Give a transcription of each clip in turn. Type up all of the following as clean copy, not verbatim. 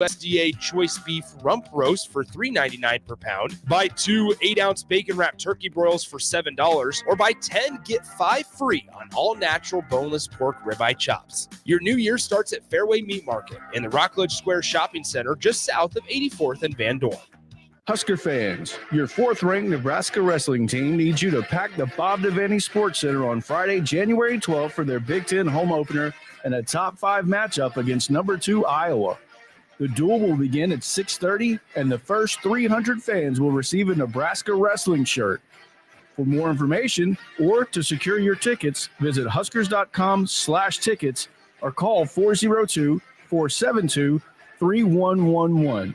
USDA choice beef rump roast for $3.99 per pound. Buy 2 8-ounce bacon-wrapped turkey broils for $7, or buy 10, get 5 free on all-natural boneless pork ribeye chops. Your new year starts at Fairway Meat Market in the Rockledge Square Shopping Center just south of 84th and Van Dorn. Husker fans, your 4th-ranked Nebraska wrestling team needs you to pack the Bob Devaney Sports Center on Friday, January 12th for their Big Ten home opener and a top 5 matchup against number 2 Iowa. The duel will begin at 6:30, and the first 300 fans will receive a Nebraska wrestling shirt. For more information or to secure your tickets, visit huskers.com/tickets or call 402-472-3111.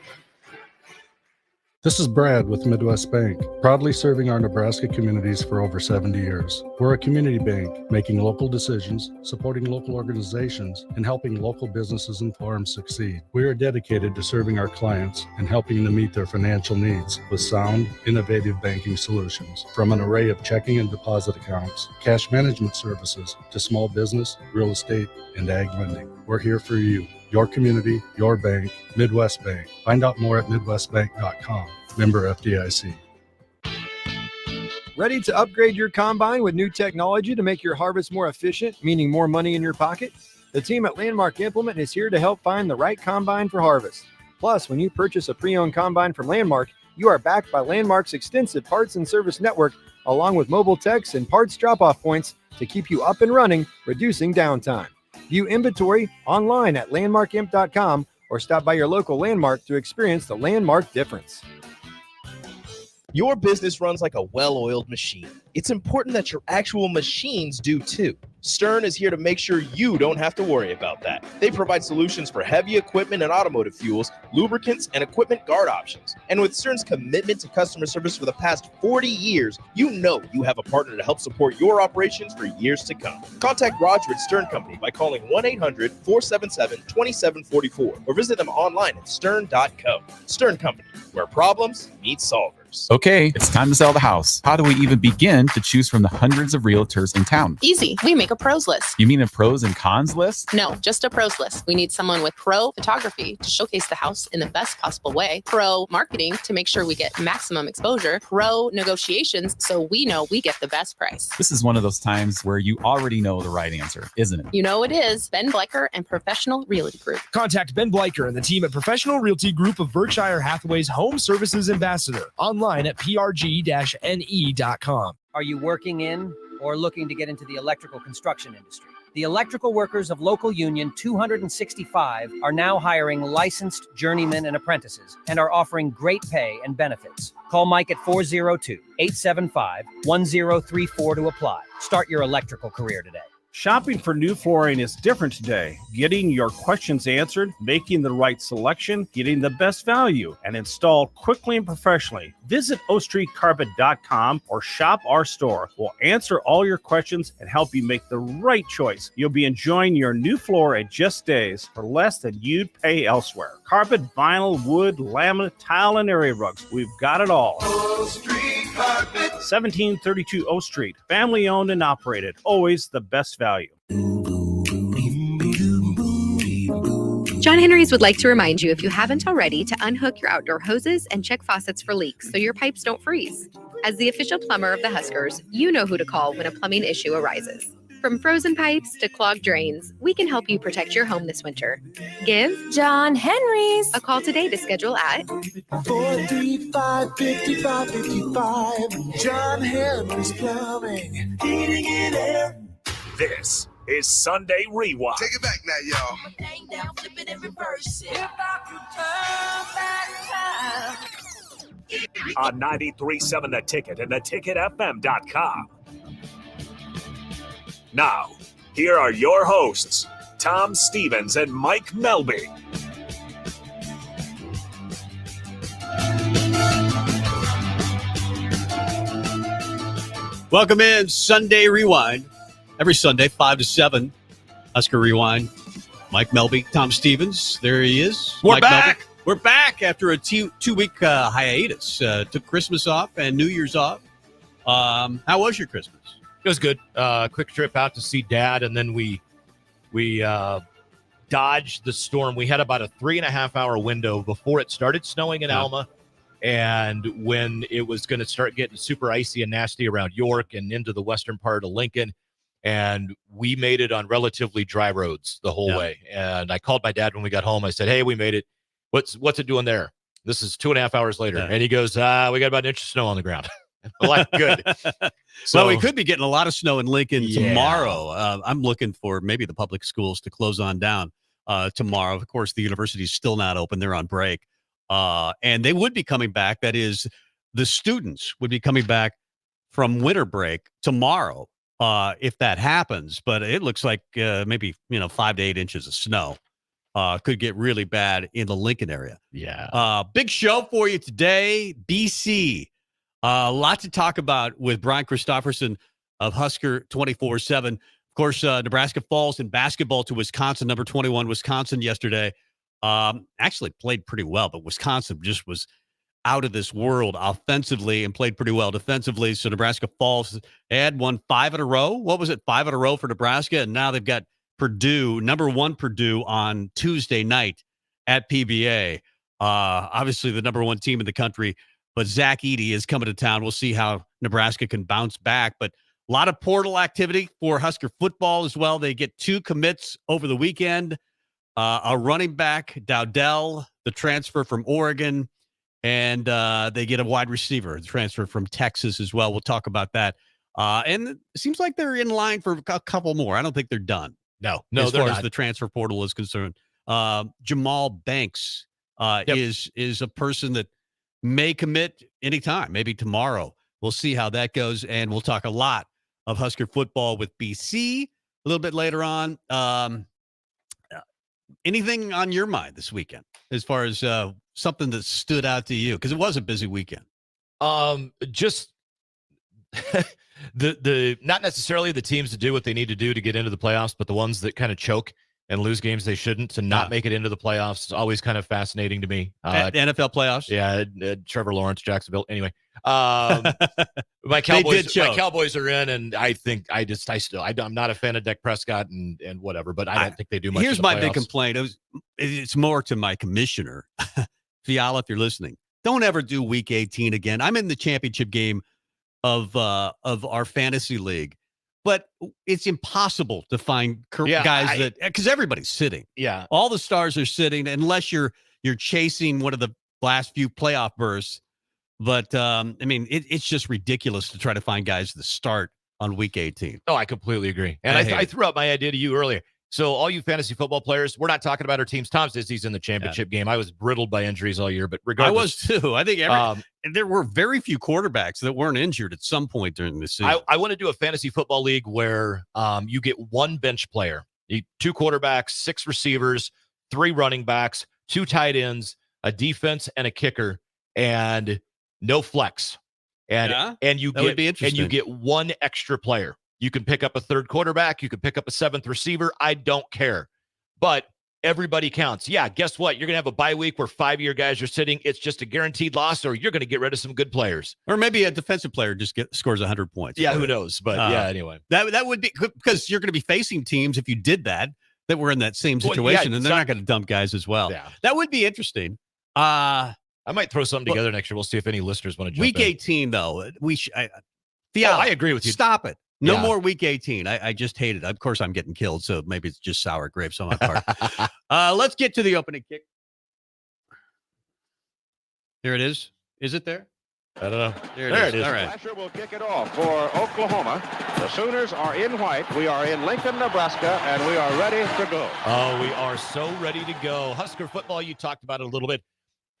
This is Brad with Midwest Bank, proudly serving our Nebraska communities for over 70 years. We're a community bank, making local decisions, supporting local organizations, and helping local businesses and farms succeed. We are dedicated to serving our clients and helping them meet their financial needs with sound, innovative banking solutions. From an array of checking and deposit accounts, cash management services, to small business, real estate, and ag lending. We're here for you. Your community, your bank, Midwest Bank. Find out more at midwestbank.com. Member FDIC. Ready to upgrade your combine with new technology to make your harvest more efficient, meaning more money in your pocket? The team at Landmark Implement is here to help find the right combine for harvest. Plus, when you purchase a pre-owned combine from Landmark, you are backed by Landmark's extensive parts and service network, along with mobile techs and parts drop-off points to keep you up and running, reducing downtime. View inventory online at landmarkimp.com or stop by your local Landmark to experience the Landmark difference. Your business runs like a well-oiled machine. It's important that your actual machines do too. Stern is here to make sure you don't have to worry about that. They provide solutions for heavy equipment and automotive fuels, lubricants, and equipment guard options. And with Stern's commitment to customer service for the past 40 years, you know you have a partner to help support your operations for years to come. Contact Roger at Stern Company by calling 1-800-477-2744 or visit them online at stern.co. Stern Company, where problems meet solvers. Okay, it's time to sell the house. How do we even begin to choose from the hundreds of realtors in town? Easy. We make a pros list. You mean a pros and cons list? No, just a pros list. We need someone with pro photography to showcase the house in the best possible way, pro marketing to make sure we get maximum exposure, pro negotiations so we know we get the best price. This is one of those times where you already know the right answer, isn't it? You know it is. Ben Bleicher and Professional Realty Group. Contact Ben Bleicher and the team at Professional Realty Group of Berkshire Hathaway's Home Services Ambassador. Online at prg-ne.com. Are you working in or looking to get into the electrical construction industry? The electrical workers of Local Union 265 are now hiring licensed journeymen and apprentices and are offering great pay and benefits. Call Mike at 402-875-1034 to apply. Start your electrical career today. Shopping for new flooring is different today. Getting your questions answered, making the right selection, getting the best value, and installed quickly and professionally. Visit ostreetcarpet.com or shop our store. We'll answer all your questions and help you make the right choice. You'll be enjoying your new floor in just days for less than you'd pay elsewhere. Carpet, vinyl, wood, laminate, tile, and area rugs. We've got it all. O Street Carpet. 1732 O Street. Family owned and operated. Always the best value. John Henry's would like to remind you, if you haven't already, to unhook your outdoor hoses and check faucets for leaks so your pipes don't freeze. As the official plumber of the Huskers, you know who to call when a plumbing issue arises. From frozen pipes to clogged drains, we can help you protect your home this winter. Give John Henry's a call today to schedule at 435-5555. John Henry's Plumbing, Heating and Air. This is Sunday Rewind. Take it back now, y'all. Down, flip it and reverse it. On 93.7 The Ticket and theticketfm.com. Now, here are your hosts, Tom Stevens and Mike Melby. Welcome in Sunday Rewind. Every Sunday, 5 to 7, Husker Rewind. Mike Melby, Tom Stevens. There he is. We're Mike back. Melby. We're back after a two-week hiatus. Took Christmas off and New Year's off. How was your Christmas? It was good. Quick trip out to see Dad, and then we dodged the storm. We had about a 3.5-hour window before it started snowing in Alma, and when it was going to start getting super icy and nasty around York and into the western part of Lincoln. And we made it on relatively dry roads the whole way. And I called my dad when we got home. I said, hey, we made it. What's it doing there? This is 2.5 hours later. And he goes, we got about an inch of snow on the ground. I'm like, good. So we could be getting a lot of snow in Lincoln tomorrow. I'm looking for maybe the public schools to close on down tomorrow. Of course, the university is still not open. They're on break. And they would be coming back. That is, the students would be coming back from winter break tomorrow. If that happens, but it looks like maybe 5 to 8 inches of snow could get really bad in the Lincoln area. Yeah. Big show for you today, BC. A lot to talk about with Brian Christopherson of Husker 24/7. Of course, Nebraska falls in basketball to Wisconsin, number 21 Wisconsin yesterday. Actually played pretty well, but Wisconsin just was out of this world offensively and played pretty well defensively. So Nebraska falls. They had won 5 in a row. What was it? 5 in a row for Nebraska. And now they've got Purdue, number 1 Purdue on Tuesday night at PBA. Obviously the number 1 team in the country, but Zach Edey is coming to town. We'll see how Nebraska can bounce back, but a lot of portal activity for Husker football as well. They get 2 commits over the weekend. A running back, Dowdell, the transfer from Oregon, and they get a wide receiver transfer from Texas as well. We'll talk about that. And it seems like they're in line for a couple more. I don't think they're done. No, as far not. as the transfer portal is concerned. Jamal Banks is a person that may commit anytime, maybe tomorrow. We'll see how that goes, and we'll talk a lot of Husker football with BC a little bit later on. Anything on your mind this weekend as far as something that stood out to you? Because it was a busy weekend. Just the not necessarily the teams that do what they need to do to get into the playoffs, but the ones that kind of choke and lose games they shouldn't to not make it into the playoffs is always kind of fascinating to me. NFL playoffs? Yeah, Trevor Lawrence, Jacksonville. Anyway, my Cowboys are in, and I'm not a fan of Dak Prescott and whatever, but I don't think they do much. Here's in the my playoffs. big complaint. It's more to my commissioner, Fiala, if you're listening. Don't ever do Week 18 again. I'm in the championship game of our fantasy league. But it's impossible to find guys that, because everybody's sitting. Yeah. All the stars are sitting unless you're chasing one of the last few playoff bursts. But, it's just ridiculous to try to find guys to start on Week 18. Oh, I completely agree. And I threw out my idea to you earlier. So all you fantasy football players, we're not talking about our teams. Tom says he's in the championship game. I was riddled by injuries all year, but regardless. I was too. I think there were very few quarterbacks that weren't injured at some point during the season. I want to do a fantasy football league where you get 1 bench player, 2 quarterbacks, 6 receivers, 3 running backs, 2 tight ends, a defense, and a kicker, and no flex. And you get 1 extra player. You can pick up a 3rd quarterback. You can pick up a 7th receiver. I don't care. But everybody counts. Yeah, guess what? You're going to have a bye week where 5-year guys are sitting. It's just a guaranteed loss, or you're going to get rid of some good players. Or maybe a defensive player just scores 100 points. Yeah, who knows? But anyway. That would be because you're going to be facing teams, if you did that were in that same situation, and they're not going to dump guys as well. Yeah. That would be interesting. I might throw something together next year. We'll see if any listeners want to jump Week in. 18, though, I agree with you. Stop it. No more Week 18. I just hate it. Of course, I'm getting killed, so maybe it's just sour grapes on my part. Let's get to the opening kick. There it is. Is it there? I don't know. There it is. All right. Flasher will kick it off for Oklahoma. The Sooners are in white. We are in Lincoln, Nebraska, and we are ready to go. Oh, we are so ready to go. Husker football, you talked about it a little bit.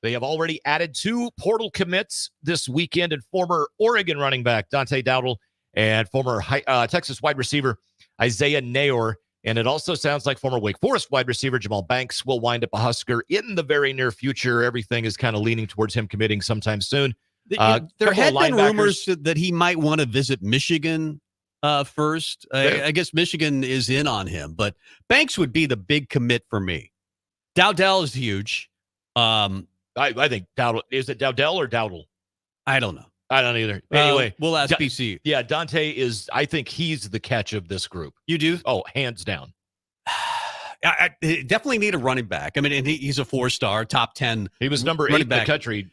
They have already added 2 portal commits this weekend, and former Oregon running back Dante Dowdell and former Texas wide receiver Isaiah Nayor. And it also sounds like former Wake Forest wide receiver Jamal Banks will wind up a Husker in the very near future. Everything is kind of leaning towards him committing sometime soon. There had been rumors that he might want to visit Michigan first. I guess Michigan is in on him, but Banks would be the big commit for me. Dowdell is huge. I think Dowdell. Is it Dowdell or Dowdell? I don't know. I don't either. Anyway, we'll ask PC. Yeah, Dante is, I think he's the catch of this group. You do? Oh, hands down. I definitely need a running back. I mean, and he's a 4-star, top 10. He was number 8 in the country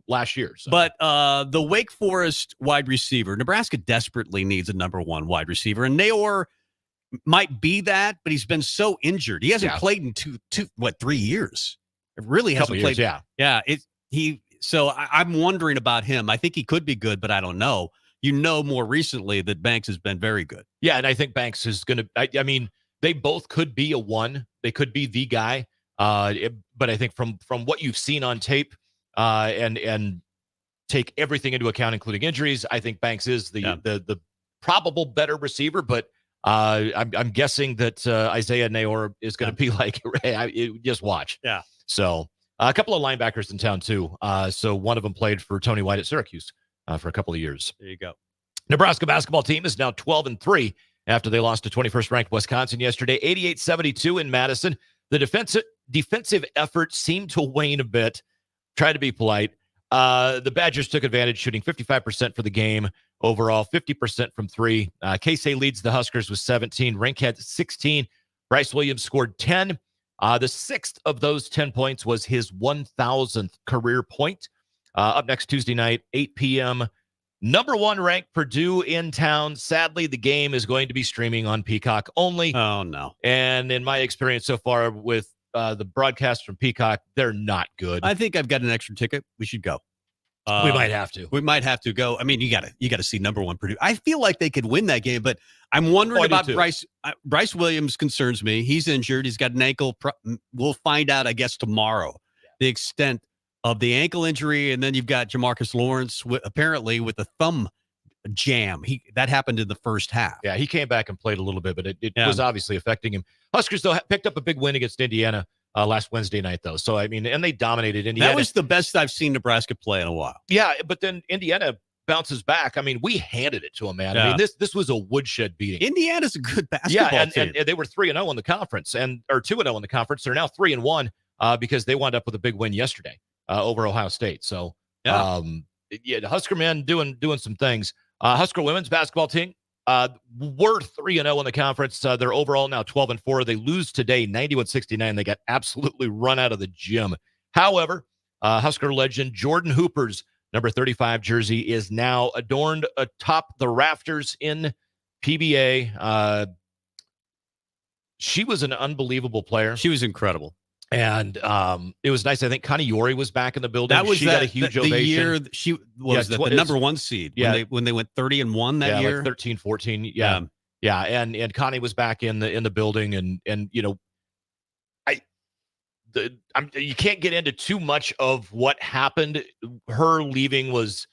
last year. So. But the Wake Forest wide receiver, Nebraska desperately needs a number 1 wide receiver. And Naor might be that, but he's been so injured. He hasn't played in 3 years. It really hasn't played. Yeah. So I'm wondering about him. I think he could be good, but I don't know. More recently that Banks has been very good. Yeah, and I think Banks is going to. I mean, they both could be a 1. They could be the guy. But I think from what you've seen on tape, and take everything into account, including injuries, I think Banks is the probable better receiver. But I'm guessing that Isaiah Naor is going to be like, hey, just watch. Yeah. So a couple of linebackers in town too. So one of them played for Tony White at Syracuse for a couple of years. There you go. Nebraska basketball team is now 12-3 after they lost to 21st ranked Wisconsin yesterday, 88-72 in Madison. The defensive effort seemed to wane a bit. Try to be polite. The Badgers took advantage, shooting 55% for the game overall, 50% from 3. Casey leads the Huskers with 17. Rink had 16. Bryce Williams scored 10. The 6th of those 10 points was his 1,000th career point. Up next Tuesday night, 8 p.m., number 1 ranked Purdue in town. Sadly, the game is going to be streaming on Peacock only. Oh, no. And in my experience so far with the broadcasts from Peacock, they're not good. I think I've got an extra ticket. We should go. We might have to. We might have to go. I mean, you got to see number 1 Purdue. I feel like they could win that game, but I'm wondering about Bryce. Bryce Williams concerns me. He's injured. He's got an ankle. We'll find out, I guess, tomorrow, the extent of the ankle injury. And then you've got Jamarcus Lawrence apparently with a thumb jam. That happened in the first half. Yeah, he came back and played a little bit, but it was obviously affecting him. Huskers, though, picked up a big win against Indiana last Wednesday night, though. So, I mean, and they dominated Indiana. That was the best I've seen Nebraska play in a while. Yeah, but then Indiana bounces back. I mean, we handed it to them, man. I mean, this was a woodshed beating. Indiana's a good basketball team. And they were 3-0 in the conference, or 2-0 in the conference. They're now 3-1 because they wound up with a big win yesterday over Ohio State. So, the Husker men doing some things. Husker women's basketball team were 3-0 in the conference. They're overall now 12-4. They lose today, 91-69. They got absolutely run out of the gym. However, Husker legend Jordan Hooper's number 35 jersey is now adorned atop the rafters in PBA. She was an unbelievable player. She was incredible. And it was nice. I think Connie Yori was back in the building. She got a huge ovation. The year she was the number 1 seed. When they went 30-1 that year, like 13-14. Yeah. And Connie was back in the building, and you know, you can't get into too much of what happened. Her leaving was,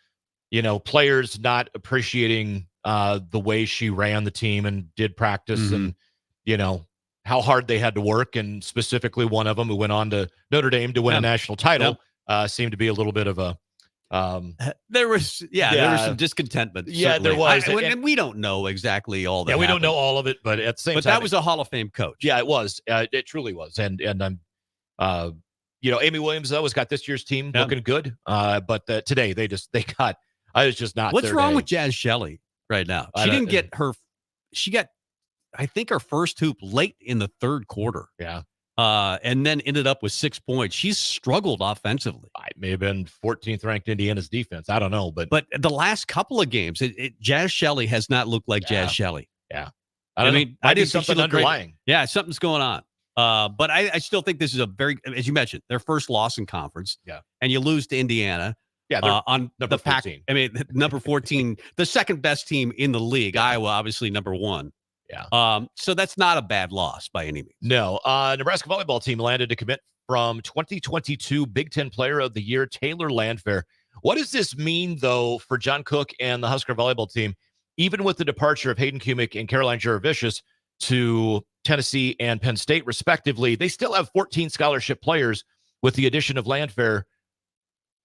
players not appreciating the way she ran the team and did practice, and how hard they had to work, and specifically one of them who went on to Notre Dame to win a national title seemed to be a little bit of a there was some discontentment. Yeah, there was. And we don't know exactly all that. Yeah, we don't know all of it, but at the same time. But that was a Hall of Fame coach. Yeah, it was. It truly was. And I'm Amy Williams always got this year's team looking good. But today I was just not. What's wrong with Jazz Shelley right now? She got I think her first hoop late in the third quarter. Yeah. And then ended up with 6 points. She's struggled offensively. It may have been 14th ranked Indiana's defense. I don't know. But the last couple of games, Jazz Shelley has not looked like Jazz Shelley. Yeah. I mean, I did something underlying. Great. Yeah, something's going on. But I still think this is a very, as you mentioned, their first loss in conference. Yeah. And you lose to Indiana. Yeah, on number the pack. 14. I mean, number 14, the second best team in the league. Iowa, obviously, number 1. Yeah. So that's not a bad loss by any means. No. Nebraska volleyball team landed to commit from 2022 Big Ten Player of the Year, Taylor Landfair. What does this mean, though, for John Cook and the Husker volleyball team, even with the departure of Hayden Kumick and Caroline Juravicius to Tennessee and Penn State, respectively? They still have 14 scholarship players with the addition of Landfair,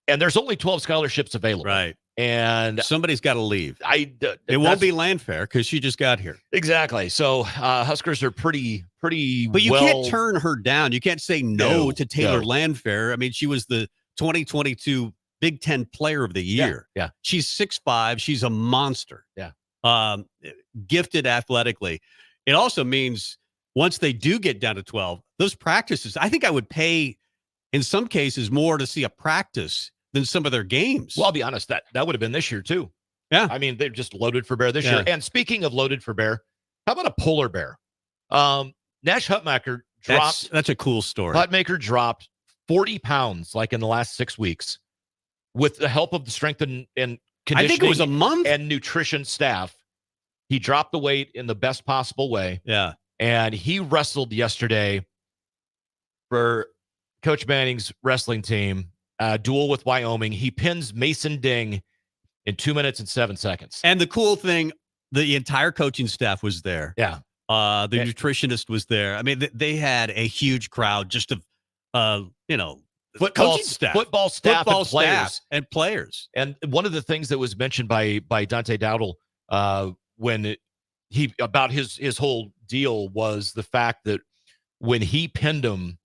and there's only 12 scholarships available. Right. And somebody's got to leave. It won't be Landfair because she just got here. Exactly. So Huskers are pretty. But you can't turn her down. You can't say no to Taylor Landfair. I mean, she was the 2022 Big Ten Player of the Year. Yeah. She's 6'5". She's a monster. Yeah. Gifted athletically. It also means once they do get down to 12, those practices, I think I would pay in some cases more to see a practice than some of their games. Well, I'll be honest, that would have been this year too. Yeah. I mean, they're just loaded for bear this year. And speaking of loaded for bear, how about a polar bear? Nash Hutmacher dropped. That's a cool story. Hutmacher dropped 40 pounds like in the last 6 weeks with the help of the strength and conditioning. I think it was a month. And nutrition staff. He dropped the weight in the best possible way. Yeah. And he wrestled yesterday for Coach Manning's wrestling team, duel with Wyoming. He pins Mason Ding in 2 minutes and 7 seconds. And the cool thing, the entire coaching staff was there. Yeah. The nutritionist was there. I mean, they had a huge crowd just of, football staff, and players. And one of the things that was mentioned by Dante Dowdle when he about his whole deal was the fact that when he pinned him,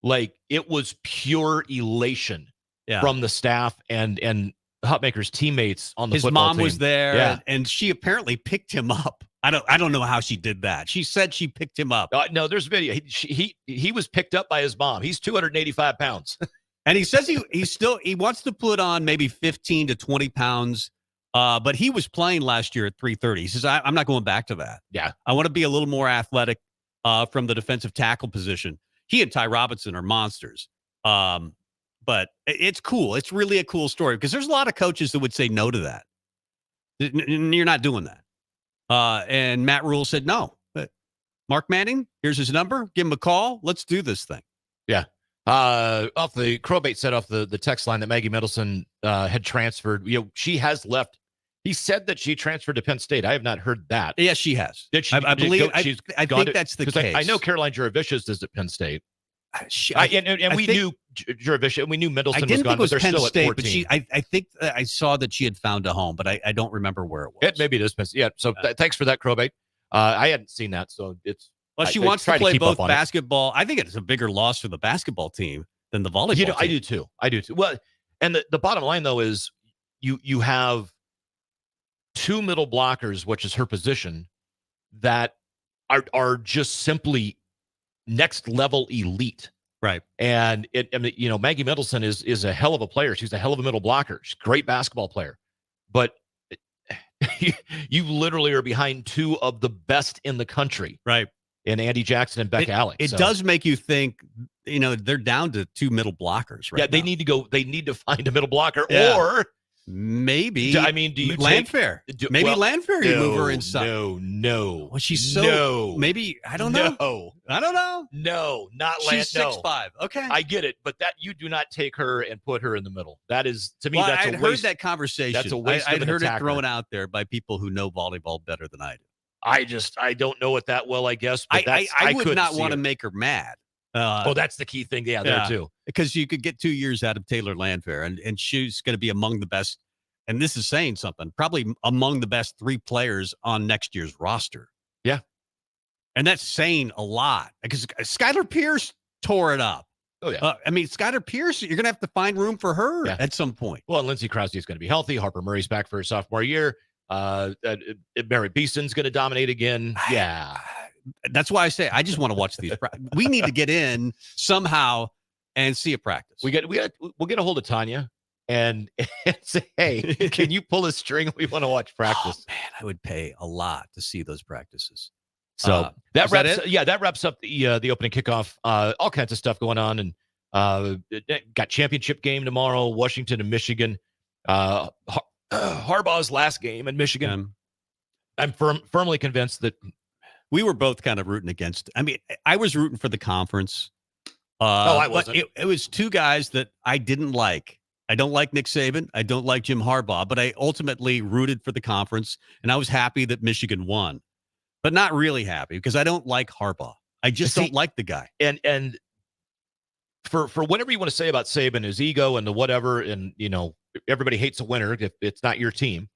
like it was pure elation from the staff and Hutmacher's teammates on the his football mom team. was there, Yeah. and she apparently picked him up. I don't know how she did that. She said she picked him up. No, there's video. He was picked up by his mom. He's 285 pounds. And he says he wants to put on maybe 15 to 20 pounds. But he was playing last year at 330. He says, I'm not going back to that. Yeah. I want to be a little more athletic from the defensive tackle position. He and Ty Robinson are monsters. But it's cool. It's really a cool story because there's a lot of coaches that would say no to that. You're not doing that. And Matt Rule said no. But Mark Manning, here's his number. Give him a call. Let's do this thing. Yeah. Off the Crowbait said off the text line that Maggie Middleton had transferred. She has left. He said that she transferred to Penn State. I have not heard that. Yes, she has. Did she? I believe. I think that's the case. I know Caroline Juravicius is at Penn State. We knew Juravicius and we knew Middleton I didn't was gone, think it was but they're Penn still State, at 14. but I think I saw that she had found a home, but I don't remember where it was. Maybe it is Penn State. Yeah. So thanks for that, Crowbait. I hadn't seen that, so it's. Well, she wants to play both basketball. I think it's a bigger loss for the basketball team than the volleyball team. I do too. Well, and the bottom line though is you have two middle blockers, which is her position, that are just simply next level elite. Right. And Maggie Middleton is a hell of a player. She's a hell of a middle blocker. She's a great basketball player. But you literally are behind two of the best in the country. Right. In Andy Jackson and Becca Allen. It does make you think, they're down to two middle blockers right now. They need to find a middle blocker or maybe. Do you Landfair? Maybe Landfair, you move her inside. No. Well, she's so maybe I don't know. No. I don't know. No, not She's Landfair. 6'5". Okay. I get it, but that you do not take her and put her in the middle. That is to me that's a waste. I'd heard that conversation. That's a waste of I'd an heard attacker. it thrown out there by people who know volleyball better than I do. I don't know it that well, I guess. But I would not want to make her mad. That's the key thing. Yeah, there too. Because you could get 2 years out of Taylor Landfair, and she's going to be among the best. And this is saying something. Probably among the best 3 players on next year's roster. Yeah, and that's saying a lot because Skylar Pierce tore it up. Oh yeah. Skylar Pierce, you're going to have to find room for her at some point. Well, and Lindsey Crosby is going to be healthy. Harper Murray's back for his sophomore year. Barry Beeston's going to dominate again. Yeah. That's why I say I just want to watch these. We need to get in somehow and see a practice. We'll get a hold of Tanya and say, hey, can you pull a string? We want to watch practice. Oh, man, I would pay a lot to see those practices. So that wraps up the opening kickoff. All kinds of stuff going on, and got championship game tomorrow. Washington and Michigan. Harbaugh's last game in Michigan. I'm firmly convinced that we were both kind of rooting against. I was rooting for the conference. I wasn't. It was two guys that I didn't like. I don't like Nick Saban. I don't like Jim Harbaugh, but I ultimately rooted for the conference, and I was happy that Michigan won, but not really happy because I don't like Harbaugh. I just don't like the guy. And for whatever you want to say about Saban, his ego and the whatever, and everybody hates a winner if it's not your team.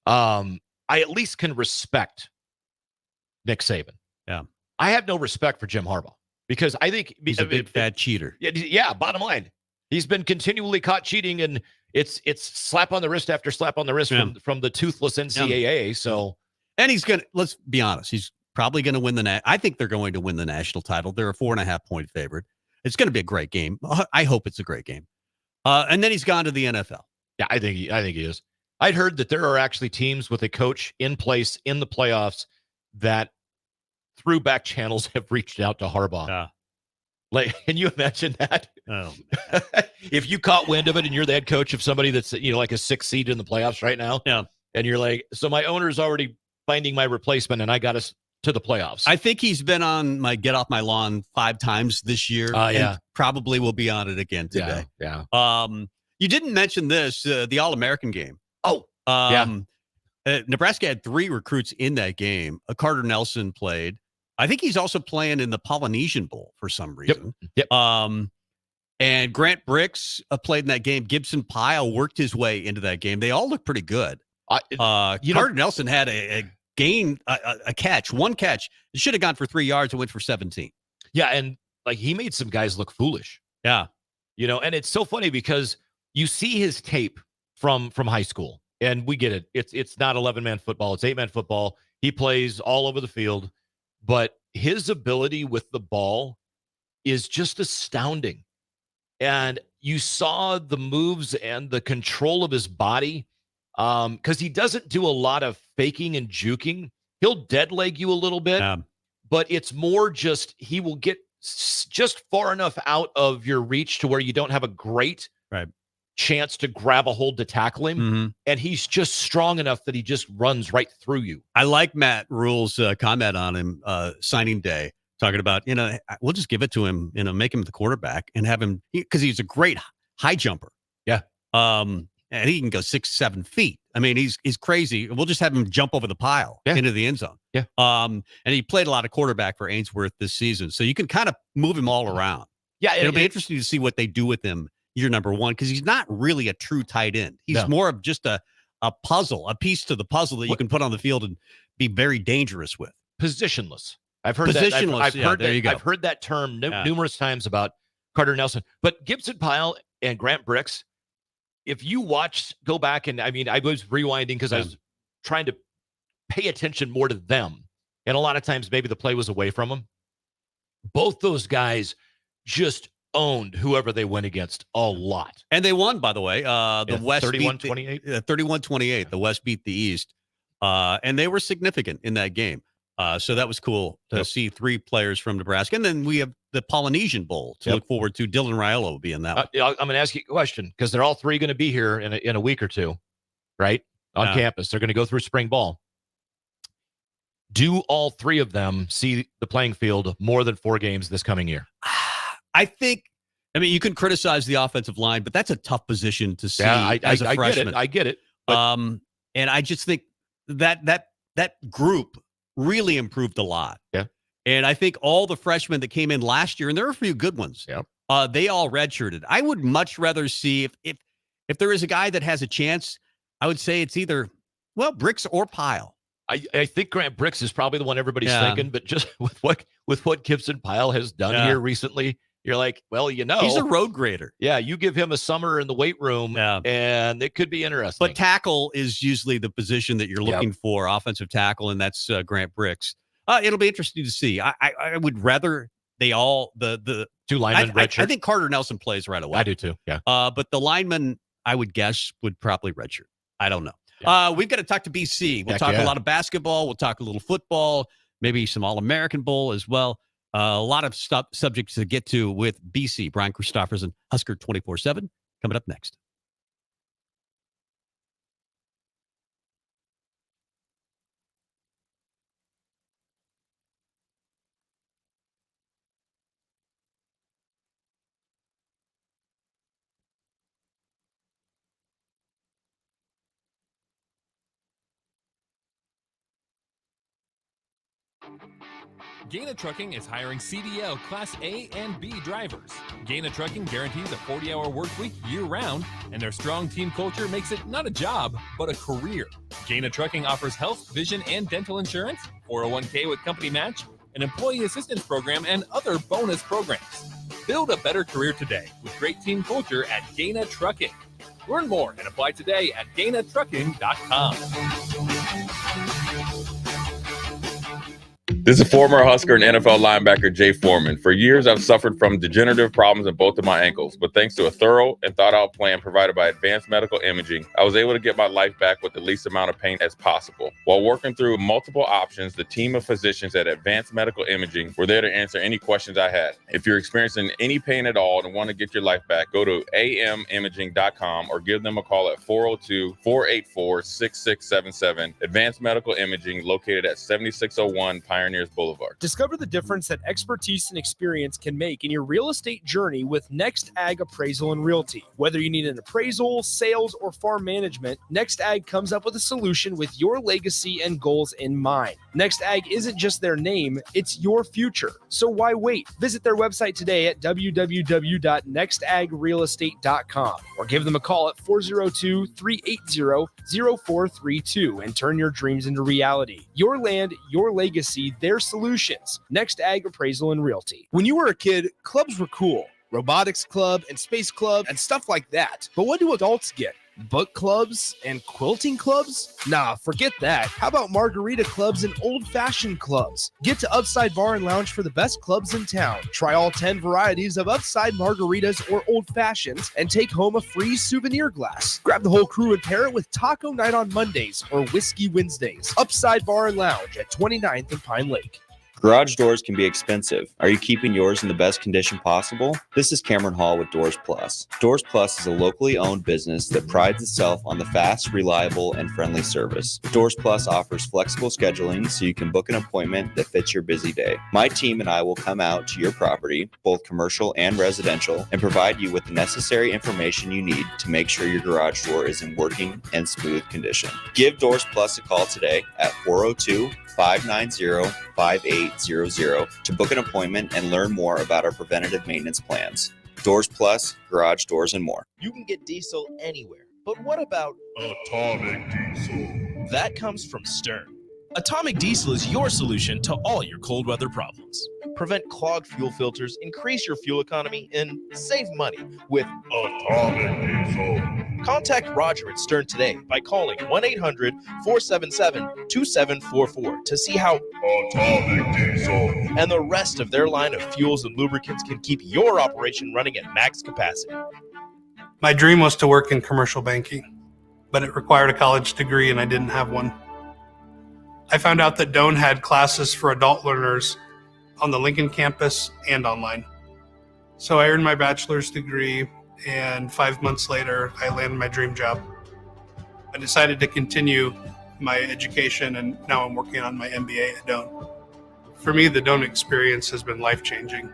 I at least can respect Nick Saban. Yeah. I have no respect for Jim Harbaugh because I think he's a big fat cheater. Yeah. Bottom line, he's been continually caught cheating, and it's slap on the wrist after slap on the wrist from the toothless NCAA. So, and let's be honest, he's Probably going to win I think they're going to win the national title. They're a 4.5-point favorite. It's going to be a great game. I hope it's a great game. And then he's gone to the NFL. Yeah, I think he is. I'd heard that there are actually teams with a coach in place in the playoffs that through back channels have reached out to Harbaugh. Yeah. Like, can you imagine that? Oh. If you caught wind of it and you're the head coach of somebody that's, like a 6th seed in the playoffs right now. Yeah. And you're like, so my owner's already finding my replacement and I got us to the playoffs. I think he's been on my Get Off My Lawn 5 times this year. Yeah. And probably will be on it again today. Yeah. You didn't mention this, the All-American game. Nebraska had 3 recruits in that game. Carter Nelson played. I think he's also playing in the Polynesian Bowl for some reason. Yep. And Grant Bricks played in that game. Gibson Pyle worked his way into that game. They all look pretty good. Carter Nelson had a catch, one catch. It should have gone for 3 yards and went for 17. Yeah, and like he made some guys look foolish. Yeah. And it's so funny because you see his tape from high school, and we get it. It's not 11-man football. It's 8-man football. He plays all over the field, but his ability with the ball is just astounding. And you saw the moves and the control of his body because he doesn't do a lot of faking and juking. He'll dead leg you a little bit, but it's more just he will get just far enough out of your reach to where you don't have a great chance to grab a hold to tackle him. Mm-hmm. And he's just strong enough that he just runs right through you. I like Matt Rule's comment on him signing day, talking about, we'll just give it to him, make him the quarterback and have him, because he's a great high jumper. Yeah. And he can go 6-7 feet. I mean, he's crazy. We'll just have him jump over the pile into the end zone. Yeah. And he played a lot of quarterback for Ainsworth this season. So you can kind of move him all around. Yeah. It'll be interesting to see what they do with him year number 1, because he's not really a true tight end. He's more of just a puzzle, a piece to the puzzle that you can put on the field and be very dangerous with. Positionless. I've heard Positionless. I've heard there that. you go. I've heard that term numerous times about Carter Nelson. But Gibson Pyle and Grant Bricks, if you go back and I was rewinding because I was trying to pay attention more to them. And a lot of times maybe the play was away from them. Both those guys just owned whoever they went against a lot. And they won, by the way. The West 31-28. 31-28. The West beat the East. And they were significant in that game. So that was cool to see 3 players from Nebraska. And then we have the Polynesian Bowl to look forward to. Dylan Raiola will be in that one. I'm going to ask you a question because they're all 3 going to be here in a week or 2, right? On campus. They're going to go through spring ball. Do all 3 of them see the playing field more than 4 games this coming year? I think, you can criticize the offensive line, but that's a tough position to see as a freshman. I get it. And I just think that group really improved a lot. Yeah. And I think all the freshmen that came in last year, and there were a few good ones, they all redshirted. I would much rather see if there is a guy that has a chance, I would say it's either, Bricks or Pyle. I think Grant Bricks is probably the one everybody's thinking, but just with what Gibson Pyle has done here recently, you're like, he's a road grader. Yeah, you give him a summer in the weight room, and it could be interesting. But tackle is usually the position that you're looking for, offensive tackle, and that's Grant Bricks. It'll be interesting to see. I would rather they all the 2 linemen redshirt. I think Carter Nelson plays right away. I do too. Yeah. But the lineman, I would guess, would probably redshirt. I don't know. Yeah. We've got to talk to BC. We'll talk a lot of basketball. We'll talk a little football, maybe some All-American Bowl as well. A lot of subjects to get to with BC. Brian Christopherson, Husker 24/7, coming up next. Gaina Trucking is hiring CDL Class A and B drivers. Gaina Trucking guarantees a 40-hour work week year-round, and their strong team culture makes it not a job, but a career. Gaina Trucking offers health, vision, and dental insurance, 401k with company match, an employee assistance program, and other bonus programs. Build a better career today with great team culture at Gaina Trucking. Learn more and apply today at GainaTrucking.com. This is former Husker and NFL linebacker Jay Foreman. For years, I've suffered from degenerative problems in both of my ankles, but thanks to a thorough and thought-out plan provided by Advanced Medical Imaging, I was able to get my life back with the least amount of pain as possible. While working through multiple options, the team of physicians at Advanced Medical Imaging were there to answer any questions I had. If you're experiencing any pain at all and want to get your life back, go to amimaging.com or give them a call at 402-484-6677. Advanced Medical Imaging, located at 7601 Pioneers Boulevard. Discover the difference that expertise and experience can make in your real estate journey with Next Ag Appraisal and Realty. Whether you need an appraisal, sales, or farm management, Next Ag comes up with a solution with your legacy and goals in mind. Next Ag isn't just their name, it's your future. So why wait? Visit their website today at www.nextagrealestate.com or give them a call at 402-380-0432 and turn your dreams into reality. Your land, your legacy, their solutions. Next Ag Appraisal and Realty. When you were a kid, clubs were cool. Robotics club and space club and stuff like that. But what do adults get? Book clubs and quilting clubs? Nah, forget that. How about margarita clubs and old-fashioned clubs? Get to Upside Bar and Lounge for the best clubs in town. Try all 10 varieties of Upside margaritas or old fashions and take home a free souvenir glass. Grab the whole crew and pair it with taco night on Mondays or whiskey Wednesdays. Upside Bar and Lounge at 29th and Pine Lake. Garage doors can be expensive. Are you keeping yours in the best condition possible? This is Cameron Hall with Doors Plus. Doors Plus is a locally owned business that prides itself on the fast, reliable, and friendly service. Doors Plus offers flexible scheduling so you can book an appointment that fits your busy day. My team and I will come out to your property, both commercial and residential, and provide you with the necessary information you need to make sure your garage door is in working and smooth condition. Give Doors Plus a call today at 402-590-5800 to book an appointment and learn more about our preventative maintenance plans. Doors Plus, garage doors, and more. You can get diesel anywhere, but what about Atomic Diesel? That comes from Stern. Atomic Diesel is your solution to all your cold weather problems. Prevent clogged fuel filters, increase your fuel economy, and save money with Atomic Diesel. Contact Roger at Stern today by calling 1-800-477-2744 to see how Atomic Diesel and the rest of their line of fuels and lubricants can keep your operation running at max capacity. My dream was to work in commercial banking, but it required a college degree and I didn't have one. I found out that Doane had classes for adult learners on the Lincoln campus and online. So I earned my bachelor's degree, and 5 months later, I landed my dream job. I decided to continue my education, and now I'm working on my MBA at Doane. For me, the Doane experience has been life-changing.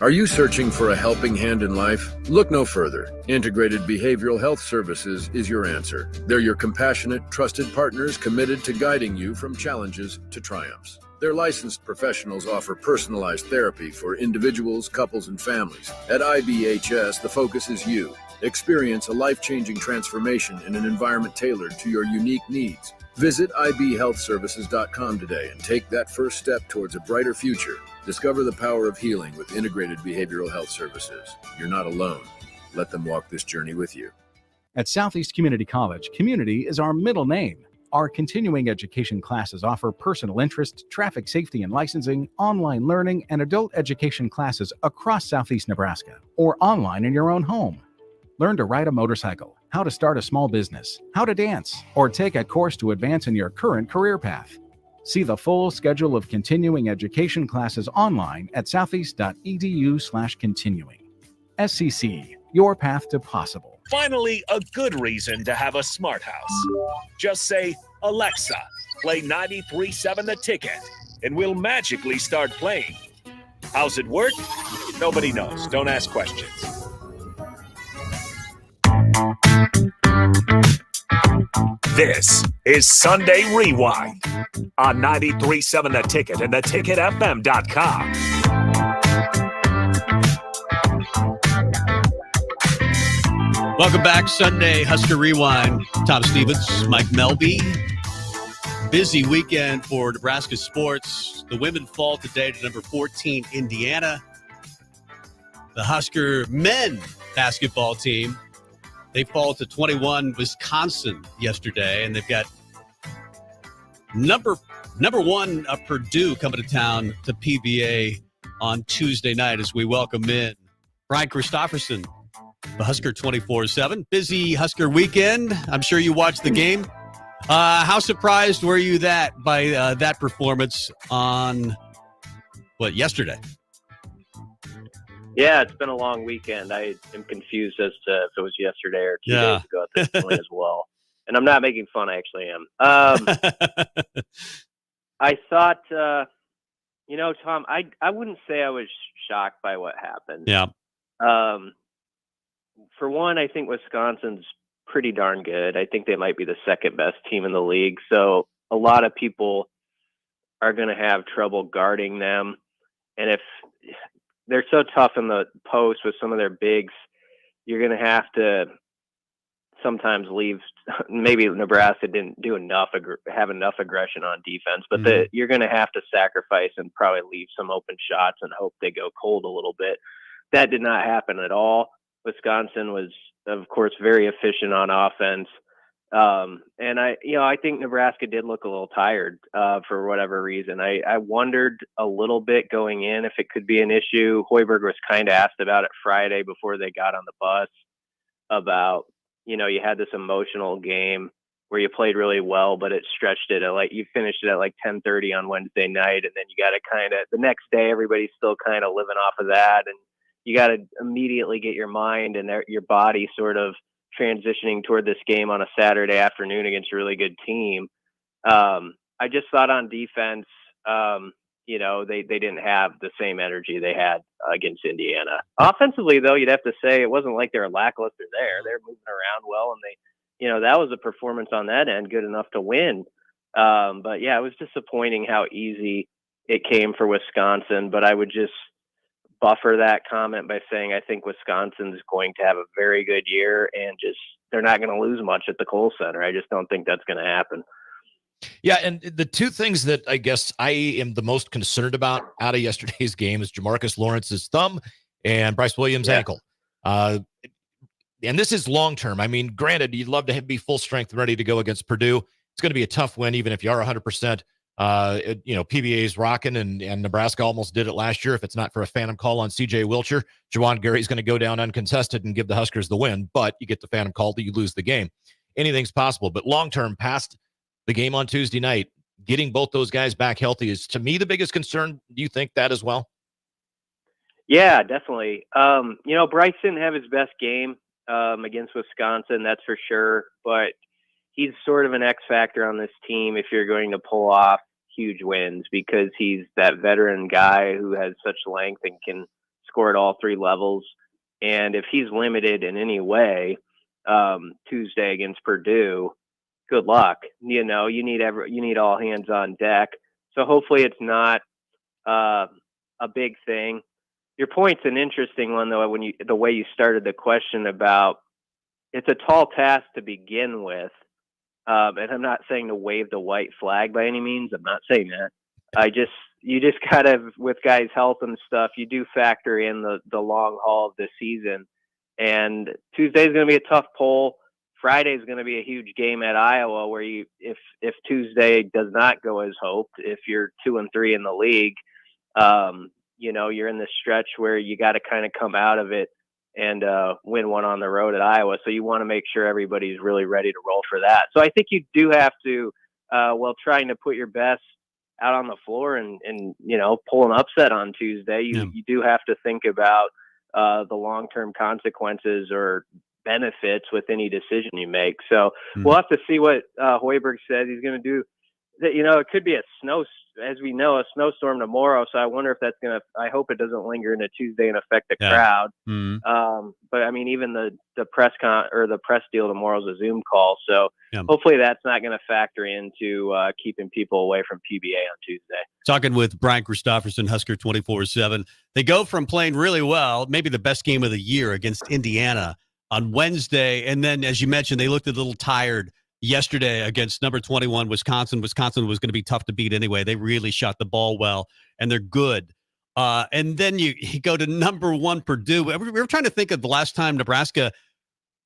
Are you searching for a helping hand in life? Look no further. Integrated Behavioral Health Services is your answer. They're your compassionate, trusted partners committed to guiding you from challenges to triumphs. Their licensed professionals offer personalized therapy for individuals, couples, and families. At IBHS, the focus is you. Experience a life-changing transformation in an environment tailored to your unique needs. Visit ibhealthservices.com today and take that first step towards a brighter future. Discover the power of healing with Integrated Behavioral Health Services. You're not alone. Let them walk this journey with you. At Southeast Community College, community is our middle name. Our continuing education classes offer personal interest, traffic safety and licensing, online learning, and adult education classes across Southeast Nebraska or online in your own home. Learn to ride a motorcycle, how to start a small business, how to dance, or take a course to advance in your current career path. See the full schedule of continuing education classes online at southeast.edu/continuing. SCC, your path to possible. Finally, a good reason to have a smart house. Just say, Alexa, play 93.7 The Ticket, and we'll magically start playing. How's it work? Nobody knows. Don't ask questions. This is Sunday Rewind on 93.7 The Ticket and theticketfm.com. Welcome back, Sunday Husker Rewind. Tom Stevens, Mike Melby. Busy weekend for Nebraska sports. The women fall today to number 14, Indiana. The Husker men basketball team, they fall to 21, Wisconsin yesterday, and they've got number Number 1, Purdue coming to town to PBA on Tuesday night as we welcome in Brian Christopherson, the Husker 24/7. Busy Husker weekend. I'm sure you watched the game. How surprised were you by that performance on, yesterday? Yeah, it's been a long weekend. I am confused as to if it was yesterday or 2 days ago at this point as well. And I'm not making fun. I actually am. I thought, Tom, I wouldn't say I was shocked by what happened. Yeah. For one, I think Wisconsin's pretty darn good. I think they might be the second best team in the league. So a lot of people are going to have trouble guarding them. And if they're so tough in the post with some of their bigs, you're going to have to sometimes leave. Maybe Nebraska didn't do have enough aggression on defense, but you're going to have to sacrifice and probably leave some open shots and hope they go cold a little bit. That did not happen at all. Wisconsin was, of course, very efficient on offense. And I think Nebraska did look a little tired for whatever reason. I wondered a little bit going in if it could be an issue. Hoiberg was kind of asked about it Friday before they got on the bus about, you had this emotional game where you played really well, but it stretched it at you finished it at 10:30 on Wednesday night. And then you got to the next day, everybody's still kind of living off of that. And you got to immediately get your mind and your body sort of transitioning toward this game on a Saturday afternoon against a really good team. I just thought on defense, they didn't have the same energy they had against Indiana. Offensively, though, you'd have to say it wasn't like they were lackluster there. They're moving around well, and that was a performance on that end good enough to win. But yeah, it was disappointing how easy it came for Wisconsin. But I would just buffer that comment by saying I think Wisconsin's going to have a very good year, and they're not going to lose much at the Kohl Center. I just don't think that's going to happen. Yeah, and the two things that I guess I am the most concerned about out of yesterday's game is Jamarcus Lawrence's thumb and Bryce Williams' ankle. And this is long-term. I mean, granted, you'd love to be full strength and ready to go against Purdue. It's going to be a tough win, even if you are 100%. PBA's rocking, and Nebraska almost did it last year. If it's not for a phantom call on C.J. Wilcher, Jawan Gary's going to go down uncontested and give the Huskers the win, but you get the phantom call, you lose the game. Anything's possible, but long-term, past the game on Tuesday night, getting both those guys back healthy is, to me, the biggest concern. Do you think that as well? Yeah, definitely. Bryce didn't have his best game against Wisconsin, that's for sure, but he's sort of an X factor on this team if you're going to pull off huge wins, because he's that veteran guy who has such length and can score at all three levels. And if he's limited in any way Tuesday against Purdue, good luck. You need all hands on deck. So hopefully it's not a big thing. Your point's an interesting one, though, the way you started the question about it's a tall task to begin with. And I'm not saying to wave the white flag by any means. I'm not saying that. You just gotta, with guys' health and stuff, you do factor in the long haul of the season. And Tuesday's going to be a tough poll. Friday's going to be a huge game at Iowa, where if Tuesday does not go as hoped, if you're 2-3 in the league, you're in this stretch where you got to kind of come out of it and win one on the road at Iowa. So you want to make sure everybody's really ready to roll for that. So I think you do have to, trying to put your best out on the floor and pull an upset on Tuesday, you do have to think about the long-term consequences or benefits with any decision you make. So we'll have to see what Hoiberg says he's going to do. It could be a snowstorm tomorrow. So I wonder if that's I hope it doesn't linger into Tuesday and affect the crowd. But I mean, even the press deal tomorrow is a Zoom call. So hopefully that's not going to factor into keeping people away from PBA on Tuesday. Talking with Brian Christopherson, Husker 24/7. They go from playing really well, maybe the best game of the year against Indiana on Wednesday. And then, as you mentioned, they looked a little tired yesterday against number 21, Wisconsin. Wisconsin was going to be tough to beat anyway. They really shot the ball well, and they're good. And then you go to number 1, Purdue. We were trying to think of the last time Nebraska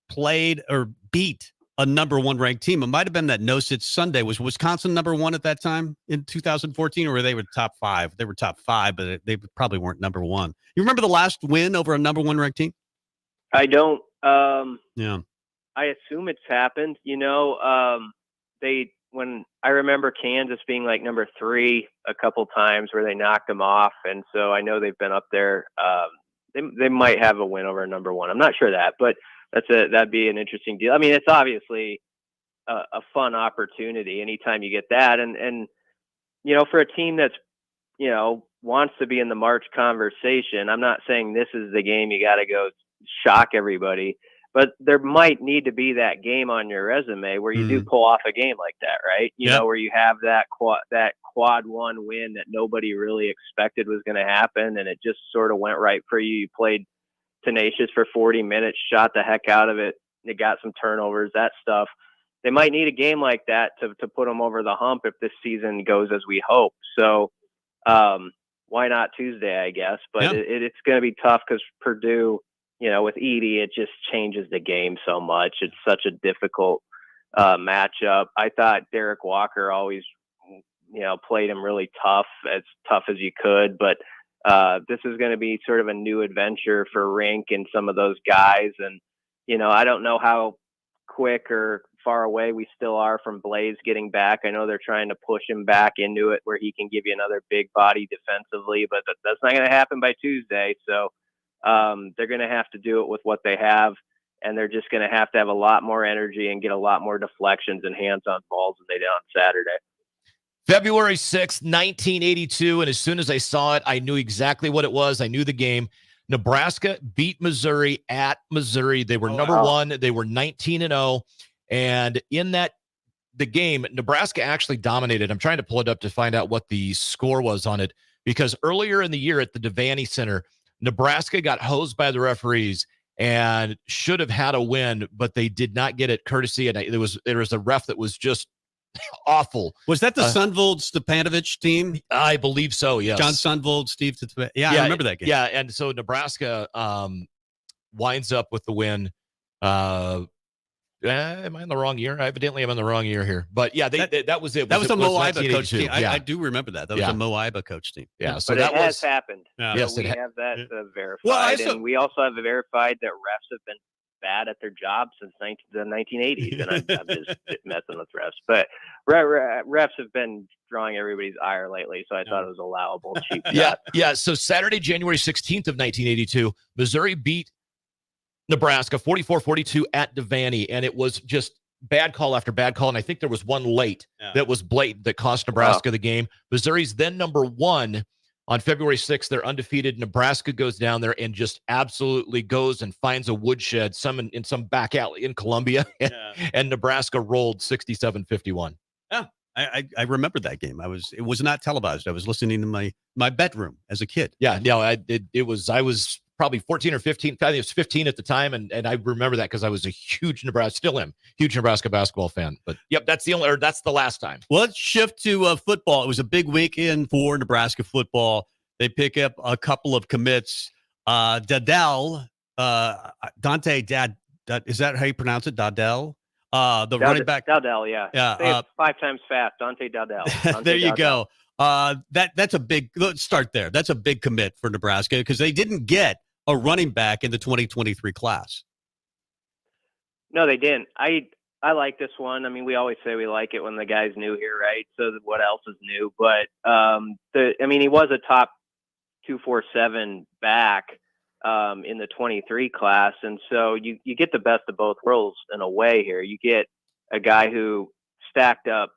played or beat a number one ranked team. It might have been that no-sit Sunday. Was Wisconsin number one at that time in 2014, or were they top 5? They were top 5, but they probably weren't number one. You remember the last win over a number one ranked team? I don't. Yeah. I assume it's happened. When I remember Kansas being like number 3 a couple times where they knocked them off, and so I know they've been up there. They might have a win over a number 1. I'm not sure that, but that'd be an interesting deal. I mean, it's obviously a fun opportunity anytime you get that, and for a team that's wants to be in the March conversation. I'm not saying this is the game you got to go shock everybody, but there might need to be that game on your resume where you do pull off a game like that, right? You know, where you have that quad 1 win that nobody really expected was going to happen, and it just sort of went right for you. You played tenacious for 40 minutes, shot the heck out of it. They got some turnovers, that stuff. They might need a game like that to put them over the hump if this season goes as we hope. So why not Tuesday, I guess? But it's going to be tough because Purdue, with Edey, it just changes the game so much. It's such a difficult matchup. I thought Derek Walker always, played him really tough as you could. But this is going to be sort of a new adventure for Rink and some of those guys. And, I don't know how quick or far away we still are from Blaze getting back. I know they're trying to push him back into it where he can give you another big body defensively, but that's not going to happen by Tuesday. So they're going to have to do it with what they have, and they're just going to have a lot more energy and get a lot more deflections and hands-on balls than they did on Saturday. February 6th, 1982, and as soon as I saw it, I knew exactly what it was. I knew the game. Nebraska beat Missouri at Missouri. They were number 1. They were 19-0, and in the game, Nebraska actually dominated. I'm trying to pull it up to find out what the score was on it, because earlier in the year at the Devaney Center, Nebraska got hosed by the referees and should have had a win, but they did not get it courtesy. And there was a ref that was just awful. Was that the Sundvold Stepanovich team? I believe so. Yes. John Sundvold, Steve. I remember that game. Yeah. And so Nebraska winds up with the win. Am I in the wrong year? Evidently, I'm in the wrong year here. But yeah, that was it. That was a Mo Iba coach team. Yeah. I do remember that. That was a Mo Iba coach team. Yeah, so but that has happened. Yeah. Yes, we have that verified, and we also have verified that refs have been bad at their job since the 1980s. And I'm just messing with refs, but refs have been drawing everybody's ire lately, so I thought it was allowable. Cheap shot. Yeah. So Saturday, January 16th of 1982, Missouri beat Nebraska 44-42 at Devaney, and it was just bad call after bad call, and I think there was one late that was blatant that cost Nebraska the game. Missouri's then number 1 on February 6th. They're undefeated. Nebraska goes down there and just absolutely goes and finds a woodshed in some back alley in Columbia, and Nebraska rolled 67-51. Yeah, I remember that game. It was not televised. I was listening to my bedroom as a kid. Yeah, no, I was probably 14 or 15. I think it was 15 at the time, and I remember that because I was a huge Nebraska basketball fan. But yep, that's the last time. Well, let's shift to football. It was a big weekend for Nebraska football. They pick up a couple of commits. Dante is that how you pronounce it? Dowdell? Running back. Dowdell, yeah. Say it 5 times fast. Dante Dowdell. There you go. That's a big. Let's start there. That's a big commit for Nebraska because they didn't get a running back in the 2023 class. No, they didn't. I like this one. I mean, we always say we like it when the guy's new here, right? So what else is new? But he was a top 247 back in the 23 class, and so you get the best of both worlds in a way here. You get a guy who stacked up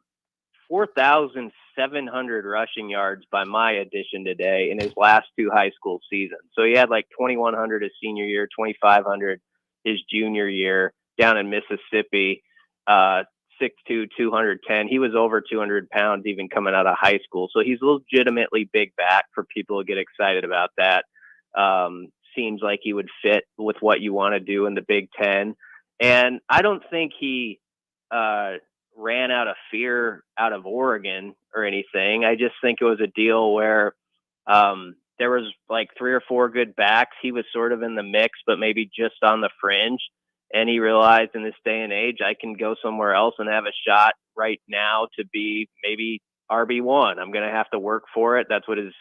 4,700 rushing yards by my addition today in his last 2 high school seasons. So he had like 2,100 his senior year, 2,500 his junior year down in Mississippi, 6'2", 210. He was over 200 pounds even coming out of high school. So he's a legitimately big back for people to get excited about that. Seems like he would fit with what you want to do in the Big Ten. And I don't think he ran out of fear out of Oregon or anything. I just think it was a deal where there was like 3 or 4 good backs. He was sort of in the mix, but maybe just on the fringe. And he realized in this day and age, I can go somewhere else and have a shot right now to be maybe RB1. I'm going to have to work for it. That's what his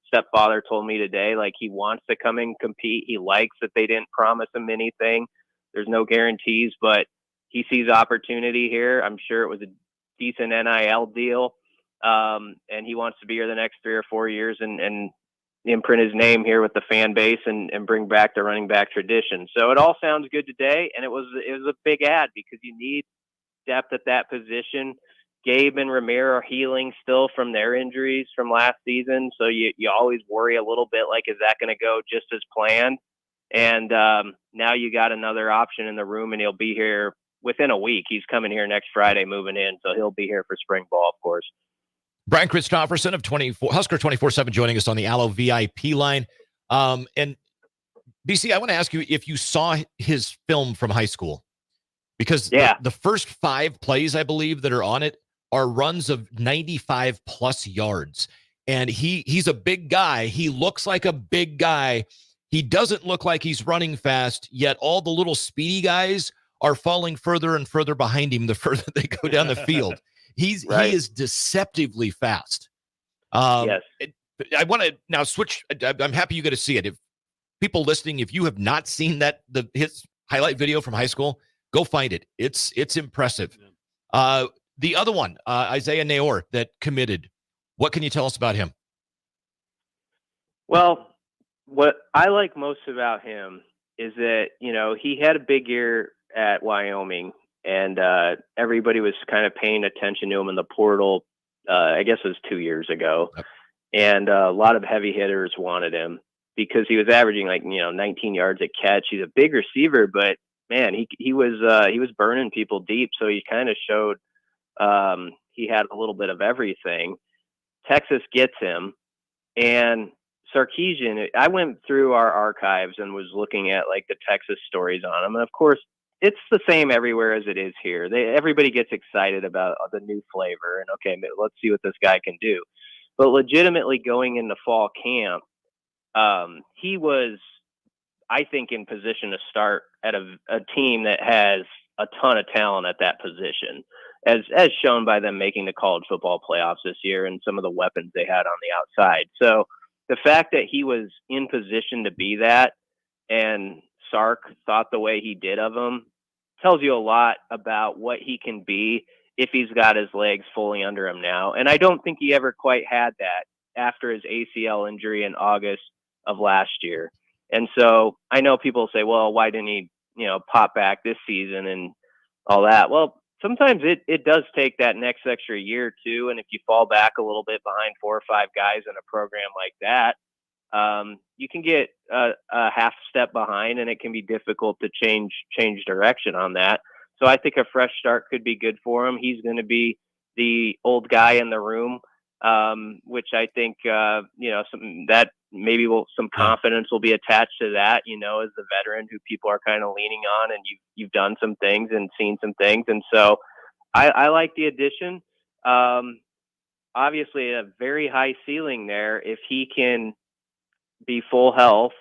stepfather told me today. Like, he wants to come and compete. He likes that they didn't promise him anything. There's no guarantees, but he sees opportunity here. I'm sure it was a decent NIL deal. And he wants to be here the next 3 or 4 years and imprint his name here with the fan base and bring back the running back tradition. So it all sounds good today. And it was a big ad because you need depth at that position. Gabe and Ramir are healing still from their injuries from last season. So you always worry a little bit, like, is that going to go just as planned? And now you got another option in the room, and he'll be here within a week. He's coming here next Friday, moving in. So he'll be here for spring ball, of course. Brian Christopherson of Husker 24/7 joining us on the Allo VIP line. And BC, I want to ask you if you saw his film from high school, because the first 5 plays, I believe, that are on it are runs of 95 plus yards. And he's a big guy. He looks like a big guy. He doesn't look like he's running fast, yet all the little speedy guys are falling further and further behind him the further they go down the field. He is deceptively fast. Yes. I want to now switch. I'm happy you get to see it. If people listening, if you have not seen his highlight video from high school, go find it. It's impressive. The other one, Isaiah Nayor, that committed. What can you tell us about him? Well, what I like most about him is that, he had a big year at Wyoming, and everybody was kind of paying attention to him in the portal. I guess it was 2 years ago. And a lot of heavy hitters wanted him because he was averaging 19 yards a catch. He's a big receiver, but man, he was burning people deep. So he kind of showed he had a little bit of everything. Texas gets him, and Sarkisian, I went through our archives and was looking at the Texas stories on him. And of course, it's the same everywhere as it is here. Everybody gets excited about the new flavor and, okay, let's see what this guy can do. But legitimately going into fall camp, he was, I think, in position to start at a team that has a ton of talent at that position, as shown by them making the college football playoffs this year and some of the weapons they had on the outside. So the fact that he was in position to be that, and Sark thought the way he did of him, tells you a lot about what he can be if he's got his legs fully under him now. And I don't think he ever quite had that after his ACL injury in August of last year. And so I know people say, well, why didn't he, pop back this season and all that? Well, sometimes it does take that next extra year or two. And if you fall back a little bit behind 4 or 5 guys in a program like that, you can get a half step behind, and it can be difficult to change direction on that. So I think a fresh start could be good for him. He's going to be the old guy in the room, which I think, some confidence will be attached to that, as the veteran who people are kind of leaning on, and you've done some things and seen some things. And so I like the addition. Obviously a very high ceiling there if he can be full health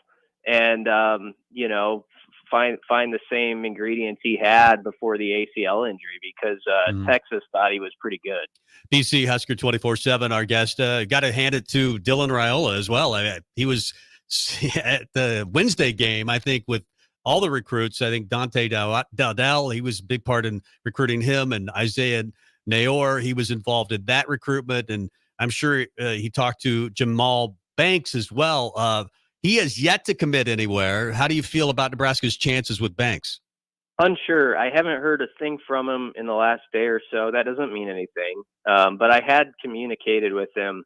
and, find the same ingredients he had before the ACL injury, because Texas thought he was pretty good. BC Husker 24/7, our guest. Got to hand it to Dylan Raiola as well. He was at the Wednesday game, I think, with all the recruits. I think Dante Dowdell, he was a big part in recruiting him, and Isaiah Nayor, he was involved in that recruitment. And I'm sure he talked to Jamal Banks as well. He has yet to commit anywhere. How do you feel about Nebraska's chances with Banks? Unsure. I haven't heard a thing from him in the last day or so. That doesn't mean anything. But I had communicated with him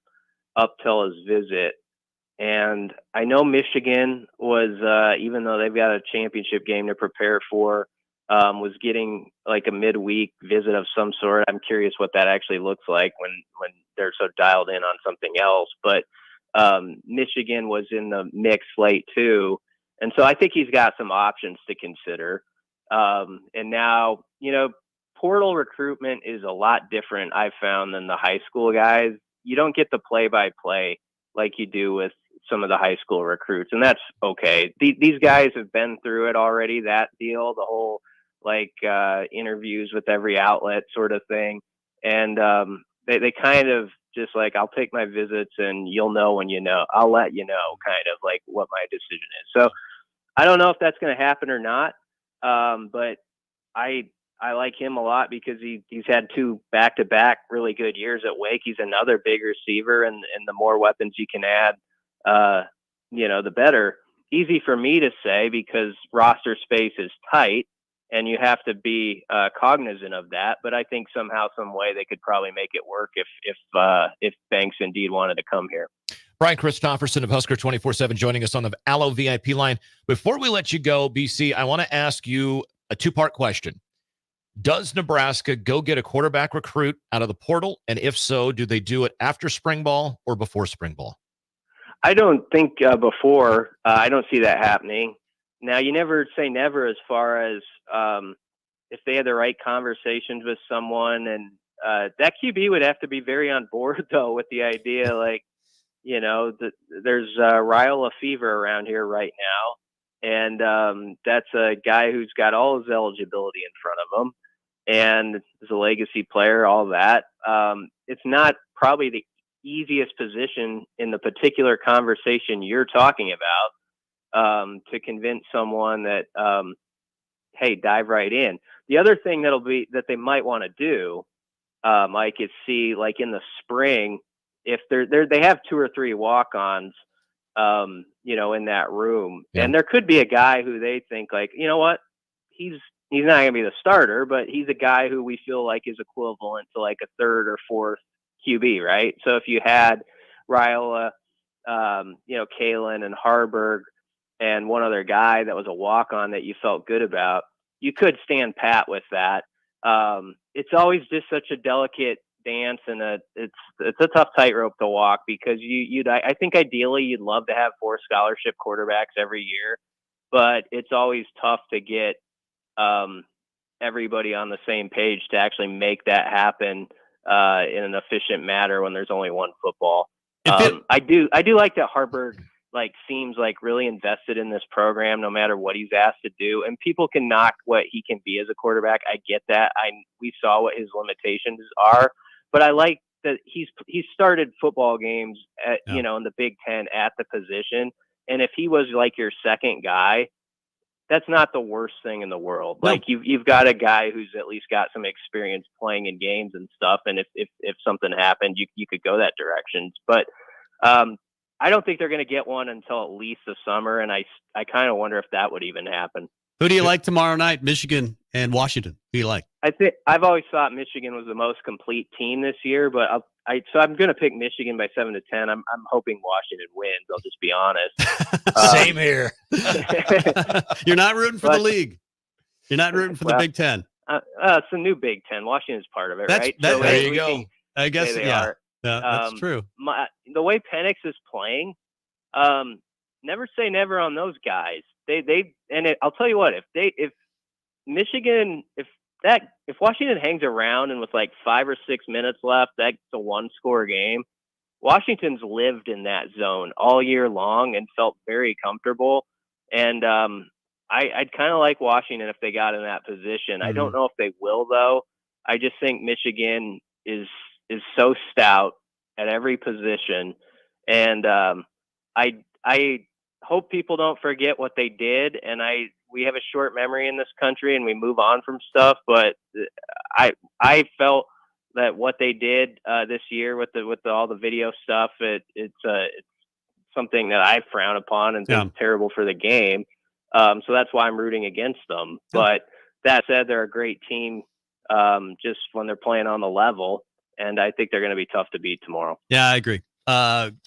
up till his visit. And I know Michigan was, even though they've got a championship game to prepare for, was getting a midweek visit of some sort. I'm curious what that actually looks like when they're so dialed in on something else. But Michigan was in the mix late too. And so I think he's got some options to consider. And now, portal recruitment is a lot different, I've found, than the high school guys. You don't get the play-by-play like you do with some of the high school recruits, and that's okay. These guys have been through it already, that deal, the whole interviews with every outlet sort of thing. And they kind of just like, I'll take my visits and you'll know when you know. I'll let you know kind of like what my decision is. So I don't know if that's going to happen or not, but I like him a lot because he's had 2 back-to-back really good years at Wake. He's another big receiver, and the more weapons you can add, the better. Easy for me to say because roster space is tight, and you have to be cognizant of that. But I think somehow, some way, they could probably make it work if Banks indeed wanted to come here. Brian Christopherson of Husker 24/7 joining us on the Allo VIP line. Before we let you go, BC, I want to ask you a 2-part question. Does Nebraska go get a quarterback recruit out of the portal? And if so, do they do it after spring ball or before spring ball? I don't think before. I don't see that happening. Now, you never say never as far as if they had the right conversations with someone. And that QB would have to be very on board, though, with the idea, there's Ryle fever around here right now. And that's a guy who's got all his eligibility in front of him. And is a legacy player, all that. It's not probably the easiest position in the particular conversation you're talking about to convince someone that, hey, dive right in. The other thing that they might want to do, Mike, is see like in the spring if they have 2 or 3 walk-ons, in that room, and there could be a guy who they think like, you know what, he's not going to be the starter, but he's a guy who we feel like is equivalent to like a 3rd or 4th QB, right? So if you had Ryle, Kalen and Harburg and one other guy that was a walk-on that you felt good about, you could stand pat with that. It's always just such a delicate dance, and it's a tough tightrope to walk because I think ideally you'd love to have 4 scholarship quarterbacks every year, but it's always tough to get everybody on the same page to actually make that happen in an efficient manner when there's only one football. I do like that Harburg seems like really invested in this program no matter what he's asked to do, and people can knock what he can be as a quarterback. I get that. We saw what his limitations are, but I like that he's started football games at in the Big Ten at the position, and if he was like your second guy, that's not the worst thing in the world. No. Like you've got a guy who's at least got some experience playing in games and stuff. And if something happened, you could go that direction. But I don't think they're going to get one until at least the summer. And I kind of wonder if that would even happen. Who do you like tomorrow night? Michigan and Washington. Who do you like? I think I've always thought Michigan was the most complete team this year, but I'm going to pick Michigan by 7-10. I'm hoping Washington wins. I'll just be honest. Same here. You're not rooting for the league. You're not rooting for the Big Ten. It's the new Big Ten. Washington's part of it, right? There you go. I guess they are. Yeah, that's true. The way Penix is playing, never say never on those guys. I'll tell you what, if Washington hangs around and with like 5 or 6 minutes left, that's a 1-score game. Washington's lived in that zone all year long and felt very comfortable. And I'd kind of like Washington if they got in that position. I don't know if they will, though. I just think Michigan is so stout at every position. And I hope people don't forget what they did. And we have a short memory in this country and we move on from stuff. But I felt that what they did this year with all the video stuff, it's something that I frown upon and think terrible for the game. So that's why I'm rooting against them. But that said, they're a great team just when they're playing on the level. And I think they're going to be tough to beat tomorrow. Yeah, I agree.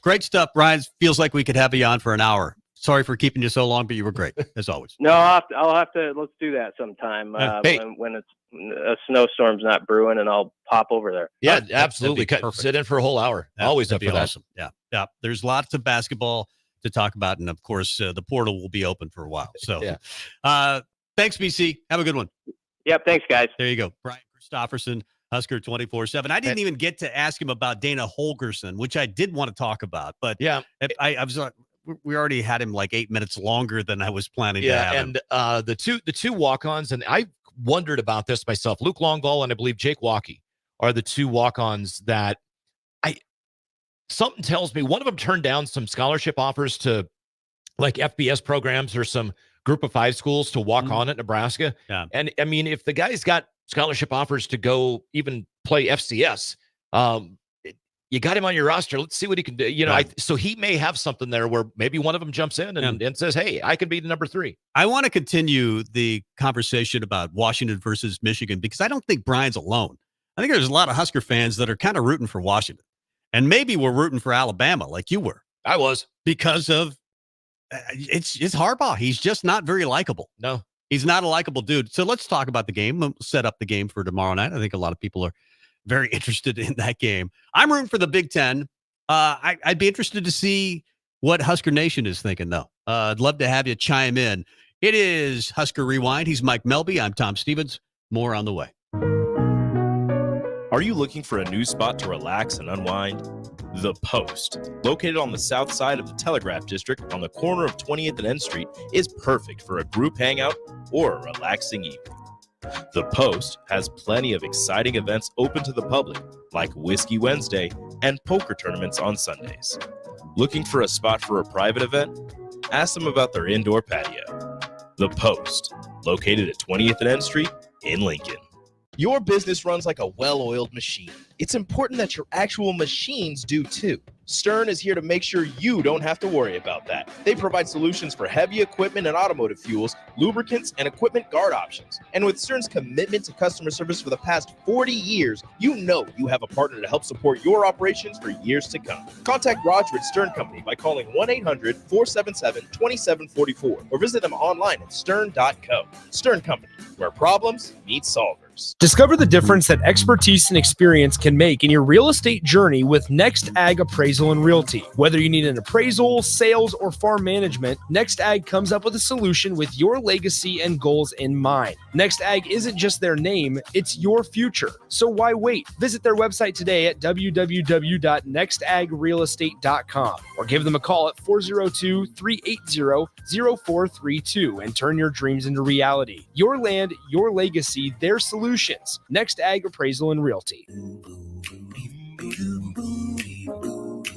Great stuff, Brian. Feels like we could have you on for an hour. Sorry for keeping you so long, but you were great, as always. No, I'll have to. Let's do that sometime when it's a snowstorm's not brewing, and I'll pop over there. Yeah, absolutely. Sit in for a whole hour. Always up for that. Awesome. Yeah. There's lots of basketball to talk about, and of course, the portal will be open for a while. So, thanks, BC. Have a good one. Yep. Thanks, guys. There you go, Brian Christopherson, Husker 24/7. I didn't even get to ask him about Dana Holgerson, which I did want to talk about, but I was we already had him like 8 minutes longer than I was planning to have him. And the two walk-ons, and I wondered about this myself. Luke Longvall and I believe Jake Walkie are the two walk-ons that something tells me one of them turned down some scholarship offers to like FBS programs or some group of 5 schools to walk on at Nebraska. Yeah. And I mean, if the guy's got scholarship offers to go even play FCS, you got him on your roster. Let's see what he can do. So he may have something there where maybe one of them jumps in and says, hey, I can be the number 3. I want to continue the conversation about Washington versus Michigan because I don't think Brian's alone. I think there's a lot of Husker fans that are kind of rooting for Washington. And maybe we're rooting for Alabama like you were. I was. Because of it's Harbaugh. He's just not very likable. No. He's not a likable dude. So let's talk about the game. We'll set up the game for tomorrow night. I think a lot of people are very interested in that game. I'm rooting for the Big Ten. I'd be interested to see what Husker Nation is thinking, though. I'd love to have you chime in. It is Husker Rewind. He's Mike Melby. I'm Tom Stevens. More on the way. Are you looking for a new spot to relax and unwind? The Post, located on the south side of the Telegraph District on the corner of 20th and N Street, is perfect for a group hangout or a relaxing evening. The Post has plenty of exciting events open to the public, like Whiskey Wednesday and poker tournaments on Sundays. Looking for a spot for a private event? Ask them about their indoor patio. The Post, located at 20th and N Street in Lincoln. Your business runs like a well-oiled machine. It's important that your actual machines do too. Stern is here to make sure you don't have to worry about that. They provide solutions for heavy equipment and automotive fuels, lubricants, and equipment guard options. And with Stern's commitment to customer service for the past 40 years, you know you have a partner to help support your operations for years to come. Contact Roger at Stern Company by calling 1-800-477-2744 or visit them online at stern.co. Stern Company, where problems meet solvers. Discover the difference that expertise and experience can make in your real estate journey with Next Ag Appraisal and Realty. Whether you need an appraisal, sales, or farm management, Next Ag comes up with a solution with your legacy and goals in mind. Next Ag isn't just their name, it's your future. So why wait? Visit their website today at www.nextagrealestate.com or give them a call at 402-380-0432 and turn your dreams into reality. Your land, your legacy, their solutions. Next Ag Appraisal and Realty.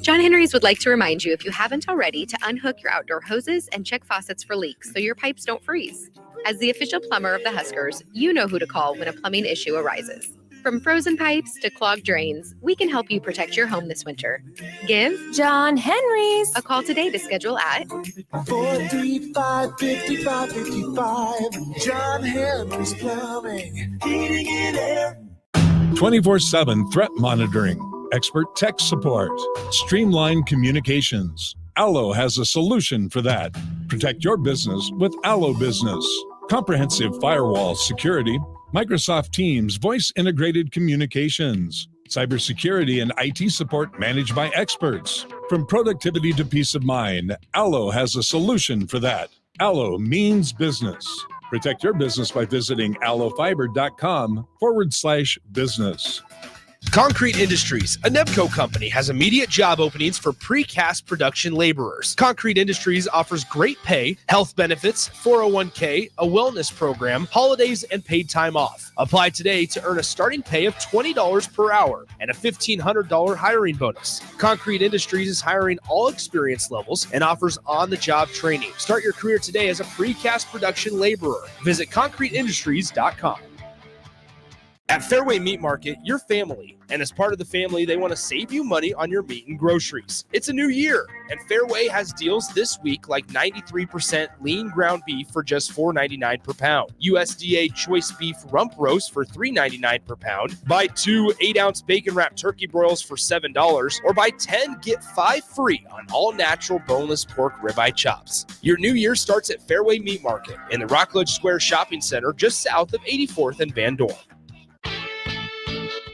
John Henry's would like to remind you, if you haven't already, to unhook your outdoor hoses and check faucets for leaks so your pipes don't freeze. As the official plumber of the Huskers, you know who to call when a plumbing issue arises. From frozen pipes to clogged drains, we can help you protect your home this winter. Give John Henry's a call today to schedule at 435-5555. John Henry's Plumbing, Heating and Air. 24/7 threat monitoring, expert tech support, streamlined communications. Allo has a solution for that. Protect your business with Allo Business. Comprehensive firewall security, Microsoft Teams voice-integrated communications, cybersecurity and IT support managed by experts. From productivity to peace of mind, Allo has a solution for that. Allo means business. Protect your business by visiting allofiber.com/business. Concrete Industries, a Nebco company, has immediate job openings for precast production laborers. Concrete Industries offers great pay, health benefits, 401k, a wellness program, holidays, and paid time off. Apply today to earn a starting pay of $20 per hour and a $1,500 hiring bonus. Concrete Industries is hiring all experience levels and offers on-the-job training. Start your career today as a precast production laborer. Visit concreteindustries.com. At Fairway Meat Market, you're family. And as part of the family, they want to save you money on your meat and groceries. It's a new year, and Fairway has deals this week like 93% lean ground beef for just $4.99 per pound. USDA choice beef rump roast for $3.99 per pound. Buy 2 8-ounce bacon-wrapped turkey broils for $7, or buy 10, get 5 free on all natural boneless pork ribeye chops. Your new year starts at Fairway Meat Market in the Rockledge Square Shopping Center just south of 84th and Van Dorn.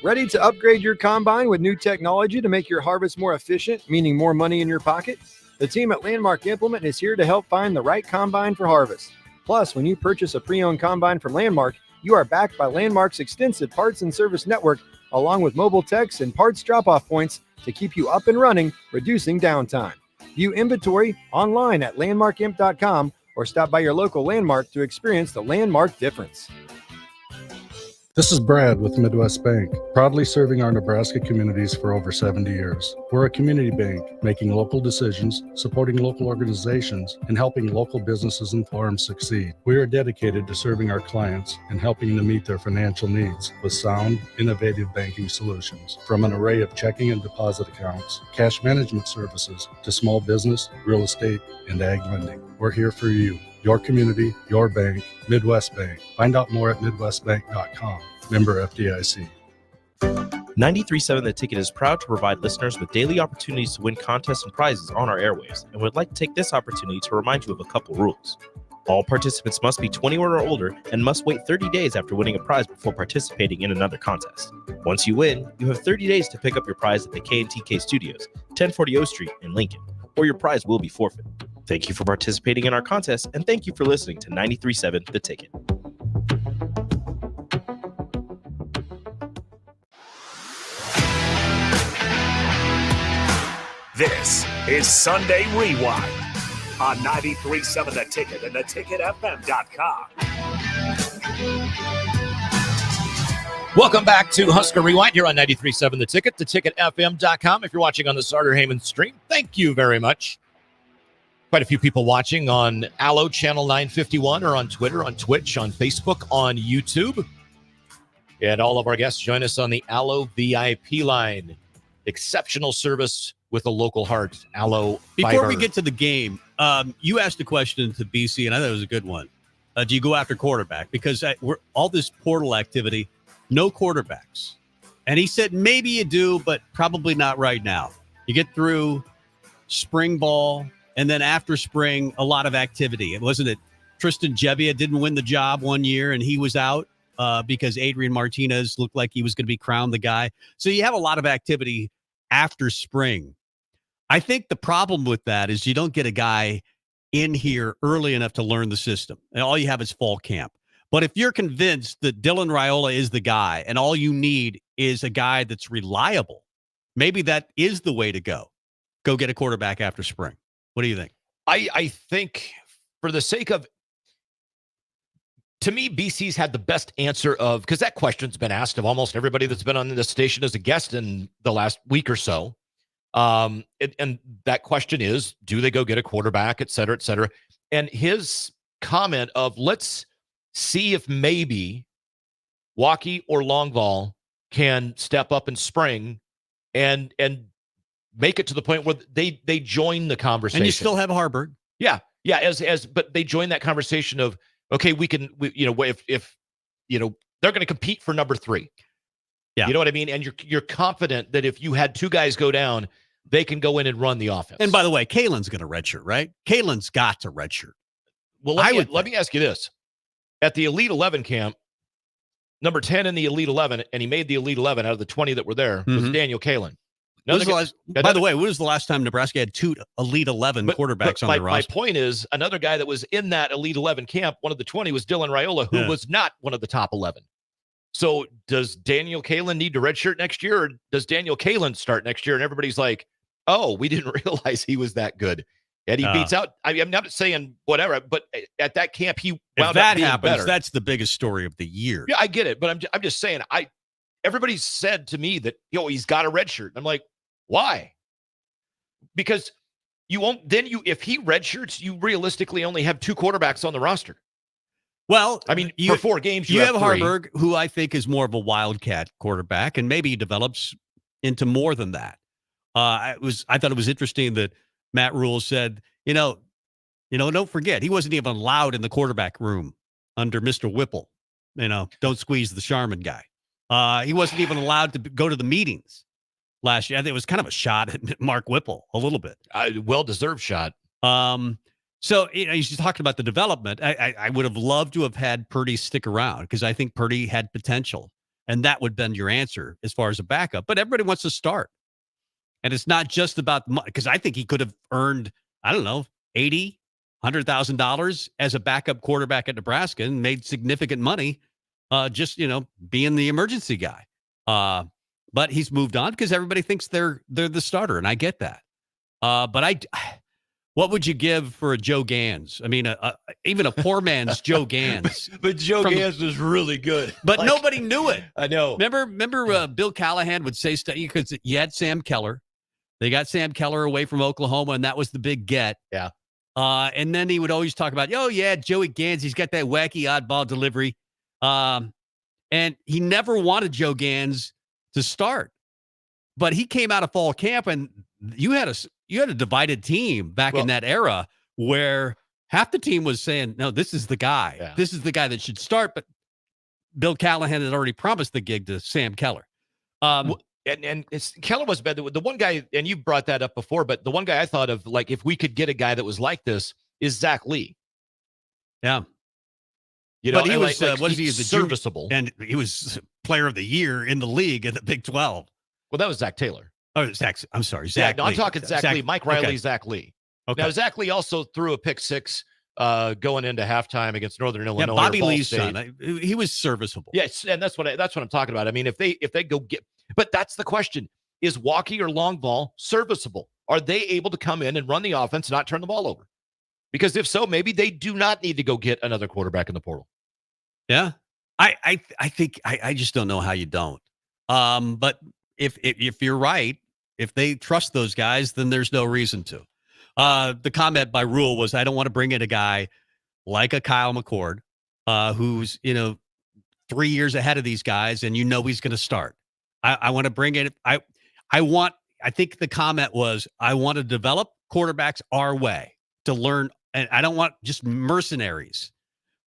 Ready to upgrade your combine with new technology to make your harvest more efficient, meaning more money in your pocket? The team at Landmark Implement is here to help find the right combine for harvest. Plus, when you purchase a pre-owned combine from Landmark, you are backed by Landmark's extensive parts and service network, along with mobile techs and parts drop-off points to keep you up and running, reducing downtime. View inventory online at landmarkimp.com or stop by your local Landmark to experience the Landmark difference. This is Brad with Midwest Bank, proudly serving our Nebraska communities for over 70 years. We're a community bank, making local decisions, supporting local organizations, and helping local businesses and farms succeed. We are dedicated to serving our clients and helping them meet their financial needs with sound, innovative banking solutions. From an array of checking and deposit accounts, cash management services, to small business, real estate, and ag lending. We're here for you. Your community, your bank, Midwest Bank. Find out more at midwestbank.com. Member FDIC. 93.7 The Ticket is proud to provide listeners with daily opportunities to win contests and prizes on our airwaves, and would like to take this opportunity to remind you of a couple rules. All participants must be 21 or older and must wait 30 days after winning a prize before participating in another contest. Once you win, you have 30 days to pick up your prize at the K&TK Studios, 1040 O Street in Lincoln, or your prize will be forfeited. Thank you for participating in our contest, and thank you for listening to 93.7 The Ticket. This is Sunday Rewind on 93.7 The Ticket and theticketfm.com. Welcome back to Husker Rewind here on 93.7 The Ticket, theticketfm.com. If you're watching on the Sartor Heyman stream, thank you very much. Quite a few people watching on Allo Channel 951 or on Twitter, on Twitch, on Facebook, on YouTube. And all of our guests join us on the Allo VIP line. Exceptional service with a local heart. Allo Before Fiber. we get to the game, you asked a question to BC, and I thought it was a good one. Do you go after quarterback? Because we're all this portal activity, no quarterbacks. And he said maybe you do, but probably not right now. You get through spring ball, and then after spring, a lot of activity. It wasn't it. Tristan Gebbia didn't win the job one year, and he was out because Adrian Martinez looked like he was going to be crowned the guy. So you have a lot of activity after spring. I think the problem with that is you don't get a guy in here early enough to learn the system. And all you have is fall camp. But if you're convinced that Dylan Raiola is the guy and all you need is a guy that's reliable, maybe that is the way to go. Go get a quarterback after spring. What do you think? I think for the sake of, to me, BC's had the best answer of, because that question's been asked of almost everybody that's been on this station as a guest in the last week or so. And that question is, do they go get a quarterback, et cetera, et cetera? And his comment of, let's see if maybe Waukee or Longval can step up in spring and make it to the point where they join the conversation. And you still have Harburg. Yeah. But they join that conversation of, okay, if they're going to compete for number 3. Yeah. You know what I mean? And you're confident that if you had 2 guys go down, they can go in and run the offense. And by the way, Kalen's going to redshirt, right? Kalen's got to redshirt. Well, let me ask you this. At the Elite 11 camp, number 10 in the Elite 11, and he made the Elite 11 out of the 20 that were there, was Daniel Kalen. By the way, when was the last time Nebraska had 2 Elite 11 quarterbacks on the roster? My point is, another guy that was in that Elite 11 camp, one of the 20, was Dylan Raiola, who was not one of the top 11. So does Daniel Kalen need to redshirt next year, or does Daniel Kalen start next year? And everybody's like, oh, we didn't realize he was that good. And he beats out, I'm not saying whatever, but at that camp, he wound up being better. That's the biggest story of the year. Yeah, I get it. But I'm just saying, everybody said to me that, he's got a redshirt. I'm like, why? Because you won't, if he redshirts, you realistically only have 2 quarterbacks on the roster. Well, I mean, for 4 games, you have 3. Harburg, who I think is more of a wildcat quarterback, and maybe he develops into more than that. I thought it was interesting that Matt Rule said, don't forget, he wasn't even allowed in the quarterback room under Mr. Whipple. Don't squeeze the Charmin guy. He wasn't even allowed to go to the meetings last year. I think it was kind of a shot at Mark Whipple, a little bit. Well-deserved shot. So he's just talking about the development. I would have loved to have had Purdy stick around because I think Purdy had potential, and that would have been your answer as far as a backup. But everybody wants to start. And it's not just about because I think he could have earned, I don't know, $80,000, $100,000 as a backup quarterback at Nebraska and made significant money just, being the emergency guy. But he's moved on because everybody thinks they're the starter, and I get that. But What would you give for a Joe Gans? I mean, even a poor man's Joe Gans. But Joe Gans was really good. But nobody knew it. I know. Remember Bill Callahan would say stuff because you had Sam Keller. They got Sam Keller away from Oklahoma, and that was the big get. Yeah. And then he would always talk about, oh, yeah, Joey Gans, he's got that wacky oddball delivery. And he never wanted Joe Gans to start. But he came out of fall camp, and you had a divided team back in that era where half the team was saying, no, this is the guy. Yeah. This is the guy that should start. But Bill Callahan had already promised the gig to Sam Keller. Keller was bad. The one guy, and you brought that up before, but the one guy I thought of, like, if we could get a guy that was like this, is Zach Lee. Yeah. You know, but he was, he's serviceable. And he was player of the year in the league in the Big 12. Well, that was Zach Taylor. Oh, Zach. I'm sorry. Yeah, Zach no, Lee. I'm talking Zach Lee. Mike Riley, okay. Zach Lee. Okay. Now, Zach Lee also threw a pick six going into halftime against Northern Illinois. Yeah, Bobby Ball Lee's State. son. He was serviceable. Yes, and that's what I'm talking about. I mean, if they go get, but that's the question: is walkie or long ball serviceable? Are they able to come in and run the offense, and not turn the ball over? Because if so, maybe they do not need to go get another quarterback in the portal. Yeah, I think I just don't know how you don't. But if you're right, if they trust those guys, then there's no reason to. The comment by Rule was, I don't want to bring in a guy like a Kyle McCord, who's 3 years ahead of these guys, and he's going to start. I want to bring in. I think the comment was, I want to develop quarterbacks our way to learn, and I don't want just mercenaries.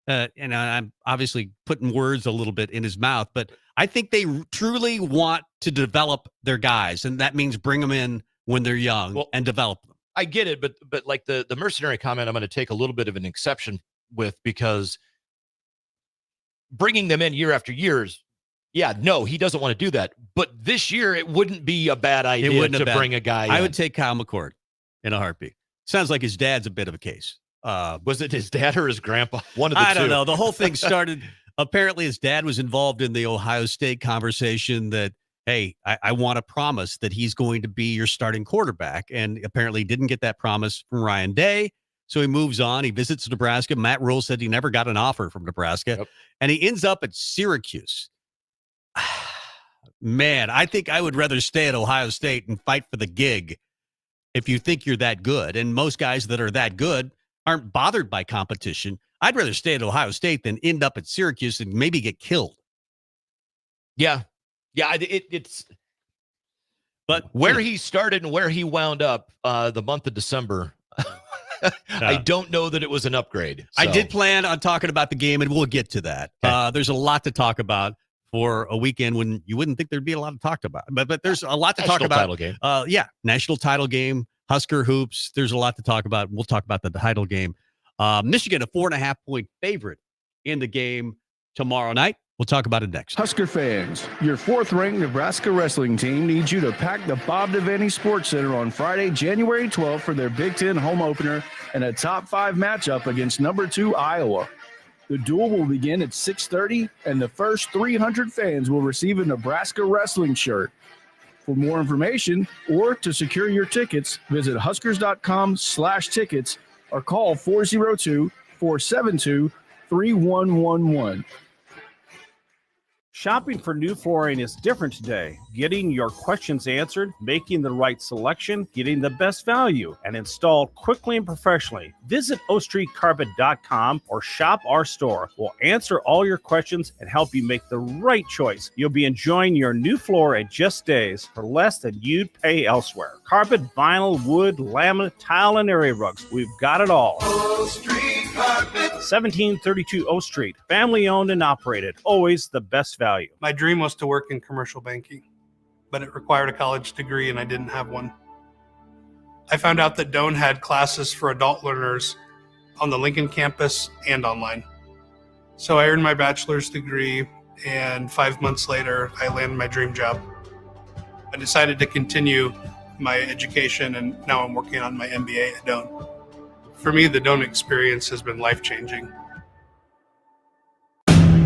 And I'm obviously putting words a little bit in his mouth, but I think they truly want to develop their guys, and that means bring them in when they're young and develop them. I get it, but like the mercenary comment, I'm going to take a little bit of an exception with, because bringing them in year after years, he doesn't want to do that. But this year, it wouldn't be a bad idea to bring a guy in. I would take Kyle McCord in a heartbeat. Sounds like his dad's a bit of a case. Was it his dad or his grandpa? One of the two. I don't know. The whole thing started, apparently his dad was involved in the Ohio State conversation that, hey, I want to promise that he's going to be your starting quarterback. And apparently didn't get that promise from Ryan Day. So he moves on. He visits Nebraska. Matt Rule said he never got an offer from Nebraska. Yep. And he ends up at Syracuse. Man, I think I would rather stay at Ohio State and fight for the gig if you think you're that good. And most guys that are that good aren't bothered by competition. I'd rather stay at Ohio State than end up at Syracuse and maybe get killed. Yeah. It's but where he started and where he wound up the month of December. I don't know that it was an upgrade. So. I did plan on talking about the game, and we'll get to that. Okay. There's a lot to talk about for a weekend when you wouldn't think there'd be a lot to talk about. But there's a lot to talk about. National title game. National title game, Husker hoops. There's a lot to talk about. We'll talk about the title game. Michigan, a 4.5-point favorite in the game tomorrow night. We'll talk about it next. Husker fans, your fourth-ranked Nebraska wrestling team needs you to pack the Bob Devaney Sports Center on Friday, January 12th for their Big Ten home opener and a top 5 matchup against number 2 Iowa. The duel will begin at 6:30, and the first 300 fans will receive a Nebraska wrestling shirt. For more information or to secure your tickets, visit huskers.com/tickets or call 402-472-3111. Shopping for new flooring is different today. Getting your questions answered, making the right selection, getting the best value, and installed quickly and professionally. Visit ostreetcarpet.com or shop our store. We'll answer all your questions and help you make the right choice. You'll be enjoying your new floor in just days for less than you'd pay elsewhere. Carpet, vinyl, wood, laminate, tile, and area rugs. We've got it all. O Street Carpet. 1732 O Street. Family owned and operated. Always the best value. My dream was to work in commercial banking, but it required a college degree and I didn't have one. I found out that Doane had classes for adult learners on the Lincoln campus and online. So I earned my bachelor's degree, and 5 months later, I landed my dream job. I decided to continue my education, and now I'm working on my MBA at Doane. For me, the Doane experience has been life-changing.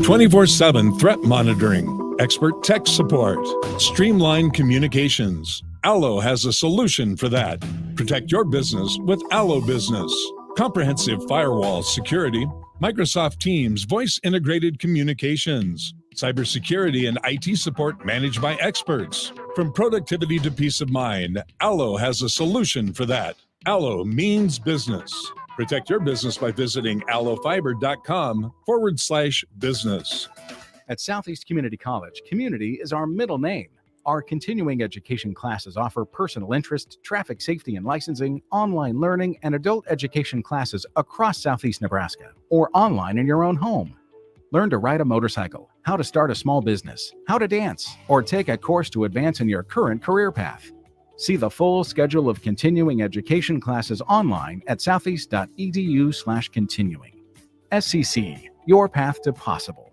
24/7 threat monitoring. expert tech support, streamlined communications. Allo has a solution for that. Protect your business with Allo Business. Comprehensive firewall security, Microsoft Teams voice-integrated communications, cybersecurity and IT support managed by experts. From productivity to peace of mind, Allo has a solution for that. Allo means business. Protect your business by visiting allofiber.com/business. At Southeast Community College, community is our middle name. Our continuing education classes offer personal interest, traffic safety and licensing, online learning, and adult education classes across Southeast Nebraska or online in your own home. Learn to ride a motorcycle, how to start a small business, how to dance, or take a course to advance in your current career path. See the full schedule of continuing education classes online at southeast.edu/continuing. SCC, your path to possible.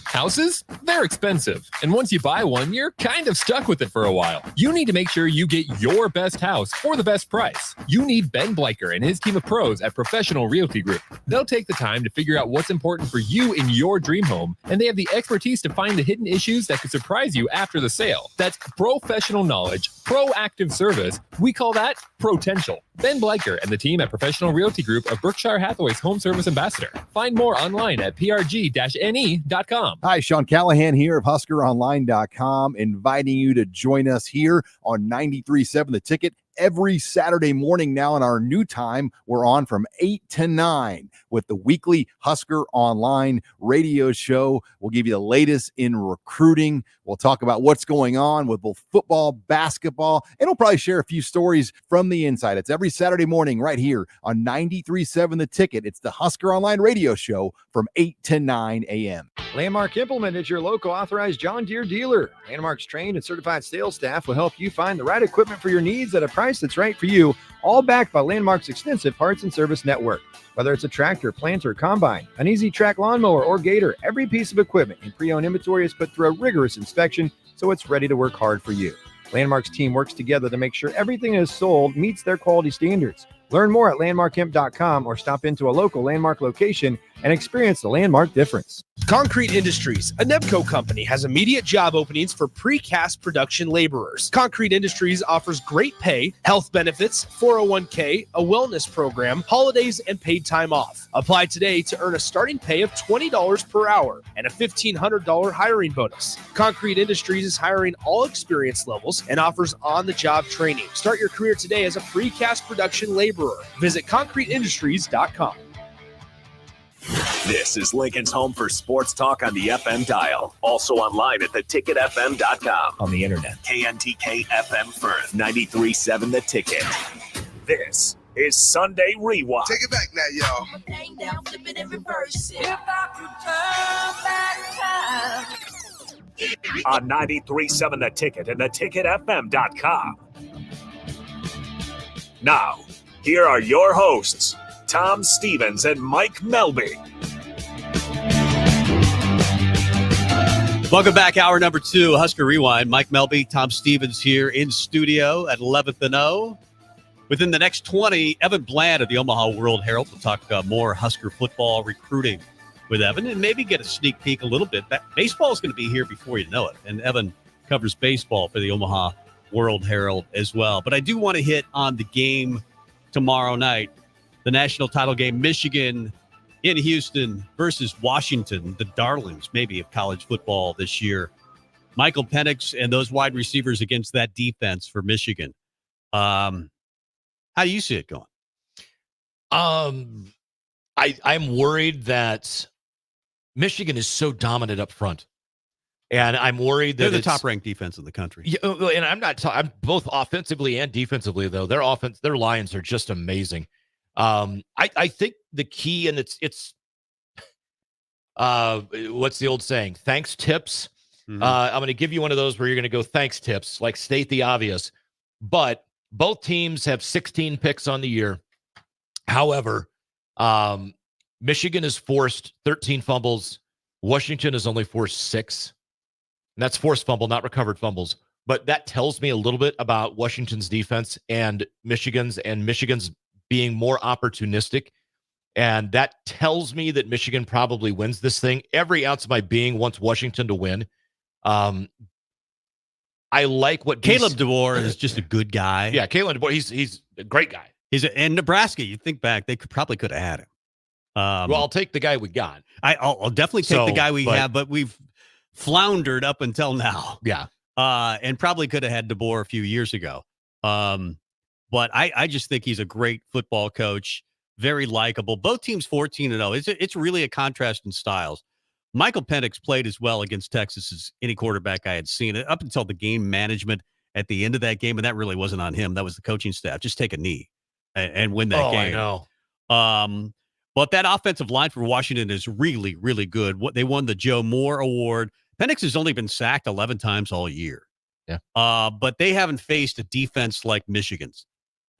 Houses? They're expensive. And once you buy one, you're kind of stuck with it for a while. You need to make sure you get your best house for the best price. You need Ben Bleicher and his team of pros at Professional Realty Group. They'll take the time to figure out what's important for you in your dream home, and they have the expertise to find the hidden issues that could surprise you after the sale. That's professional knowledge, proactive service. We call that potential. Ben Bleicher and the team at Professional Realty Group of Berkshire Hathaway's Home Service Ambassador. Find more online at prg-ne.com. Hi, Sean Callahan here of HuskerOnline.com, inviting you to join us here on 93.7 The Ticket. Every Saturday morning now in our new time, we're on from 8 to 9 with the weekly Husker Online radio show. We'll give you the latest in recruiting. We'll talk about what's going on with both football, basketball, and we'll probably share a few stories from the inside. It's every Saturday morning right here on 93.7 The Ticket. It's the Husker Online radio show from 8 to 9 a.m. Landmark Implement is your local authorized John Deere dealer. Landmark's trained and certified sales staff will help you find the right equipment for your needs at a price that's right for you, all backed by Landmark's extensive parts and service network. Whether it's a tractor, planter, combine, an easy track lawnmower, or gator, every piece of equipment in pre-owned inventory is put through a rigorous inspection so it's ready to work hard for you. Landmark's team works together to make sure everything is sold meets their quality standards. Learn more at landmarkimp.com or stop into a local Landmark location and experience the Landmark difference. Concrete Industries, a Nebco company, has immediate job openings for precast production laborers. Concrete Industries offers great pay, health benefits, 401k, a wellness program, holidays, and paid time off. Apply today to earn a starting pay of $20 per hour and a $1,500 hiring bonus. Concrete Industries is hiring all experience levels and offers on-the-job training. Start your career today as a precast production laborer. Visit concreteindustries.com. This is Lincoln's home for sports talk on the FM dial. Also online at theticketfm.com. On the internet. KNTK FM Firth, 93.7 The Ticket. This is Sunday Rewind. Take it back now, y'all. On 93.7 The Ticket and theticketfm.com. Now, here are your hosts, Tom Stevens and Mike Melby. Welcome back. Hour number 2, Husker Rewind. Mike Melby, Tom Stevens here in studio at 11th and O. Within the next 20, Evan Bland of the Omaha World Herald will talk more Husker football recruiting with Evan and maybe get a sneak peek a little bit. Baseball is going to be here before you know it. And Evan covers baseball for the Omaha World Herald as well. But I do want to hit on the game tomorrow night, the national title game, Michigan in Houston versus Washington, the darlings maybe of college football this year. Michael Penix and those wide receivers against that defense for Michigan. How do you see it going? I'm worried that Michigan is so dominant up front. And I'm worried that they're the top-ranked defense in the country. Yeah, and I'm both offensively and defensively, though. Their lines are just amazing. I think the key, and it's what's the old saying? Thanks tips. Mm-hmm. I'm going to give you one of those where you're going to go thanks tips, like state the obvious. But both teams have 16 picks on the year. However, Michigan has forced 13 fumbles. Washington has only forced 6. And that's forced fumble, not recovered fumbles. But that tells me a little bit about Washington's defense and Michigan's being more opportunistic. And that tells me that Michigan probably wins this thing. Every ounce of my being wants Washington to win. I like what Caleb DeBoer is just a good guy. Yeah, Caleb DeBoer, he's a great guy. And Nebraska, you think back, they probably could have had him. Well, I'll take the guy we got. I'll definitely take the guy we have, but we've floundered up until now. Yeah. And probably could have had DeBoer a few years ago. But I just think he's a great football coach, very likable. Both teams 14-0. It's really a contrast in styles. Michael Penix played as well against Texas as any quarterback I had seen up until the game management at the end of that game, and that really wasn't on him. That was the coaching staff. Just take a knee and win that game. I know. But that offensive line for Washington is really, really good. They won the Joe Moore Award. Penix has only been sacked 11 times all year. Yeah. But they haven't faced a defense like Michigan's.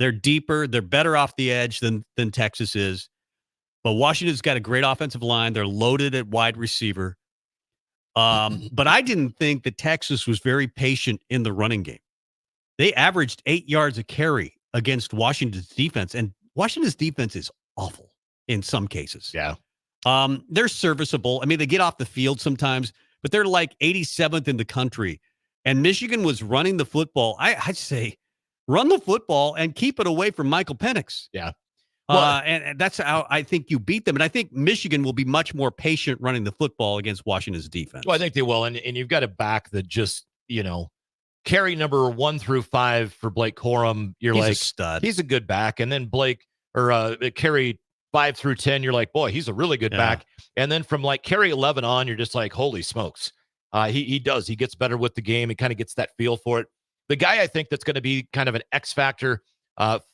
They're deeper. They're better off the edge than Texas is. But Washington's got a great offensive line. They're loaded at wide receiver. But I didn't think that Texas was very patient in the running game. They averaged 8 yards a carry against Washington's defense, and Washington's defense is awful in some cases. Yeah. They're serviceable. I mean, they get off the field sometimes, but they're like 87th in the country. And Michigan was running the football. I'd say run the football and keep it away from Michael Penix. Yeah. Well, and that's how I think you beat them. And I think Michigan will be much more patient running the football against Washington's defense. Well, I think they will. And you've got a back that just, carry number 1 through 5 for Blake Corum. He's a stud. He's a good back. And then carry 5 through 10, you're like, boy, he's a really good back. And then from carry 11 on, you're just like, holy smokes. He does. He gets better with the game. He kind of gets that feel for it. The guy I think that's going to be kind of an X factor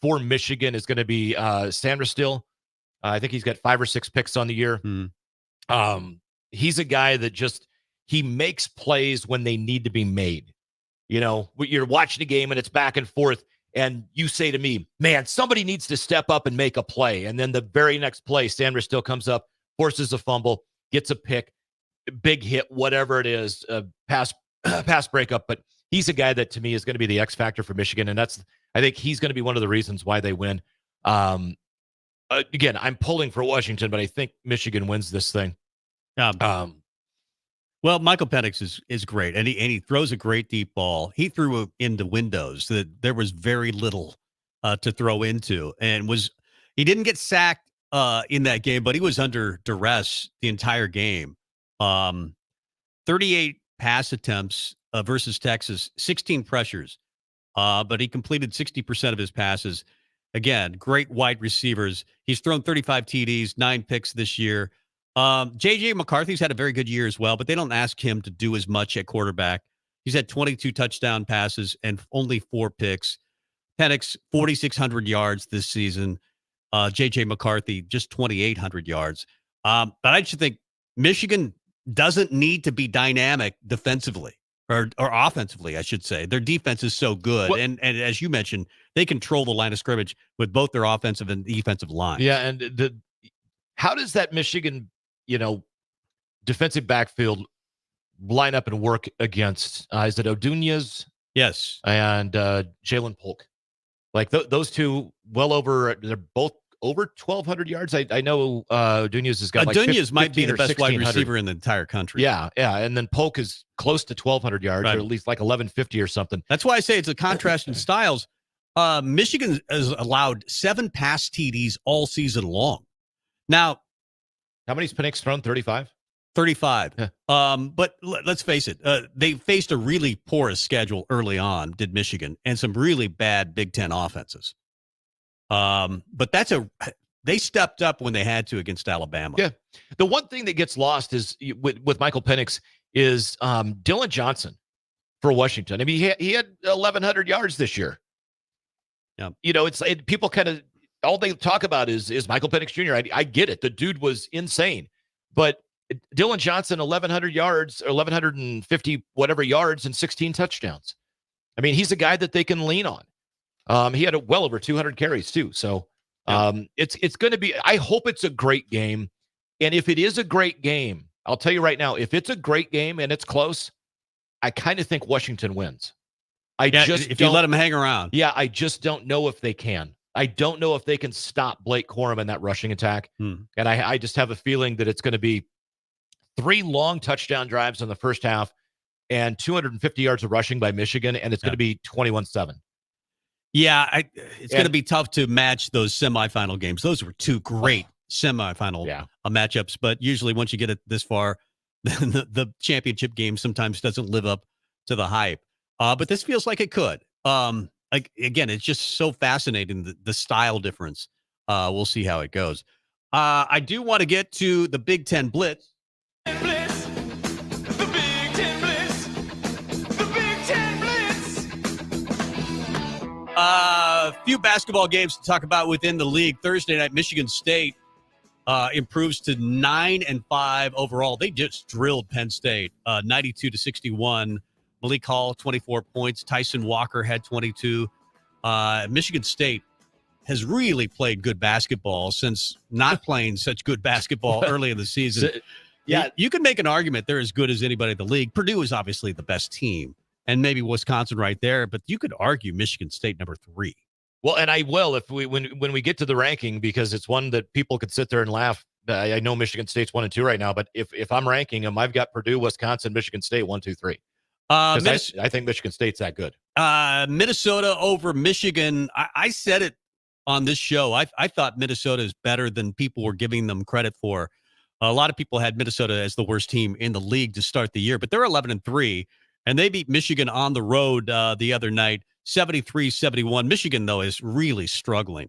for Michigan is going to be Sandra Still. I think he's got 5 or 6 picks on the year. He's a guy that he makes plays when they need to be made. You're watching a game and it's back and forth, and you say to me, man, somebody needs to step up and make a play. And then the very next play, Sandra Still comes up, forces a fumble, gets a pick, big hit, whatever it is, pass breakup. But he's a guy that to me is going to be the X factor for Michigan. And I think he's going to be one of the reasons why they win. Again, I'm pulling for Washington, but I think Michigan wins this thing. Well, Michael Penix is great, and he throws a great deep ball. He threw into windows that there was very little to throw into, and he didn't get sacked in that game, but he was under duress the entire game. 38 pass attempts versus Texas, 16 pressures, but he completed 60% of his passes. Again, great wide receivers. He's thrown 35 TDs, 9 picks this year. J.J. McCarthy's had a very good year as well, but they don't ask him to do as much at quarterback. He's had 22 touchdown passes and only 4 picks. Penix, 4,600 yards this season. J.J. McCarthy, just 2,800 yards. But I just think Michigan doesn't need to be dynamic defensively or offensively, I should say. Their defense is so good. And as you mentioned, they control the line of scrimmage with both their offensive and defensive lines. Yeah, and how does that Michigan defensive backfield line up and work against, is it O'Dunez? Yes. And Jalen Polk. Those two, they're both over 1,200 yards. I know O'Dunez has got O'Dunez might be the best wide receiver in the entire country. Yeah. And then Polk is close to 1,200 yards, or at least 1,150 or something. That's why I say it's a contrast in styles. Michigan has allowed 7 pass TDs all season long. Now, how many's Penix thrown? 35? 35. Yeah. But let's face it. They faced a really porous schedule early on, did Michigan, and some really bad Big Ten offenses. But they stepped up when they had to against Alabama. Yeah. The one thing that gets lost is with Michael Penix is Dylan Johnson for Washington. I mean, he had 1,100 yards this year. Yeah. People kind of, all they talk about is Michael Penix Jr. I get it. The dude was insane. But Dylan Johnson, 1,100 yards or 1,150 whatever yards and 16 touchdowns. I mean, he's a guy that they can lean on. He had well over 200 carries too. So it's going to be, I hope it's a great game. And if it is a great game, I'll tell you right now, if it's a great game and it's close, I kind of think Washington wins. If you let them hang around. Yeah, I just don't know if they can. I don't know if they can stop Blake Corum in that rushing attack. And I just have a feeling that it's going to be 3 long touchdown drives in the first half, and 250 yards of rushing by Michigan, and it's going to be 21-7. Yeah, it's going to be tough to match those semifinal games. Those were two great semifinal matchups, but usually once you get it this far, the championship game sometimes doesn't live up to the hype. But this feels like it could. Again, it's just so fascinating, the style difference. We'll see how it goes. I do want to get to the Big Ten Blitz. A few basketball games to talk about within the league. Thursday night, Michigan State improves to 9-5 overall. They just drilled Penn State 92-61. Malik Hall, 24 points. Tyson Walker had 22. Michigan State has really played good basketball since not playing such good basketball early in the season. You can make an argument they're as good as anybody in the league. Purdue is obviously the best team, and maybe Wisconsin right there, but you could argue Michigan State number 3. Well, and I will if when we get to the ranking, because it's one that people could sit there and laugh. I know Michigan State's 1 and 2 right now, but if I'm ranking them, I've got Purdue, Wisconsin, Michigan State 1, 2, 3. I think Michigan State's that good. Minnesota over Michigan. I said it on this show. I thought Minnesota is better than people were giving them credit for. A lot of people had Minnesota as the worst team in the league to start the year, but they're 11-3, and they beat Michigan on the road the other night, 73-71. Michigan, though, is really struggling.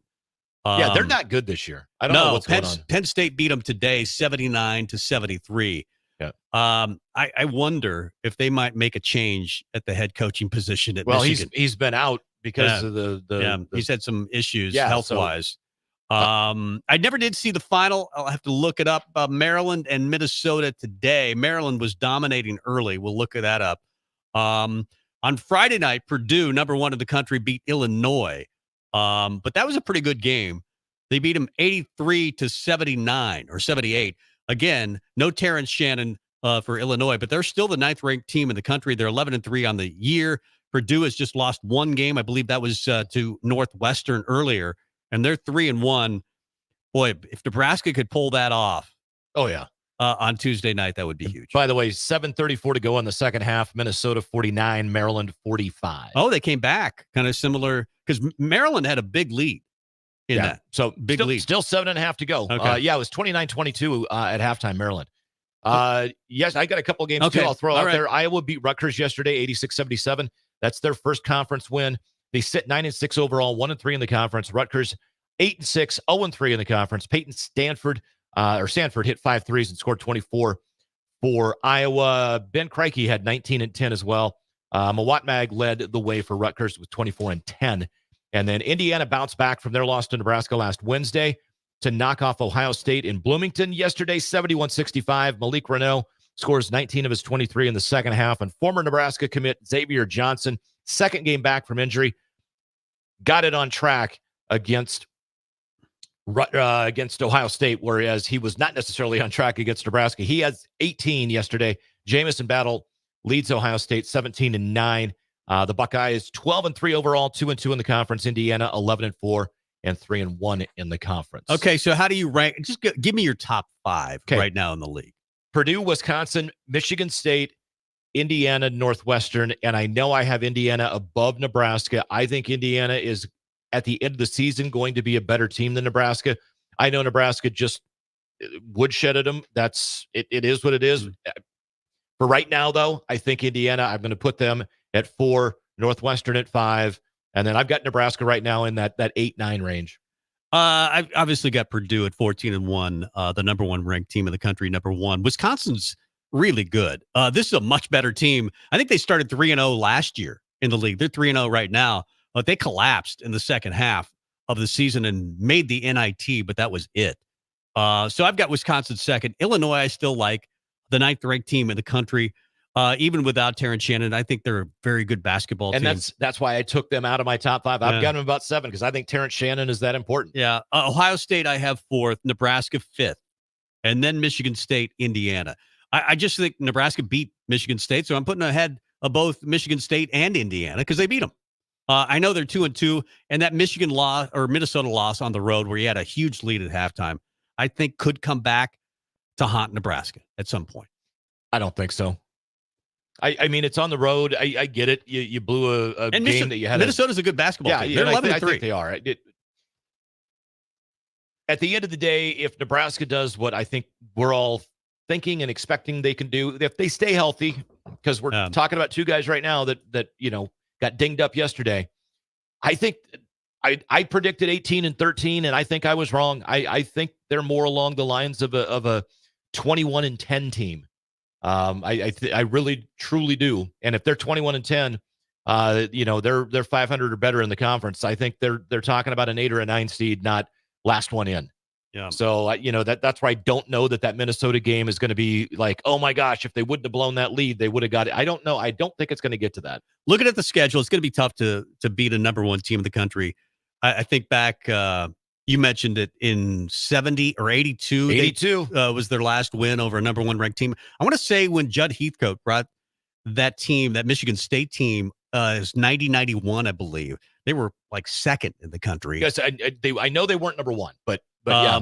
They're not good this year. I don't know what's going on. Penn State beat them today, 79-73. Yeah. I wonder if they might make a change at the head coaching position at Michigan. He's been out because of the he's had some issues health-wise. I never did see the final. I'll have to look it up. Maryland and Minnesota today. Maryland was dominating early. We'll look at that up. On Friday night, Purdue, number 1 in the country, beat Illinois. But that was a pretty good game. They beat them 83-79 or 78. Again, no Terrence Shannon for Illinois, but they're still the 9th-ranked team in the country. They're 11-3 on the year. Purdue has just lost one game. I believe that was to Northwestern earlier, and they're 3-1. Boy, if Nebraska could pull that off, on Tuesday night, that would be huge. By the way, 7:34 to go in the second half. Minnesota 49, Maryland 45. Oh, they came back, kind of similar, because Maryland had a big lead in that. So big lead. Still 7.5 to go. Okay. It was 29-22 at halftime, Maryland. Yes, I got a couple games too. I'll throw out there. Iowa beat Rutgers yesterday, 86-77. That's their first conference win. They sit 9-6 overall, 1-3 in the conference. Rutgers 8-6, 0-3 in the conference. Stanford hit 5 threes and scored 24 for Iowa. Ben Kreike had 19 and 10 as well. Mawat Mag led the way for Rutgers with 24 and 10. And then Indiana bounced back from their loss to Nebraska last Wednesday to knock off Ohio State in Bloomington yesterday, 71-65. Malik Reneau scores 19 of his 23 in the second half. And former Nebraska commit Xavier Johnson, second game back from injury, got it on track against Ohio State, whereas he was not necessarily on track against Nebraska. He has 18 yesterday. Jamison Battle leads Ohio State 17-9. The Buckeyes 12-3 overall, 2-2 in the conference. Indiana 11-4 and 3-1 in the conference. Okay, so how do you rank? Just give me your top 5 right now in the league. Purdue, Wisconsin, Michigan State, Indiana, Northwestern, and I know I have Indiana above Nebraska. I think Indiana is, at the end of the season, going to be a better team than Nebraska. I know Nebraska just woodshedded them. It is what it is. For right now, though, I think Indiana, I'm going to put them at 4, Northwestern at 5, and then I've got Nebraska right now in that 8-9 range. I've obviously got Purdue at 14-1, the number 1 ranked team in the country, number 1. Wisconsin's really good. This is a much better team. I think they started 3-0 last year in the league. They're 3-0 right now, but they collapsed in the second half of the season and made the NIT, but that was it. So I've got Wisconsin second. Illinois, I still like, the 9th-ranked team in the country. Even without Terrence Shannon, I think they're a very good basketball team. And that's why I took them out of my top 5. I've got them about 7 because I think Terrence Shannon is that important. Yeah. Ohio State, I have 4th, Nebraska 5th, and then Michigan State, Indiana. I just think Nebraska beat Michigan State, so I'm putting ahead of both Michigan State and Indiana because they beat them. I know they're 2-2, and that Michigan loss or Minnesota loss on the road where he had a huge lead at halftime, I think could come back to haunt Nebraska at some point. I don't think so. I mean, it's on the road. I get it. You blew a game that you had. Minnesota's a good basketball team. They're 11-3. I think they are. At the end of the day, if Nebraska does what I think we're all thinking and expecting they can do, if they stay healthy, because we're talking about two guys right now that got dinged up yesterday. I think I predicted 18-13, and I think I was wrong. I think they're more along the lines of a 21-10 team. I really truly do. And if they're 21-10, they're 500 or better in the conference. I think they're talking about an 8 or a 9 seed, not last one in. Yeah. So that's why I don't know that Minnesota game is going to be like, oh my gosh, if they wouldn't have blown that lead, they would have got it. I don't know. I don't think it's going to get to that. Looking at the schedule, it's going to be tough to beat a number one team in the country. I think back, you mentioned it in 70 or 82. 82 was their last win over a number one ranked team. I want to say when Judd Heathcote brought that team, that Michigan State team, is 90-91, I believe. They were like second in the country. Yes, I know they weren't number one, but yeah.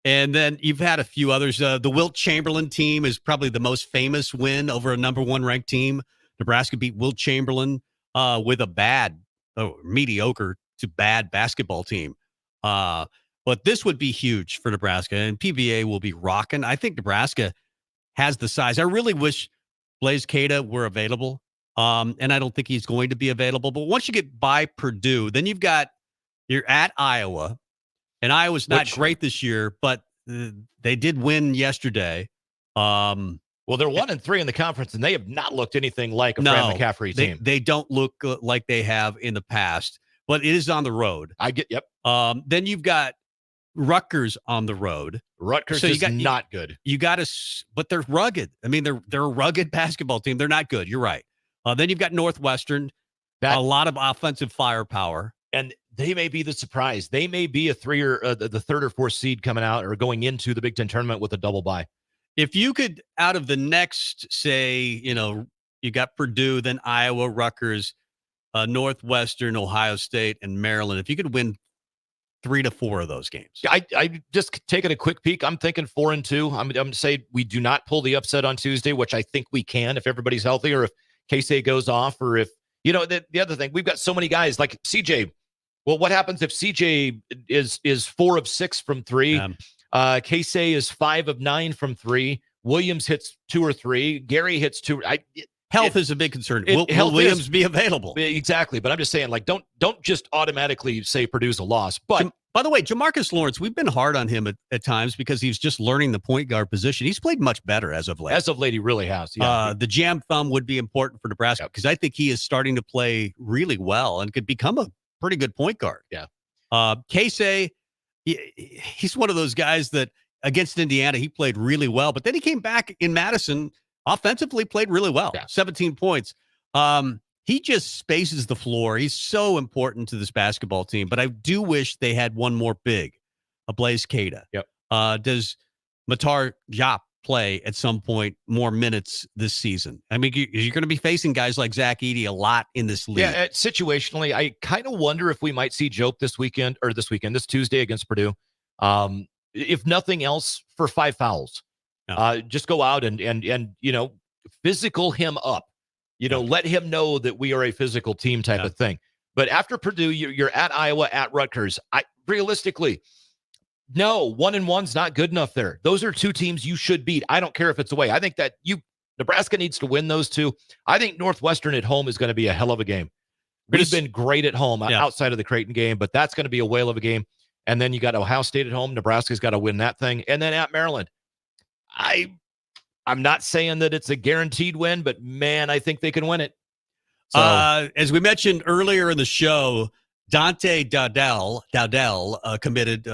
And then you've had a few others. The Wilt Chamberlain team is probably the most famous win over a number one ranked team. Nebraska beat Wilt Chamberlain with a mediocre to bad basketball team. But this would be huge for Nebraska, and PBA will be rocking. I think Nebraska has the size. I really wish Blaise Keita were available, and I don't think he's going to be available. But once you get by Purdue, then you're at Iowa, and Iowa's not great this year, but they did win yesterday. Well, they're 1-3 in the conference, and they have not looked anything like a Fran McCaffrey team. They don't look like they have in the past, but it is on the road. Yep. Then you've got Rutgers on the road. Rutgers is not good. But they're rugged. I mean, they're a rugged basketball team. They're not good. You're right. Then you've got Northwestern, a lot of offensive firepower. And they may be the surprise. They may be a the third or fourth seed coming out or going into the Big Ten tournament with a double bye. If you could, out of the next, say, you got Purdue, then Iowa, Rutgers, Northwestern, Ohio State, and Maryland. If you could win 3 to 4 of those games, I just taking a quick peek. I'm thinking 4-2. I'm going to say we do not pull the upset on Tuesday, which I think we can if everybody's healthy, or if K-State goes off, or if the other thing, we've got so many guys like CJ. Well, what happens if CJ is 4 of 6 from 3? K-State is 5 of 9 from 3. Williams hits 2 or 3. Gary hits 2. Health is a big concern. Will Williams be available? Exactly. But I'm just saying, like, don't just automatically say Purdue's a loss. But by the way, Jamarcus Lawrence, we've been hard on him at times because he's just learning the point guard position. He's played much better as of late. As of late, he really has. Yeah. The jam thumb would be important for Nebraska because I think he is starting to play really well and could become a pretty good point guard. Yeah. Casey, he's one of those guys that against Indiana, he played really well, but then he came back in Madison, offensively played really well. 17 points. He just spaces the floor. He's so important to this basketball team, but I do wish they had one more big, a Blaise Keita. Yep. Does Matar Diop play at some point more minutes this season? I mean, you're going to be facing guys like Zach Edey a lot in this league. Yeah, situationally, I kind of wonder if we might see Jope this Tuesday against Purdue. If nothing else, for 5 fouls. Just go out and physical him up. Let him know that we are a physical team type of thing. But after Purdue, you're at Iowa, at Rutgers. Realistically, no, 1-1's not good enough there. Those are 2 teams you should beat. I don't care if it's away. I think that Nebraska needs to win those 2. I think Northwestern at home is going to be a hell of a game. We've been great at home outside of the Creighton game, but that's going to be a whale of a game. And then you got Ohio State at home. Nebraska's got to win that thing. And then at Maryland, I'm not saying that it's a guaranteed win, but man, I think they can win it. So, as we mentioned earlier in the show, Dante Dowdell committed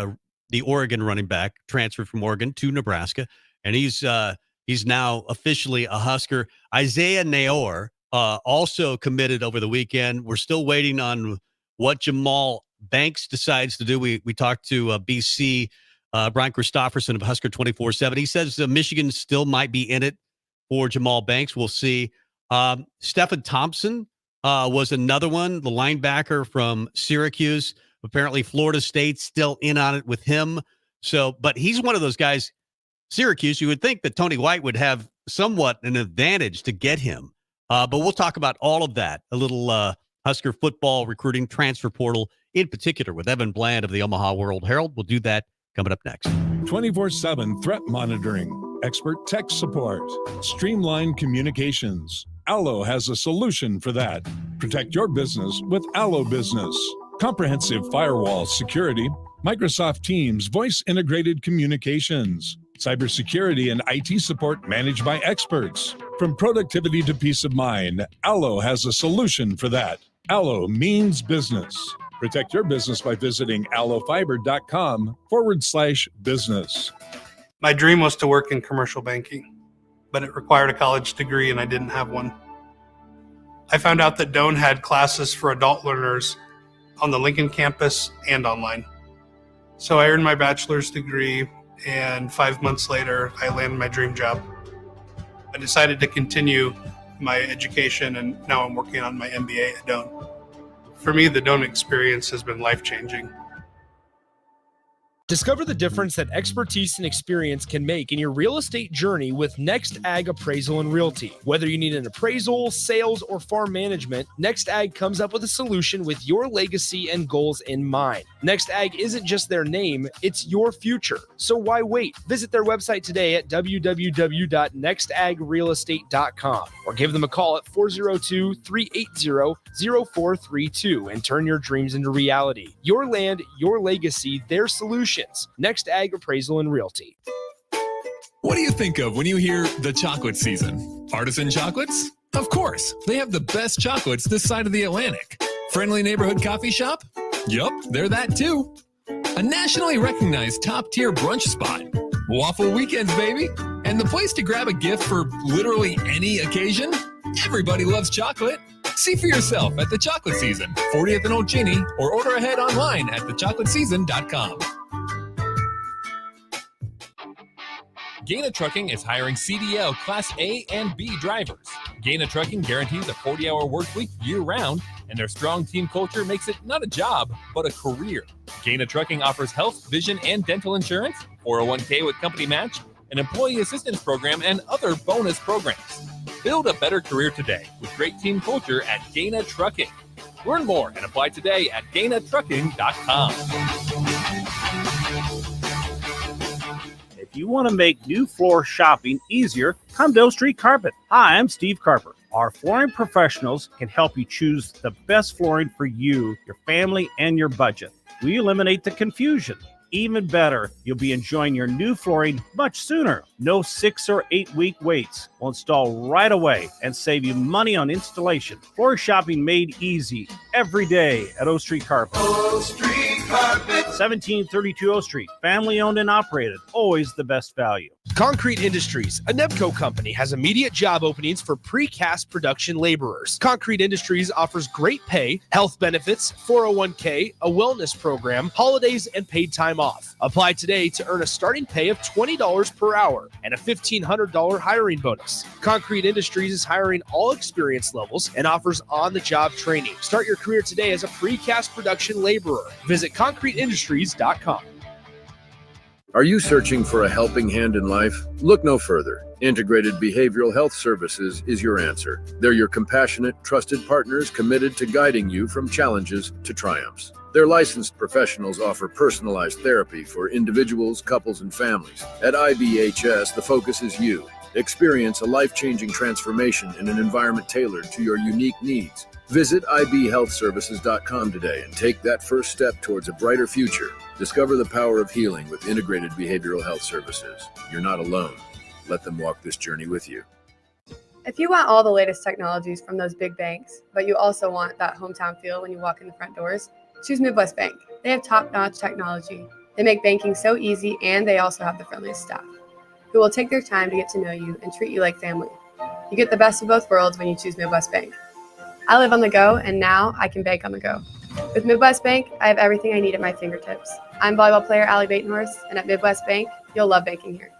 the Oregon running back, transferred from Oregon to Nebraska, and he's now officially a Husker. Isaiah Naor also committed over the weekend. We're still waiting on what Jamal Banks decides to do. We talked to BC Brian Christopherson of Husker 24/7. He says Michigan still might be in it for Jamal Banks. We'll see. Stephen Thompson was another one, the linebacker from Syracuse. Apparently Florida State's still in on it with him. But he's one of those guys, Syracuse, you would think that Tony White would have somewhat an advantage to get him. But we'll talk about all of that, a little Husker football recruiting, transfer portal in particular with Evan Bland of the Omaha World Herald. We'll do that coming up next. 24/7 threat monitoring, expert tech support, streamlined communications. Allo has a solution for that. Protect your business with Allo Business. Comprehensive firewall security, Microsoft Teams voice integrated communications, cybersecurity and IT support managed by experts. From productivity to peace of mind, Allo has a solution for that. Allo means business. Protect your business by visiting allofiber.com/business. My dream was to work in commercial banking, but it required a college degree and I didn't have one. I found out that Doane had classes for adult learners on the Lincoln campus and online. So I earned my bachelor's degree, and 5 months later, I landed my dream job. I decided to continue my education, and now I'm working on my MBA at Doane. For me, the Doane experience has been life-changing. Discover the difference that expertise and experience can make in your real estate journey with Next Ag Appraisal and Realty. Whether you need an appraisal, sales, or farm management, Next Ag comes up with a solution with your legacy and goals in mind. Next Ag isn't just their name, it's your future. So why wait? Visit their website today at www.nextagrealestate.com or give them a call at 402-380-0432 and turn your dreams into reality. Your land, your legacy, their solution. Next Ag Appraisal and Realty. What do you think of when you hear the chocolate season? Artisan chocolates? Of course, they have the best chocolates this side of the Atlantic. Friendly neighborhood coffee shop? Yup, they're that too. A nationally recognized top-tier brunch spot. Waffle weekends, baby. And the place to grab a gift for literally any occasion? Everybody loves chocolate. See for yourself at the Chocolate Season, 40th and Old Cheney, or order ahead online at thechocolateseason.com. Gaina Trucking is hiring CDL Class A and B drivers. Gaina Trucking guarantees a 40-hour work week year-round, and their strong team culture makes it not a job, but a career. Gaina Trucking offers health, vision, and dental insurance, 401k with company match, an employee assistance program, and other bonus programs. Build a better career today with great team culture at Gaina Trucking. Learn more and apply today at GainaTrucking.com. If you want to make new floor shopping easier, come to O Street Carpet. Hi, I'm Steve Carper. Our flooring professionals can help you choose the best flooring for you, your family, and your budget. We eliminate the confusion. Even better, you'll be enjoying your new flooring much sooner. No 6 or 8 week waits. We'll install right away and save you money on installation. Floor shopping made easy every day at O Street Carpet. O Street Carpet. 1732 O Street. Family owned and operated. Always the best value. Concrete Industries, a Nebco company, has immediate job openings for precast production laborers. Concrete Industries offers great pay, health benefits, 401k, a wellness program, holidays, and paid time off. Apply today to earn a starting pay of $20 per hour and a $1,500 hiring bonus. Concrete Industries is hiring all experience levels and offers on-the-job training. Start your career today as a precast production laborer. Visit concreteindustries.com. Are you searching for a helping hand in life? Look no further. Integrated Behavioral Health Services is your answer. They're your compassionate, trusted partners committed to guiding you from challenges to triumphs. Their licensed professionals offer personalized therapy for individuals, couples, and families. At IBHS, the focus is you. Experience a life-changing transformation in an environment tailored to your unique needs. Visit ibhealthservices.com today and take that first step towards a brighter future. Discover the power of healing with Integrated Behavioral Health Services. You're not alone. Let them walk this journey with you. If you want all the latest technologies from those big banks, but you also want that hometown feel when you walk in the front doors, choose Midwest Bank. They have top-notch technology. They make banking so easy, and they also have the friendliest staff who will take their time to get to know you and treat you like family. You get the best of both worlds when you choose Midwest Bank. I live on the go, and now I can bank on the go. With Midwest Bank, I have everything I need at my fingertips. I'm volleyball player Allie Batenhorst, and at Midwest Bank, you'll love banking here.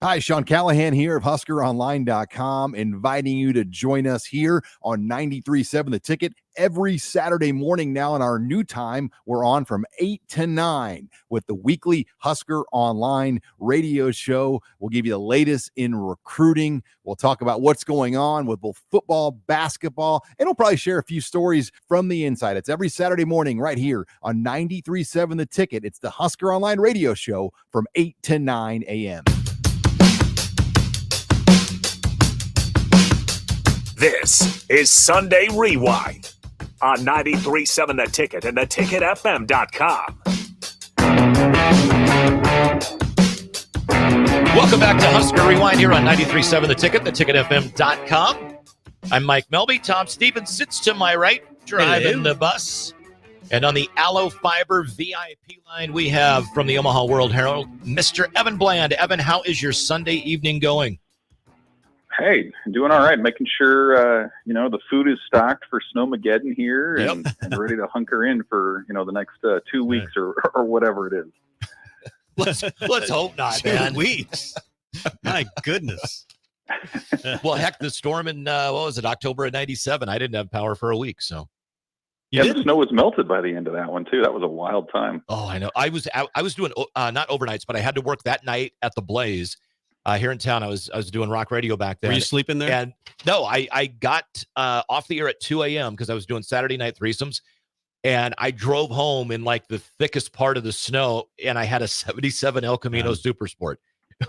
Hi, Sean Callahan here of HuskerOnline.com, inviting you to join us here on 93.7 The Ticket every Saturday morning now in our new time. We're on from 8 to 9 with the weekly Husker Online radio show. We'll give you the latest in recruiting. We'll talk about what's going on with both football, basketball, and we'll probably share a few stories from the inside. It's every Saturday morning right here on 93.7 The Ticket. It's the Husker Online radio show from 8 to 9 a.m. This is Sunday Rewind on 93.7 The Ticket and theticketfm.com. Welcome back to Husker Rewind here on 93.7 The Ticket, theticketfm.com. I'm Mike Melby. Tom Stevens sits to my right, driving the bus. And on the Allo Fiber VIP line, we have from the Omaha World Herald, Mr. Evan Bland. Evan, how is your Sunday evening going? Hey, doing all right. Making sure, the food is stocked for Snowmageddon here and ready to hunker in for, the next 2 weeks or whatever it is. Let's hope not, man. 2 weeks. My goodness. Well, heck, the storm in, October of 97. I didn't have power for a week, so. The snow was melted by the end of that one, too. That was a wild time. Oh, I know. I was doing, not overnights, but I had to work that night at the Blaze. Here in town, I was doing rock radio back then. Were you sleeping there? And no, I got off the air at 2 a.m. because I was doing Saturday night threesomes, and I drove home in like the thickest part of the snow, and I had a 77 El Camino Super Sport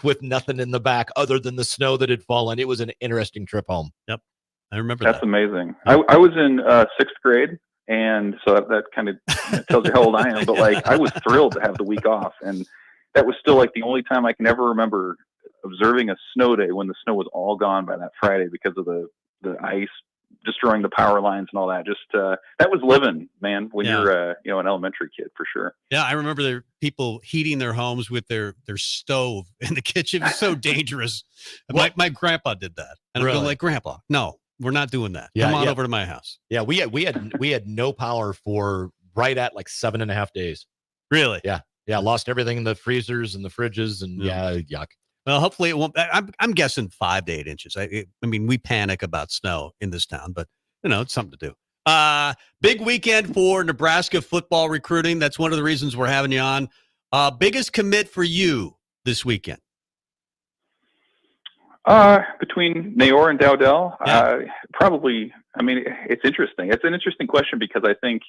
with nothing in the back other than the snow that had fallen. It was an interesting trip home. Yep, I remember That's amazing. I was in 6th grade, and so that kind of tells you how old I am. But like, I was thrilled to have the week off, and that was still like the only time I can ever remember observing a snow day when the snow was all gone by that Friday because of the ice destroying the power lines and all that. Just that was living, man, when you're an elementary kid, for sure. Yeah, I remember there were people heating their homes with their stove in the kitchen. It was so dangerous. My grandpa did that, and I'm like, Grandpa, no, we're not doing that. Come on over to my house. Yeah, we had no power for right at like 7.5 days. Really? Yeah, lost everything in the freezers and the fridges, and yuck. Well, hopefully it won't. I'm guessing 5 to 8 inches. I mean, we panic about snow in this town, but it's something to do. Big weekend for Nebraska football recruiting. That's one of the reasons we're having you on. Biggest commit for you this weekend? Between Nayor and Dowdell, probably. I mean, it's interesting. It's an interesting question because I think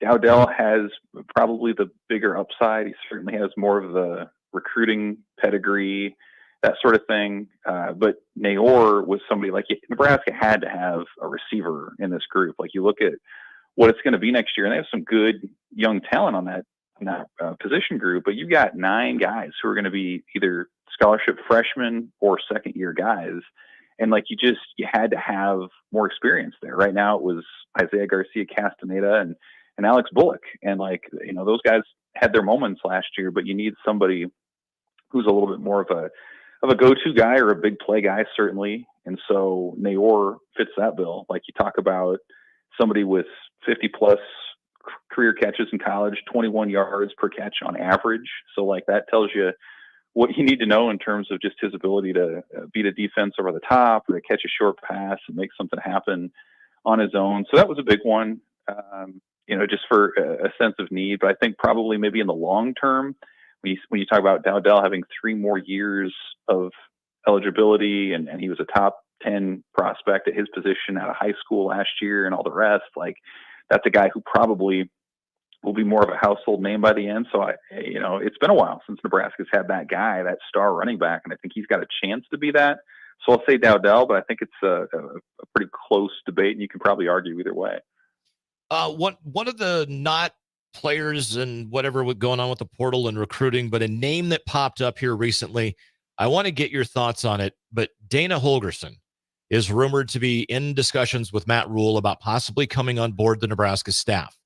Dowdell has probably the bigger upside. He certainly has more of the recruiting pedigree, that sort of thing. But Nayor was somebody like Nebraska had to have a receiver in this group. Like you look at what it's going to be next year, and they have some good young talent on that position group. But you've got 9 guys who are going to be either scholarship freshmen or second-year guys, and like you had to have more experience there. Right now, it was Isaiah Garcia Castaneda and Alex Bullock, and those guys had their moments last year, but you need somebody who's a little bit more of a go-to guy or a big play guy, certainly. And so Nayor fits that bill. Like you talk about somebody with 50+ career catches in college, 21 yards per catch on average. So like that tells you what you need to know in terms of just his ability to beat a defense over the top or to catch a short pass and make something happen on his own. So that was a big one. Just for a sense of need. But I think probably maybe in the long term, when you talk about Dowdell having 3 more years of eligibility and he was a top 10 prospect at his position out of high school last year and all the rest, like that's a guy who probably will be more of a household name by the end. So it's been a while since Nebraska's had that guy, that star running back, and I think he's got a chance to be that. So I'll say Dowdell, but I think it's a pretty close debate, and you can probably argue either way. One of the not players and whatever was going on with the portal and recruiting, but a name that popped up here recently, I want to get your thoughts on it, but Dana Holgerson is rumored to be in discussions with Matt Rule about possibly coming on board the Nebraska staff.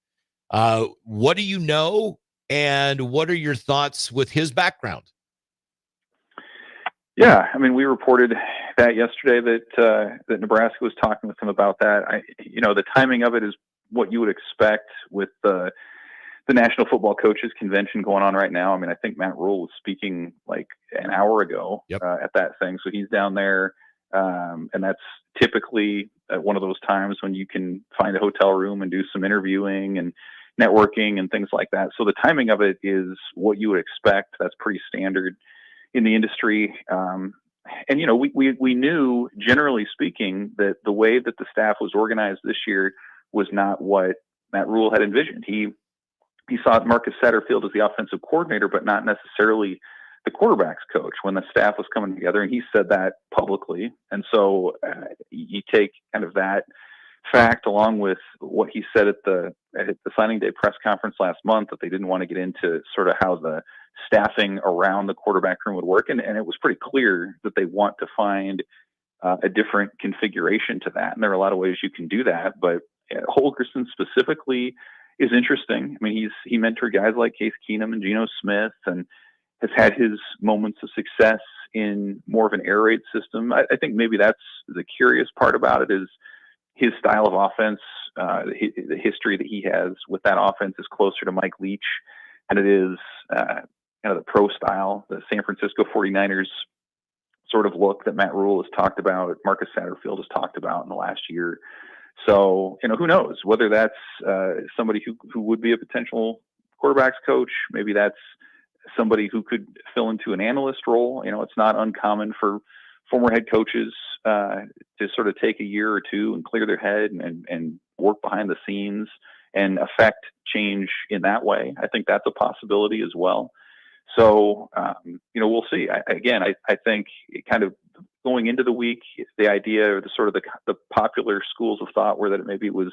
What do you know, and what are your thoughts with his background? Yeah, I mean, we reported that yesterday that Nebraska was talking with him about that. The timing of it is what you would expect with the the National Football Coaches Convention going on right now. I mean, I think Matt Rule was speaking like an hour ago at that thing. So he's down there. And that's typically one of those times when you can find a hotel room and do some interviewing and networking and things like that. So the timing of it is what you would expect. That's pretty standard in the industry. And, you know, we knew, generally speaking, that the way that the staff was organized this year was not what Matt Rule had envisioned. He saw Marcus Satterfield as the offensive coordinator, but not necessarily the quarterback's coach when the staff was coming together. And he said that publicly. And so you take kind of that fact along with what he said at the signing day press conference last month, that they didn't want to get into sort of how the staffing around the quarterback room would work. And it was pretty clear that they want to find a different configuration to that. And there are a lot of ways you can do that, but Holgorsen specifically is interesting. I mean, he mentored guys like Case Keenum and Geno Smith and has had his moments of success in more of an air raid system. I think maybe that's the curious part about it, is his style of offense, the history that he has with that offense is closer to Mike Leach, and it is kind of the pro style, the San Francisco 49ers sort of look that Matt Rule has talked about, Marcus Satterfield has talked about in the last year. So, you know, who knows whether that's somebody who would be a potential quarterbacks coach. Maybe that's somebody who could fill into an analyst role. You know, it's not uncommon for former head coaches to sort of take a year or two and clear their head and work behind the scenes and affect change in that way. I think that's a possibility as well. So, you know, we'll see. I think kind of going into the week, the idea or the sort of the popular schools of thought were that maybe it was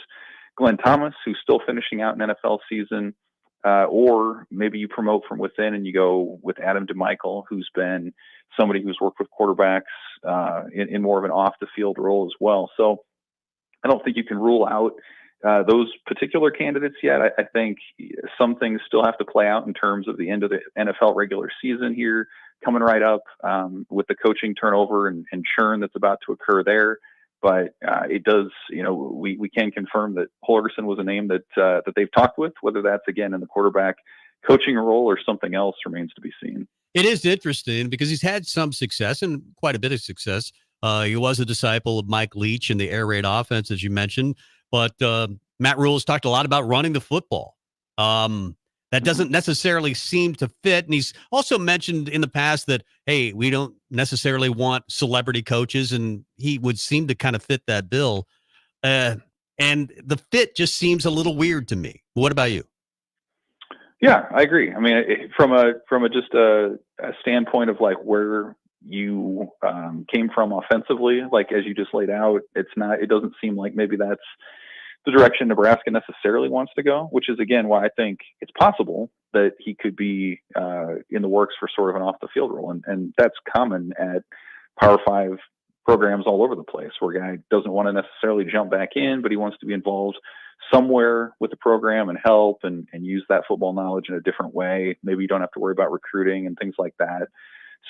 Glenn Thomas, who's still finishing out an NFL season, or maybe you promote from within and you go with Adam DeMichael, who's been somebody who's worked with quarterbacks in more of an off the field role as well. So I don't think you can rule out those particular candidates yet. I think some things still have to play out in terms of the end of the NFL regular season here coming right up, with the coaching turnover and churn that's about to occur there. But it does, you know, we can confirm that Holgorsen was a name that they've talked with. Whether that's again in the quarterback coaching role or something else remains to be seen. It is interesting because he's had some success and quite a bit of success. He was a disciple of Mike Leach in the air raid offense, as you mentioned. But Matt Rule has talked a lot about running the football. That doesn't necessarily seem to fit. And he's also mentioned in the past that, hey, we don't necessarily want celebrity coaches. And he would seem to kind of fit that bill. And the fit just seems a little weird to me. What about you? Yeah, I agree. I mean, from a just a standpoint of like where you came from offensively, like as you just laid out, it doesn't seem like maybe that's the direction Nebraska necessarily wants to go, which is again why I think it's possible that he could be in the works for sort of an off the field role. And that's common at Power 5 programs all over the place, where a guy doesn't want to necessarily jump back in, but he wants to be involved somewhere with the program and help and use that football knowledge in a different way. Maybe you don't have to worry about recruiting and things like that.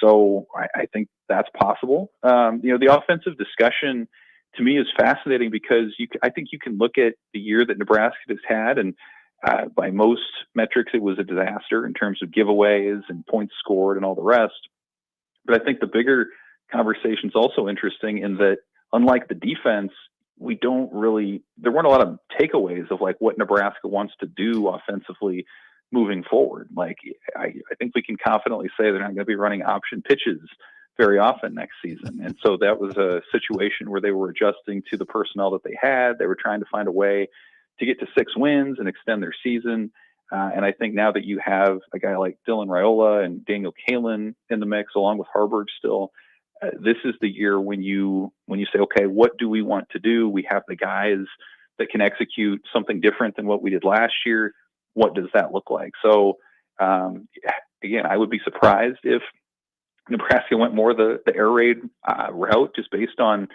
So I think that's possible. You know, the offensive discussion to me is fascinating because I think you can look at the year that Nebraska has had, and by most metrics, it was a disaster in terms of giveaways and points scored and all the rest. But I think the bigger conversation is also interesting in that, unlike the defense, there weren't a lot of takeaways of like what Nebraska wants to do offensively moving forward. Like I think we can confidently say they're not going to be running option pitches very often next season. And so that was a situation where they were adjusting to the personnel that they had. They were trying to find a way to get to 6 wins and extend their season. And I think now that you have a guy like Dylan Raiola and Daniel Kalin in the mix, along with Harburg still, this is the year when you say, okay, what do we want to do? We have the guys that can execute something different than what we did last year. What does that look like? So, again, I would be surprised if Nebraska went more the air raid route, just based on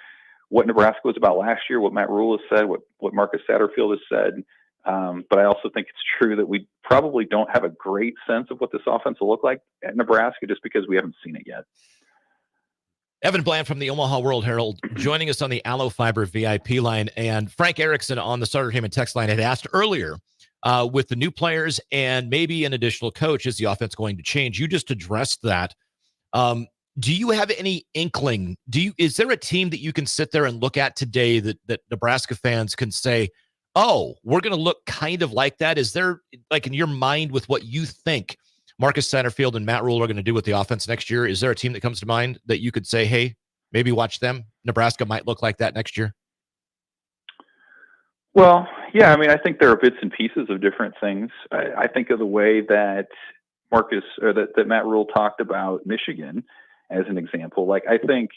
what Nebraska was about last year, what Matt Rule has said, what Marcus Satterfield has said. But I also think it's true that we probably don't have a great sense of what this offense will look like at Nebraska just because we haven't seen it yet. Evan Bland from the Omaha World Herald joining us on the Allo Fiber VIP line. And Frank Erickson on the Starter Heyman text line had asked earlier with the new players and maybe an additional coach, is the offense going to change? You just addressed that. Do you have any inkling? Is there a team that you can sit there and look at today that Nebraska fans can say, oh, we're going to look kind of like that? Is there, like, in your mind with what you think Marcus Satterfield and Matt Rule are going to do with the offense next year, is there a team that comes to mind that you could say, hey, maybe watch them? Nebraska might look like that next year? Well, yeah, I mean, I think there are bits and pieces of different things. I think of the way that that Matt Rule talked about Michigan as an example. Like, I think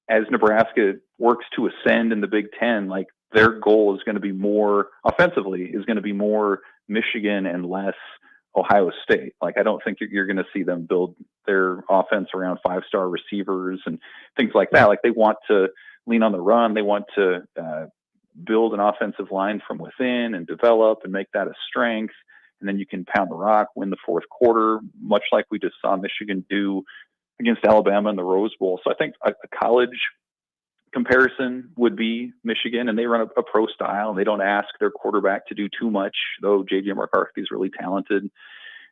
as Nebraska works to ascend in the Big Ten, like, their goal is going to be more offensively, is going to be more Michigan and less Ohio State. Like, I don't think you're going to see them build their offense around 5-star receivers and things like that. Like, they want to lean on the run. They want to build an offensive line from within and develop and make that a strength. And then you can pound the rock, win the fourth quarter, much like we just saw Michigan do against Alabama in the Rose Bowl. So I think a college comparison would be Michigan, and they run a pro style. They don't ask their quarterback to do too much, though J.J. McCarthy is really talented.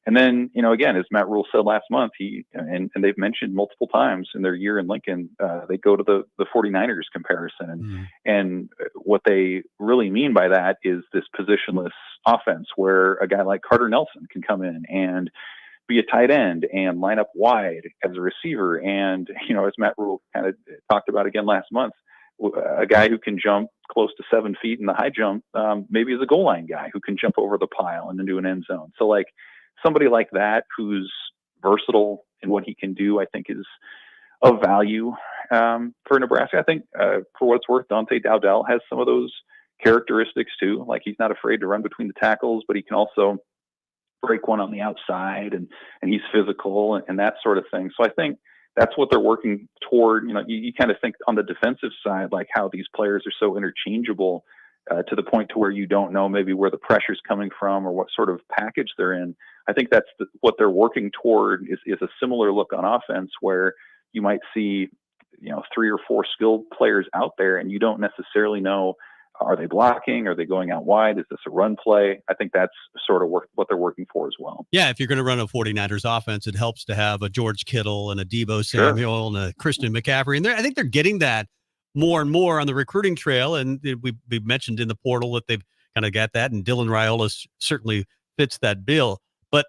And then, again, as Matt Rule said last month, and they've mentioned multiple times in their year in Lincoln, they go to the 49ers comparison. And what they really mean by that is this positionless offense where a guy like Carter Nelson can come in and be a tight end and line up wide as a receiver. And, as Matt Rule kind of talked about again last month, a guy who can jump close to 7 feet in the high jump, maybe is a goal line guy who can jump over the pile and into an end zone. So, like, somebody like that who's versatile in what he can do, I think is of value for Nebraska. I think for what it's worth, Dante Dowdell has some of those characteristics too. Like, he's not afraid to run between the tackles, but he can also break one on the outside, and he's physical and that sort of thing. So I think that's what they're working toward. You kind of think on the defensive side, like how these players are so interchangeable to the point to where you don't know maybe where the pressure's coming from or what sort of package they're in. I think that's what they're working toward is a similar look on offense where you might see, 3 or 4 skilled players out there and you don't necessarily know, are they blocking? Are they going out wide? Is this a run play? I think that's sort of what they're working for as well. Yeah, if you're going to run a 49ers offense, it helps to have a George Kittle and a Deebo Samuel and a Christian McCaffrey. And I think they're getting that more and more on the recruiting trail. And we mentioned in the portal that they've kind of got that. And Dylan Raiola certainly fits that bill. But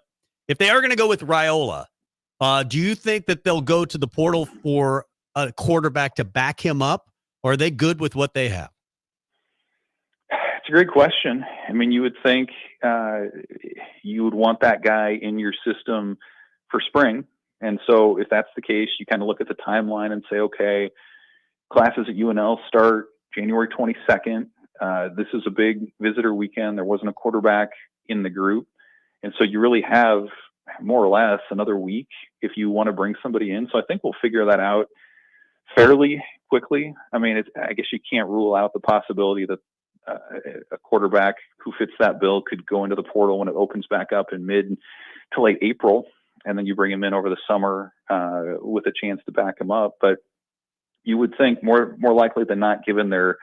if they are going to go with Raiola, do you think that they'll go to the portal for a quarterback to back him up? Or are they good with what they have? It's a great question. I mean, you would think you would want that guy in your system for spring. And so if that's the case, you kind of look at the timeline and say, okay, classes at UNL start January 22nd. This is a big visitor weekend. There wasn't a quarterback in the group. And so you really have more or less another week if you want to bring somebody in. So I think we'll figure that out fairly quickly. I mean, I guess you can't rule out the possibility that a quarterback who fits that bill could go into the portal when it opens back up in mid to late April, and then you bring him in over the summer with a chance to back him up. But you would think more likely than not, given their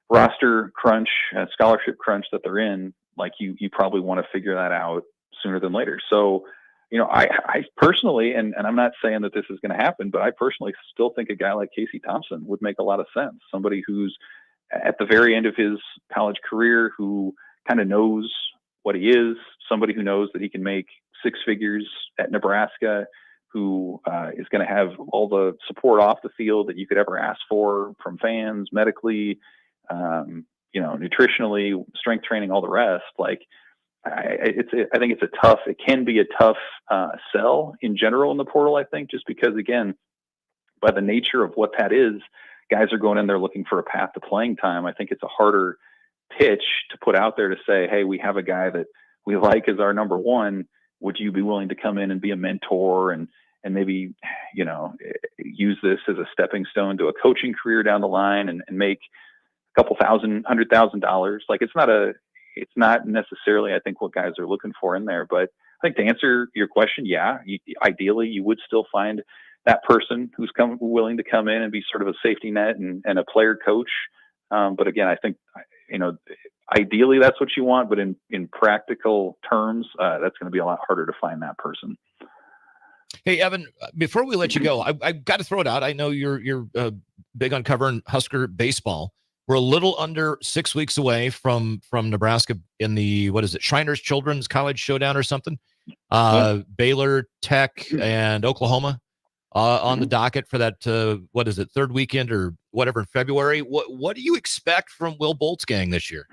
roster crunch, scholarship crunch that they're in, like you probably want to figure that out sooner than later. So, I personally, and I'm not saying that this is going to happen, but I personally still think a guy like Casey Thompson would make a lot of sense. Somebody who's at the very end of his college career, who kind of knows what he is, somebody who knows that he can make 6 figures at Nebraska, who is going to have all the support off the field that you could ever ask for from fans, medically, nutritionally, strength training, all the rest. Like, I think it can be a tough sell in general in the portal, I think, just because, again, by the nature of what that is, guys are going in there looking for a path to playing time. I think it's a harder pitch to put out there to say, hey, we have a guy that we like as our number one. Would you be willing to come in and be a mentor and maybe, use this as a stepping stone to a coaching career down the line and make a couple $100,000? Like, it's not necessarily, I think, what guys are looking for in there. But I think to answer your question, yeah, ideally you would still find that person who's willing to come in and be sort of a safety net and a player coach. But again, I think, ideally that's what you want, but in practical terms, that's going to be a lot harder to find that person. Hey, Evan, before we let you go, I've got to throw it out. I know you're big on covering Husker baseball. We're a little under 6 weeks away from Nebraska in the, what is it, Shriners Children's College Showdown or something? Baylor, Tech, and Oklahoma on the docket for that, what is it, third weekend or whatever in February. What do you expect from Will Bolt's gang this year?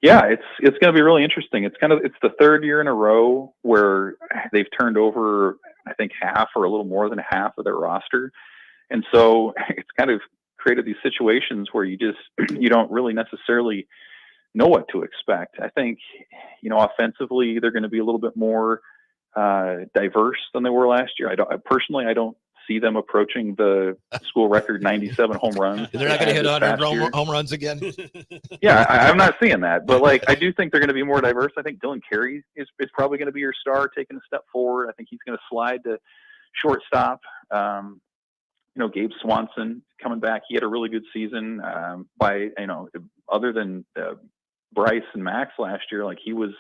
Yeah, it's going to be really interesting. It's the third year in a row where they've turned over, I think, half or a little more than half of their roster. And so it's kind of created these situations where you don't really necessarily know what to expect. I think, offensively, they're going to be a little bit more diverse than they were last year. I don't see them approaching the school record 97 home runs. They're not going to hit 100 home runs again. Yeah, I'm not seeing that, but I do think they're going to be more diverse. I think Dylan Carey is probably going to be your star, taking a step forward. I think he's going to slide to shortstop. Gabe Swanson coming back, he had a really good season. Other than Bryce and Max last year, he was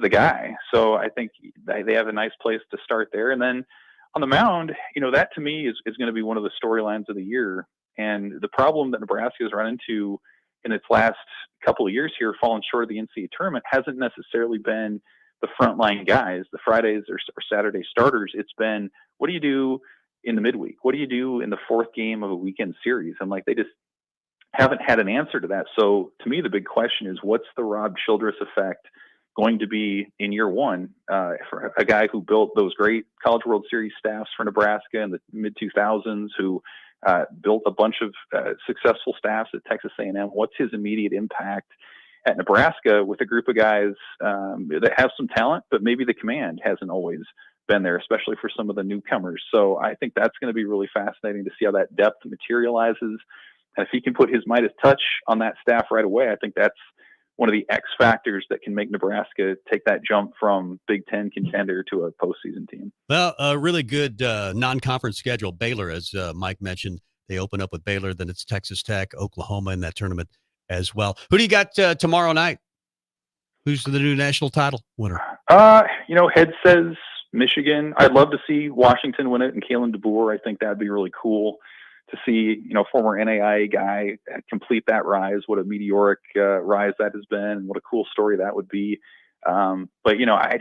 the guy. So I think they have a nice place to start there. And then on the mound, that to me is going to be one of the storylines of the year. And the problem that Nebraska has run into in its last couple of years here, falling short of the NCAA tournament, hasn't necessarily been the frontline guys, the Fridays or Saturday starters. It's been, what do you do in the midweek? What do you do in the fourth game of a weekend series? And they just haven't had an answer to that. So to me, the big question is, what's the Rob Childress effect going to be in year one for a guy who built those great College World Series staffs for Nebraska in the mid-2000s, who built a bunch of successful staffs at Texas A&M? What's his immediate impact at Nebraska with a group of guys that have some talent, but maybe the command hasn't always been there, especially for some of the newcomers. So I think that's going to be really fascinating to see how that depth materializes. And if he can put his Midas touch on that staff right away, I think that's one of the X factors that can make Nebraska take that jump from Big Ten contender to a postseason team. Well, a really good non-conference schedule. Baylor, as Mike mentioned, they open up with Baylor, then it's Texas Tech, Oklahoma in that tournament as well. Who do you got tomorrow night? Who's the new national title winner? Head says Michigan. I'd love to see Washington win it and Kalen DeBoer. I think that'd be really cool to see, former NAIA guy complete that rise. What a meteoric rise that has been, and what a cool story that would be. But I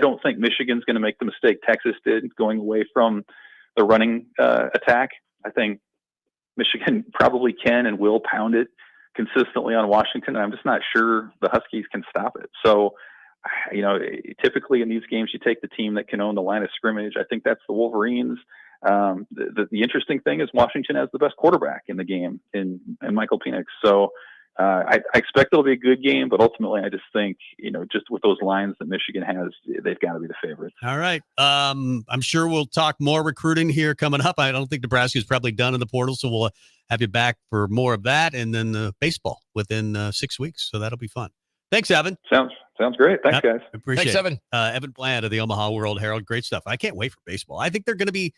don't think Michigan's going to make the mistake Texas did, going away from the running attack. I think Michigan probably can and will pound it consistently on Washington. I'm just not sure the Huskies can stop it. So, typically in these games, you take the team that can own the line of scrimmage. I think that's the Wolverines. The interesting thing is Washington has the best quarterback in the game in Michael Penix. So I expect it'll be a good game, but ultimately I just think, just with those lines that Michigan has, they've got to be the favorites. All right. I'm sure we'll talk more recruiting here coming up. I don't think Nebraska's probably done in the portal, so we'll have you back for more of that, and then baseball within 6 weeks. So that'll be fun. Thanks, Evan. Sounds great. Thanks, guys. Appreciate Thanks, Evan. Evan Bland of the Omaha World Herald. Great stuff. I can't wait for baseball. I think they're going to be.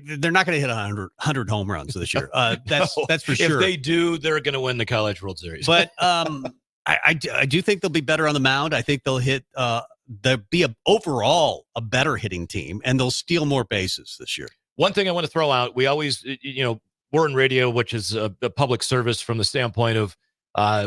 They're not going to hit 100 home runs this year. That's for sure. If they do, they're going to win the College World Series. But I do think they'll be better on the mound. I think they'll hit. They'll be overall a better hitting team, and they'll steal more bases this year. One thing I want to throw out: we always, we're in radio, which is a public service from the standpoint of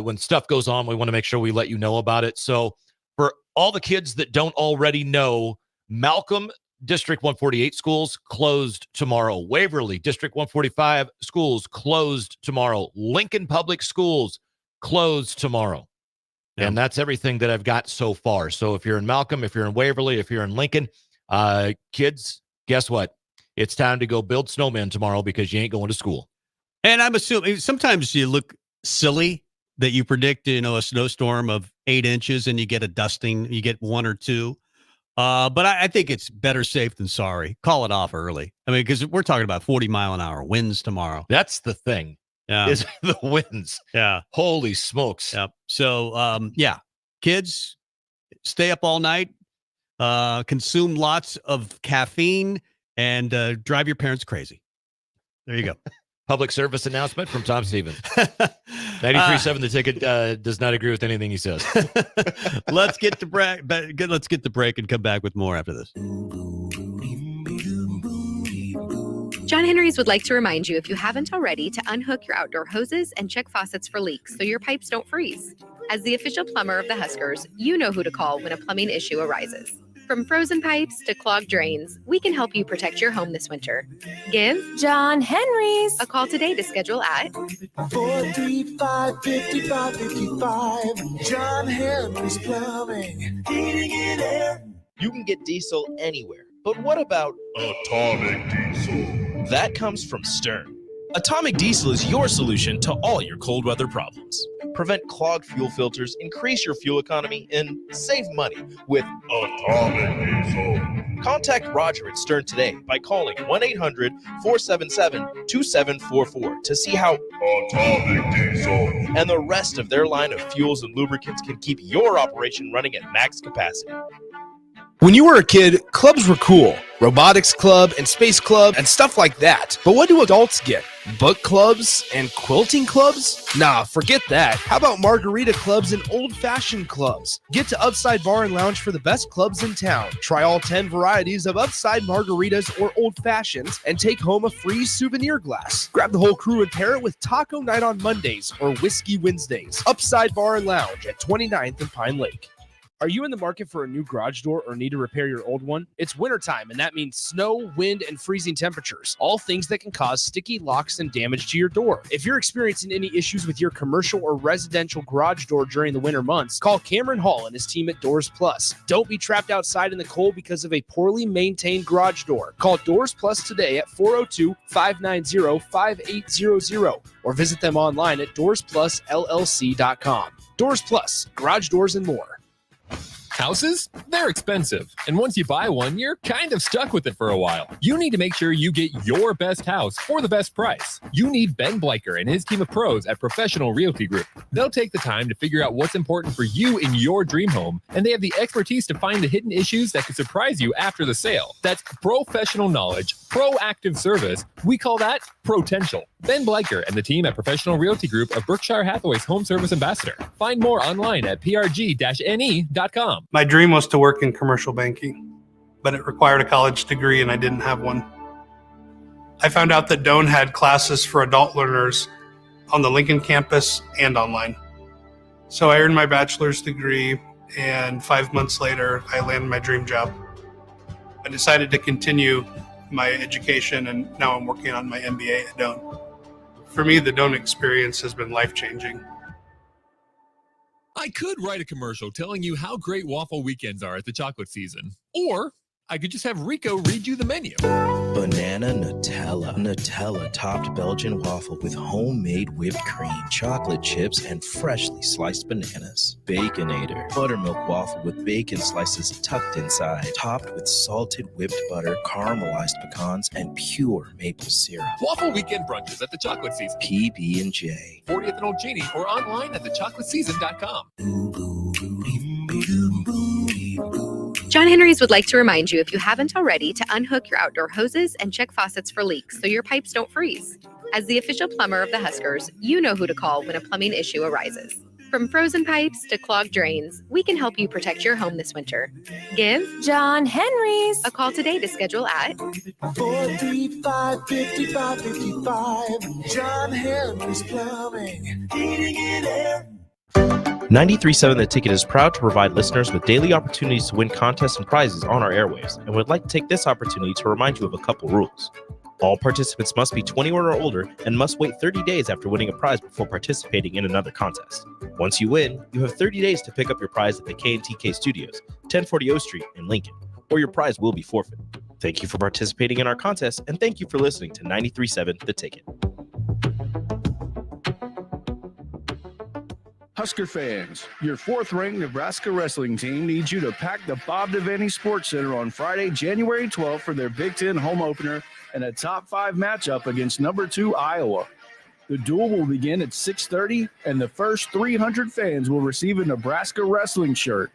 when stuff goes on, we want to make sure we let you know about it. So for all the kids that don't already know, Malcolm District 148 schools closed tomorrow. Waverly District 145 schools closed tomorrow. Lincoln Public Schools closed tomorrow. Yeah. And that's everything that I've got so far. So if you're in Malcolm, if you're in Waverly, if you're in Lincoln, kids, guess what? It's time to go build snowmen tomorrow because you ain't going to school. And I'm assuming sometimes you look silly that you predict, a snowstorm of 8 inches and you get a dusting, you get 1 or 2. But I think it's better safe than sorry. Call it off early. I mean, because we're talking about 40-mile-an-hour winds tomorrow. That's the thing. Yeah. Is the winds. Yeah. Holy smokes. Yeah. So, kids, stay up all night, consume lots of caffeine, and drive your parents crazy. There you go. Public service announcement from Tom Stevens. 93.7 The Ticket does not agree with anything he says. Let's get to break. Let's get the break and come back with more after this. John Henry's would like to remind you, if you haven't already, to unhook your outdoor hoses and check faucets for leaks so your pipes don't freeze. As the official plumber of the Huskers, you know who to call when a plumbing issue arises. From frozen pipes to clogged drains, we can help you protect your home this winter. Give John Henry's a call today to schedule at 435-5555. John Henry's Plumbing, Heating and Air. You can get diesel anywhere, but what about atomic diesel? That comes from Stern. Atomic diesel is your solution to all your cold weather problems. Prevent clogged fuel filters, increase your fuel economy, and save money with Atomic Diesel. Contact Roger at Stern today by calling 1-800-477-2744 to see how Atomic Diesel and the rest of their line of fuels and lubricants can keep your operation running at max capacity. When you were a kid, clubs were cool. Robotics club and space club and stuff like that. But what do adults get? Book clubs and quilting clubs? Nah, forget that. How about margarita clubs and old-fashioned clubs? Get to Upside Bar and Lounge for the best clubs in town. Try all 10 varieties of Upside margaritas or old fashions and take home a free souvenir glass. Grab the whole crew and pair it with taco night on Mondays or whiskey Wednesdays. Upside Bar and Lounge at 29th and Pine Lake. Are you in the market for a new garage door or need to repair your old one? It's wintertime, and that means snow, wind, and freezing temperatures. All things that can cause sticky locks and damage to your door. If you're experiencing any issues with your commercial or residential garage door during the winter months, call Cameron Hall and his team at Doors Plus. Don't be trapped outside in the cold because of a poorly maintained garage door. Call Doors Plus today at 402-590-5800 or visit them online at doorsplusllc.com. Doors Plus, garage doors and more. Houses? They're expensive. And once you buy one, you're kind of stuck with it for a while. You need to make sure you get your best house for the best price. You need Ben Bleicher and his team of pros at Professional Realty Group. They'll take the time to figure out what's important for you in your dream home, and they have the expertise to find the hidden issues that could surprise you after the sale. That's professional knowledge, proactive service. We call that Potential. Ben Bleicher and the team at Professional Realty Group of Berkshire Hathaway's Home Service Ambassador. Find more online at prg-ne.com. My dream was to work in commercial banking, but it required a college degree and I didn't have one. I found out that Doane had classes for adult learners on the Lincoln campus and online. So I earned my bachelor's degree, and 5 months later, I landed my dream job. I decided to continue my education, and now I'm working on my MBA at Doane. For me, the Doane experience has been life-changing. I could write a commercial telling you how great waffle weekends are at the chocolate season. Or I could just have Rico read you the menu. Banana Nutella. Nutella topped Belgian waffle with homemade whipped cream, chocolate chips, and freshly sliced bananas. Baconator. Buttermilk waffle with bacon slices tucked inside, topped with salted whipped butter, caramelized pecans, and pure maple syrup. Waffle weekend brunches at the chocolate season. PB&J. 40th and Old Genie or online at thechocolateseason.com. John Henry's would like to remind you, if you haven't already, to unhook your outdoor hoses and check faucets for leaks so your pipes don't freeze. As the official plumber of the Huskers, you know who to call when a plumbing issue arises. From frozen pipes to clogged drains, we can help you protect your home this winter. Give John Henry's a call today to schedule at 435-5555. John Henry's Plumbing, Heating and Air. 93.7 The Ticket is proud to provide listeners with daily opportunities to win contests and prizes on our airwaves, and would like to take this opportunity to remind you of a couple rules. All participants must be 21 or older and must wait 30 days after winning a prize before participating in another contest. Once you win, you have 30 days to pick up your prize at the K&TK Studios, 1040 O Street in Lincoln, or your prize will be forfeited. Thank you for participating in our contest, and thank you for listening to 93.7 The Ticket. Husker fans, your fourth-ranked Nebraska wrestling team needs you to pack the Bob Devaney Sports Center on Friday, January 12th for their Big Ten home opener and a top 5 matchup against number 2 Iowa. The duel will begin at 6:30, and the first 300 fans will receive a Nebraska wrestling shirt.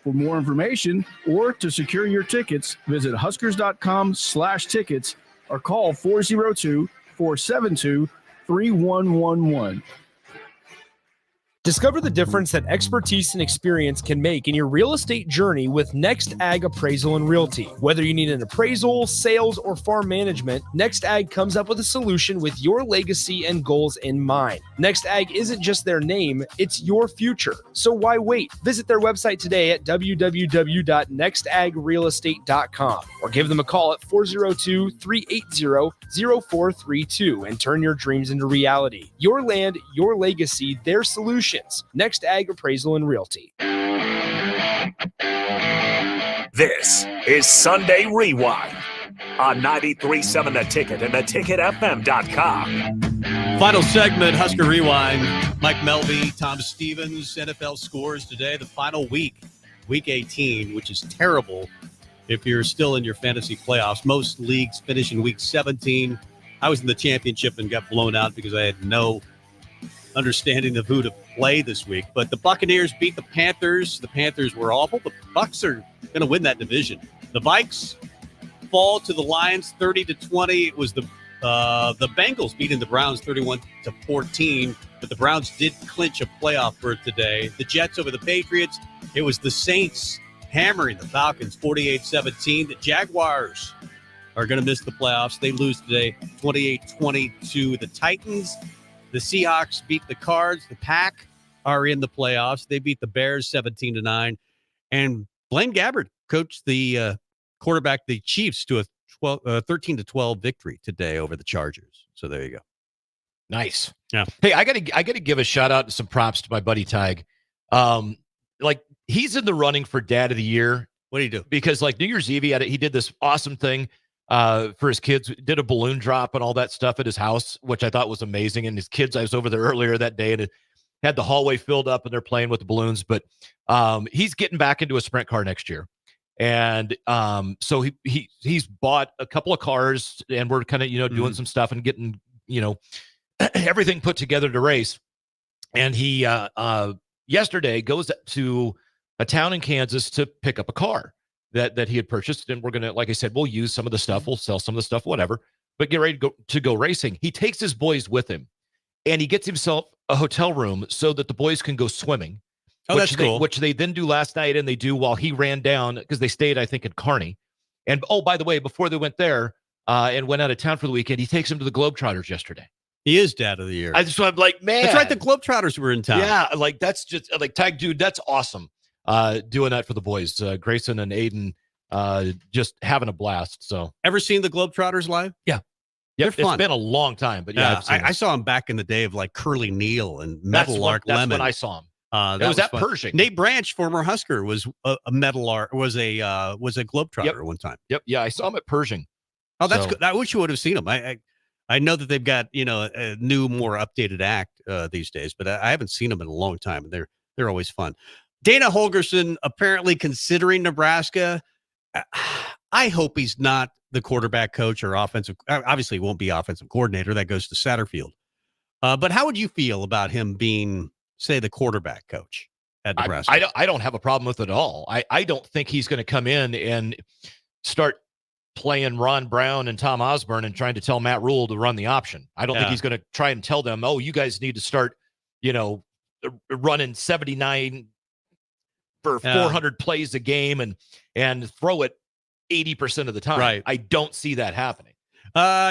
For more information or to secure your tickets, visit huskers.com/tickets or call 402-472-3111. Discover the difference that expertise and experience can make in your real estate journey with Next Ag Appraisal and Realty. Whether you need an appraisal, sales, or farm management, Next Ag comes up with a solution with your legacy and goals in mind. Next Ag isn't just their name, it's your future. So why wait? Visit their website today at www.nextagrealestate.com or give them a call at 402-380-0432 and turn your dreams into reality. Your land, your legacy, their solutions. Next Ag Appraisal and Realty. This is Sunday Rewind on 93.7 The Ticket and theticketfm.com. Final segment, Husker Rewind. Mike Melby, Tom Stevens, NFL scores today. The final week 18, which is terrible if you're still in your fantasy playoffs. Most leagues finish in week 17. I was in the championship and got blown out because I had no understanding of who to play this week. But the Buccaneers beat the Panthers. The Panthers were awful. The Bucs are going to win that division. The Vikes fall to the Lions 30-20. It was the Bengals beating the Browns 31-14, but the Browns did clinch a playoff berth today. The Jets over the Patriots. It was the Saints hammering the Falcons 48-17. The Jaguars are going to miss the playoffs. They lose today 28-20 to the Titans. The Seahawks beat the Cards. The Pack are in the playoffs. They beat the Bears 17-9. And Blaine Gabbert coached the quarterback, the Chiefs, to a 13-12 victory today over the Chargers. So there you go. Nice. Yeah. Hey, I gotta give a shout out and some props to my buddy Tig. Like, he's in the running for Dad of the Year. What do you do? Because like New Year's Eve, he did this awesome thing for his kids, did a balloon drop and all that stuff at his house, which I thought was amazing. And his kids, I was over there earlier that day and it had the hallway filled up and they're playing with the balloons. But he's getting back into a sprint car next year. And so he's bought a couple of cars and we're kind of, doing some stuff and getting, everything put together to race. And he yesterday goes to a town in Kansas to pick up a car that he had purchased. And we're going to, like I said, we'll use some of the stuff. We'll sell some of the stuff, whatever, but get ready to go racing. He takes his boys with him and he gets himself a hotel room so that the boys can go swimming. Oh, that's cool. Which they then do last night and they do while he ran down because they stayed, I think, in Kearney. And, oh, by the way, before they went there and went out of town for the weekend, he takes them to the Globetrotters yesterday. He is Dad of the Year. I'm like, man. That's right. The Globetrotters were in town. Yeah. Like, that's just like, Tag, dude, that's awesome. Doing that for the boys. Grayson and Aiden just having a blast. So, ever seen the Globetrotters live? Yeah. They're fun. It's been a long time, but yeah. I saw him back in the day of like Curly Neal and Meadowlark Lemon. That's when I saw him. That was at fun. Pershing. Nate Branch, former Husker, was a Meadowlark, was a Globetrotter at one time. Yep. Yeah, I saw him at Pershing. Oh, that's good. I wish you would have seen him. I know that they've got a new, more updated act these days, but I haven't seen them in a long time, and they're always fun. Dana Holgorsen apparently considering Nebraska. I hope he's not the quarterback coach or offensive. Obviously, he won't be offensive coordinator. That goes to Satterfield. But how would you feel about him being, say, the quarterback coach at Nebraska? I don't have a problem with it at all. I don't think he's going to come in and start playing Ron Brown and Tom Osborne and trying to tell Matt Rule to run the option. I don't think he's going to try and tell them, oh, you guys need to start, running 79 for 400 plays a game and throw it 80% of the time. Right. I don't see that happening.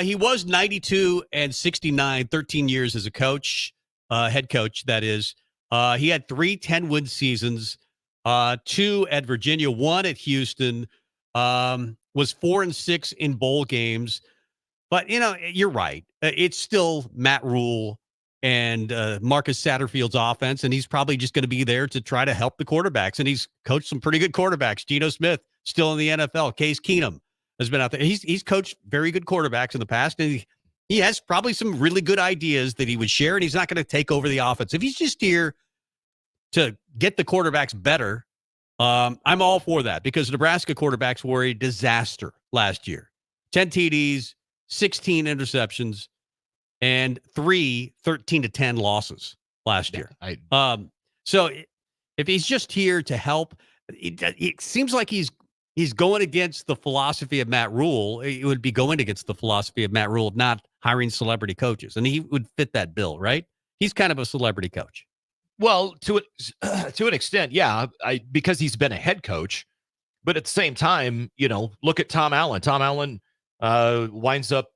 He was 92-69, 13 years as a coach, head coach, that is. He had 3 10-win seasons, 2 at Virginia, 1 at Houston, was 4-6 in bowl games. But, you're right. It's still Matt Rule and Marcus Satterfield's offense, and he's probably just going to be there to try to help the quarterbacks. And he's coached some pretty good quarterbacks. Geno Smith, still in the NFL. Case Keenum has been out there. He's coached very good quarterbacks in the past, and he has probably some really good ideas that he would share, and he's not going to take over the offense. If he's just here to get the quarterbacks better, I'm all for that, because Nebraska quarterbacks were a disaster last year. 10 TDs, 16 interceptions, and 3 13-10 losses last year. So if he's just here to help, it seems like he's going against the philosophy of Matt Rule. It would be going against the philosophy of Matt Rule of not hiring celebrity coaches, and he would fit that bill, right? He's kind of a celebrity coach. Well, to an extent, yeah, because he's been a head coach. But at the same time, look at Tom Allen. Tom Allen winds up,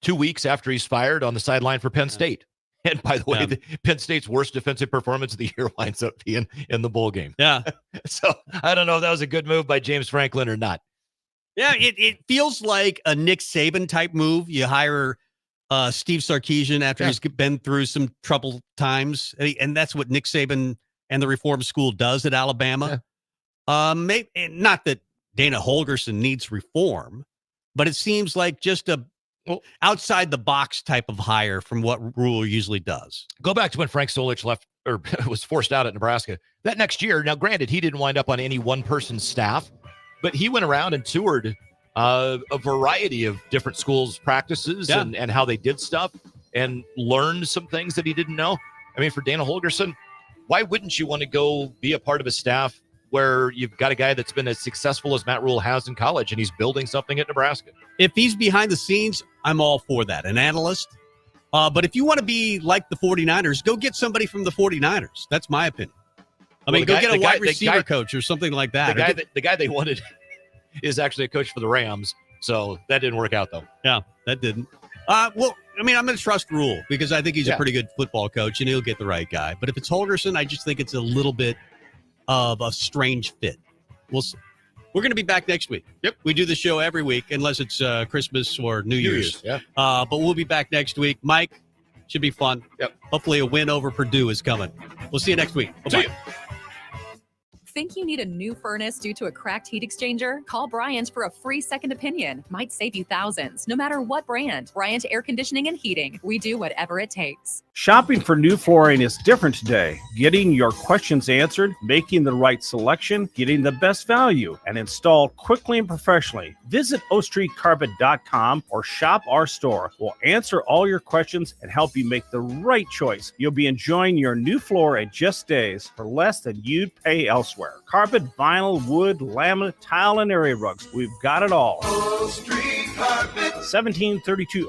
2 weeks after he's fired on the sideline for Penn State. And by the way, Penn State's worst defensive performance of the year winds up being in the bowl game. Yeah. So I don't know if that was a good move by James Franklin or not. Yeah, it feels like a Nick Saban type move. You hire Steve Sarkisian after he's been through some troubled times. And that's what Nick Saban and the Reform School does at Alabama. Maybe not that Dana Holgorsen needs reform, but it seems like just a outside the box type of hire from what Rule usually does. Go back to when Frank Solich left or was forced out at Nebraska. That next year, now granted, he didn't wind up on any one person's staff, but he went around and toured a variety of different schools' practices and how they did stuff and learned some things that he didn't know. I mean, for Dana Holgorsen, why wouldn't you want to go be a part of a staff where you've got a guy that's been as successful as Matt Rule has in college and he's building something at Nebraska? If he's behind the scenes, I'm all for that. An analyst. But if you want to be like the 49ers, go get somebody from the 49ers. That's my opinion. I mean, go get a wide receiver coach or something like that. The guy they wanted is actually a coach for the Rams. So that didn't work out, though. Yeah, that didn't. Well, I mean, I'm going to trust Rule because I think he's a pretty good football coach and he'll get the right guy. But if it's Holgorsen, I just think it's a little bit of a strange fit. We'll see. We're going to be back next week. Yep. We do the show every week unless it's Christmas or New Year's. Yeah. But we'll be back next week. Mike, should be fun. Yep. Hopefully a win over Purdue is coming. We'll see you next week. Bye-bye. See you. Think you need a new furnace due to a cracked heat exchanger? Call Bryant for a free second opinion. Might save you thousands, no matter what brand. Bryant Air Conditioning and Heating. We do whatever it takes. Shopping for new flooring is different today. Getting your questions answered, making the right selection, getting the best value, and installed quickly and professionally. Visit OakStreetCarpet.com or shop our store. We'll answer all your questions and help you make the right choice. You'll be enjoying your new floor in just days for less than you'd pay elsewhere. Carpet, vinyl, wood, laminate, tile, and area rugs. We've got it all. 1732